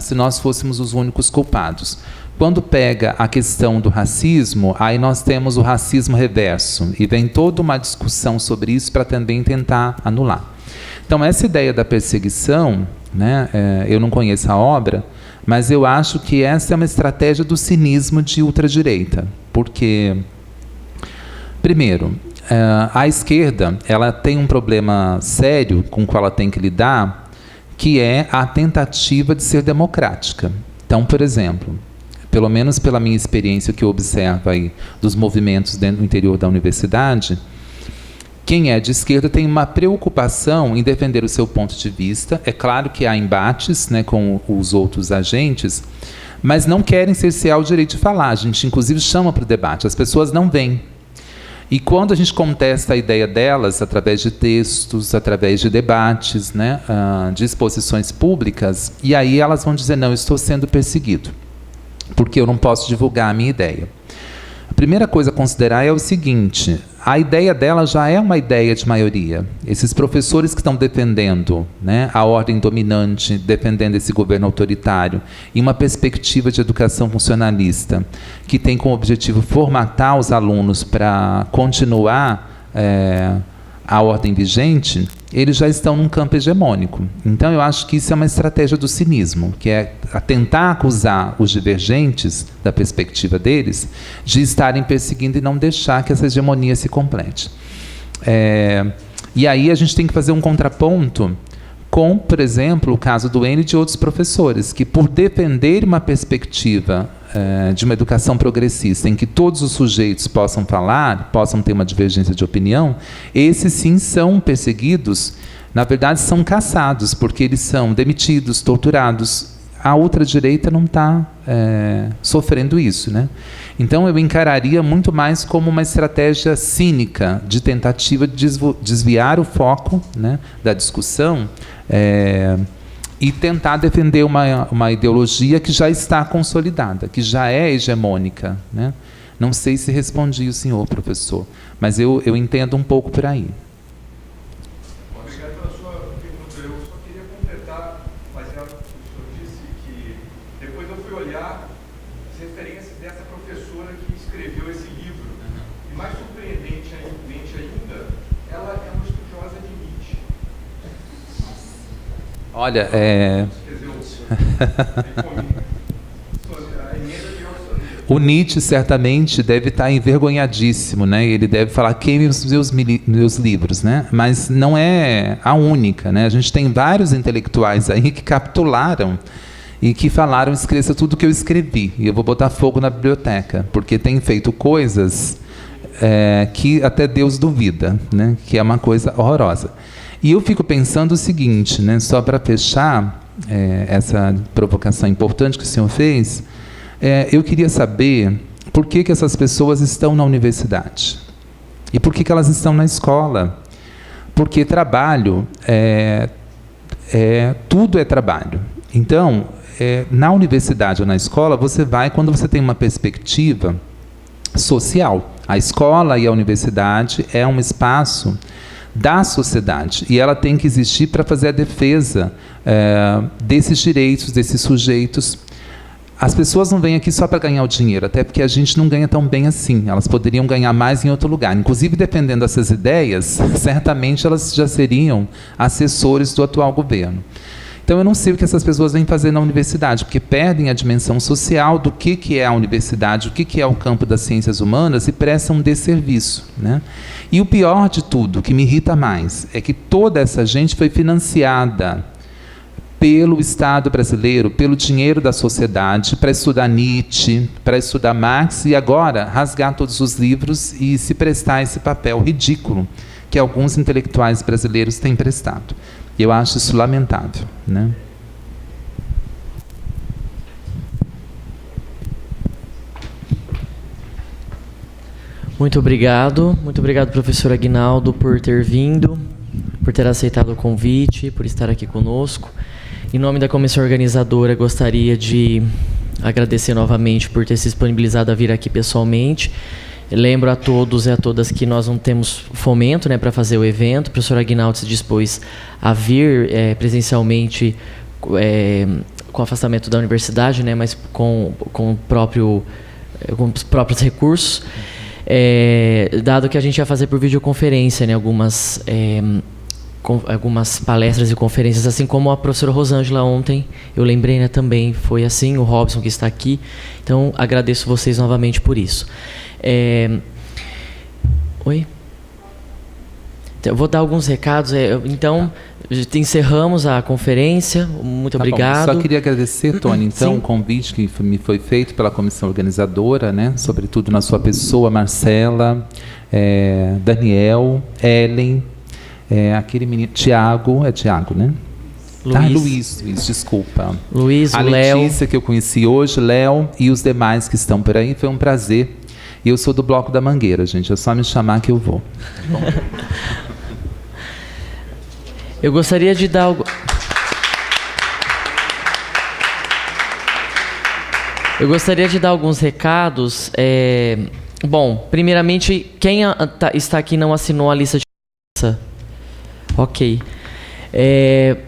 se nós fôssemos os únicos culpados. Quando pega a questão do racismo, aí nós temos o racismo reverso, e vem toda uma discussão sobre isso para também tentar anular. Então, essa ideia da perseguição, né, eu não conheço a obra, mas eu acho que essa é uma estratégia do cinismo de ultradireita. Porque, primeiro, a esquerda ela tem um problema sério com o qual ela tem que lidar, que é a tentativa de ser democrática. Então, por exemplo, pelo menos pela minha experiência que eu observo aí dos movimentos dentro do interior da universidade, quem é de esquerda tem uma preocupação em defender o seu ponto de vista. É claro que há embates, né, com os outros agentes, mas não querem cercear o direito de falar. A gente, inclusive, chama para o debate. As pessoas não vêm. E quando a gente contesta a ideia delas, através de textos, através de debates, né, de exposições públicas, e aí elas vão dizer, não, eu estou sendo perseguido, porque eu não posso divulgar a minha ideia. A primeira coisa a considerar é o seguinte: a ideia dela já é uma ideia de maioria. Esses professores que estão defendendo, né, a ordem dominante, defendendo esse governo autoritário, em uma perspectiva de educação funcionalista, que tem como objetivo formatar os alunos para continuar a ordem vigente, eles já estão num campo hegemônico. Então, eu acho que isso é uma estratégia do cinismo, que é tentar acusar os divergentes, da perspectiva deles, de estarem perseguindo e não deixar que essa hegemonia se complete. E aí a gente tem que fazer um contraponto com, por exemplo, o caso do Enio e de outros professores, que, por defender uma perspectiva de uma educação progressista, em que todos os sujeitos possam falar, possam ter uma divergência de opinião, esses sim são perseguidos, na verdade são caçados, porque eles são demitidos, torturados. A ultradireita não está sofrendo isso, né? Então eu encararia muito mais como uma estratégia cínica de tentativa de desviar o foco, né, da discussão, e tentar defender uma ideologia que já está consolidada, que já é hegemônica, né? Não sei se respondi o senhor, professor, mas eu entendo um pouco por aí.
Obrigado pela sua pergunta. Eu só queria completar, baseado no que o senhor disse, que depois eu fui olhar as referências dessa professora que escreveu esse livro. E mais surpreendente ainda, ela é uma estudiosa de Nietzsche.
Olha, o Nietzsche certamente deve estar envergonhadíssimo, né? Ele deve falar: queime os meus livros, né? Mas não é a única, né? A gente tem vários intelectuais aí que capitularam e que falaram: esqueça tudo que eu escrevi e eu vou botar fogo na biblioteca, porque tem feito coisas que até Deus duvida, né? Que é uma coisa horrorosa. E eu fico pensando o seguinte, né, só para fechar essa provocação importante que o senhor fez, eu queria saber por que essas pessoas estão na universidade e por que elas estão na escola. Porque trabalho, tudo é trabalho. Então, na universidade ou na escola, você vai quando você tem uma perspectiva social. A escola e a universidade é um espaço da sociedade, e ela tem que existir para fazer a defesa desses direitos, desses sujeitos. As pessoas não vêm aqui só para ganhar o dinheiro, até porque a gente não ganha tão bem assim. Elas poderiam ganhar mais em outro lugar. Inclusive, dependendo dessas ideias, certamente elas já seriam assessores do atual governo. Então, eu não sei o que essas pessoas vêm fazer na universidade, porque perdem a dimensão social do que é a universidade, o que é o campo das ciências humanas, e prestam um desserviço, né? E o pior de tudo, o que me irrita mais, é que toda essa gente foi financiada pelo Estado brasileiro, pelo dinheiro da sociedade, para estudar Nietzsche, para estudar Marx, e agora rasgar todos os livros e se prestar a esse papel ridículo que alguns intelectuais brasileiros têm prestado. Eu acho isso lamentável, né?
Muito obrigado, professor Aguinaldo, por ter vindo, por ter aceitado o convite, por estar aqui conosco. Em nome da comissão organizadora, gostaria de agradecer novamente por ter se disponibilizado a vir aqui pessoalmente. Lembro a todos e a todas que nós não temos fomento, né, para fazer o evento. O professor Aguinaldo se dispôs a vir presencialmente com afastamento da universidade, né, mas com os próprios recursos. Dado que a gente ia fazer por videoconferência, né, algumas palestras e conferências, assim como a professora Rosângela ontem, eu lembrei, né, também foi assim, o Robson que está aqui. Então, agradeço vocês novamente por isso. Oi? Eu vou dar alguns recados. Então, encerramos a conferência. Muito obrigado.
Bom, só queria agradecer, Tony, então,
Sim.
o convite que me foi feito pela comissão organizadora, né, sobretudo na sua pessoa, Marcela, Daniel, Ellen, aquele menino, Tiago, Tiago, né? Luiz, desculpa.
Luiz,
a
o Léo.
Letícia, que eu conheci hoje, Léo e os demais que estão por aí. Foi um prazer. E eu sou do Bloco da Mangueira, gente. É só me chamar que eu vou.
Eu gostaria de dar alguns recados. Bom, primeiramente, quem está aqui não assinou a lista de... Ok.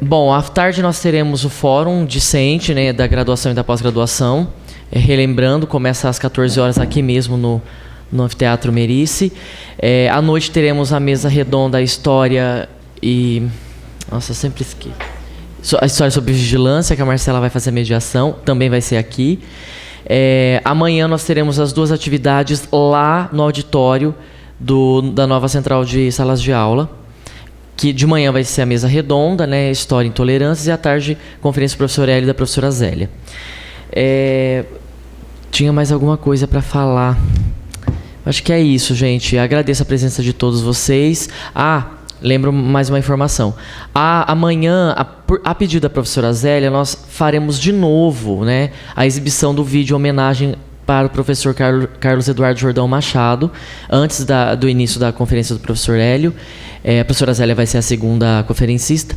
Bom, à tarde nós teremos o fórum discente, né, da graduação e da pós-graduação. Relembrando, começa às 14 horas aqui mesmo no Anfiteatro Merice. À noite teremos a mesa redonda, a história e... Nossa, eu sempre esqueço. A história sobre vigilância, que a Marcela vai fazer a mediação, também vai ser aqui. Amanhã nós teremos as duas atividades lá no auditório da nova central de salas de aula, que de manhã vai ser a mesa redonda, né, História e Intolerâncias, e à tarde, conferência do professor Hélio e da professora Zélia. Tinha mais alguma coisa para falar? Acho que é isso, gente. Agradeço a presença de todos vocês. Lembro mais uma informação. Amanhã, a pedido da professora Zélia, nós faremos de novo, né, a exibição do vídeo em homenagem para o professor Carlos Eduardo Jordão Machado, antes do início da conferência do professor Hélio. A professora Zélia vai ser a segunda conferencista.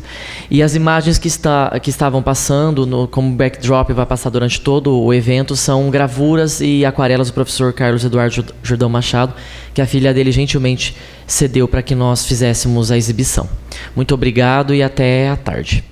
E as imagens que estavam passando, como backdrop, vai passar durante todo o evento, são gravuras e aquarelas do professor Carlos Eduardo Jordão Machado, que a filha dele gentilmente cedeu para que nós fizéssemos a exibição. Muito obrigado e até à tarde.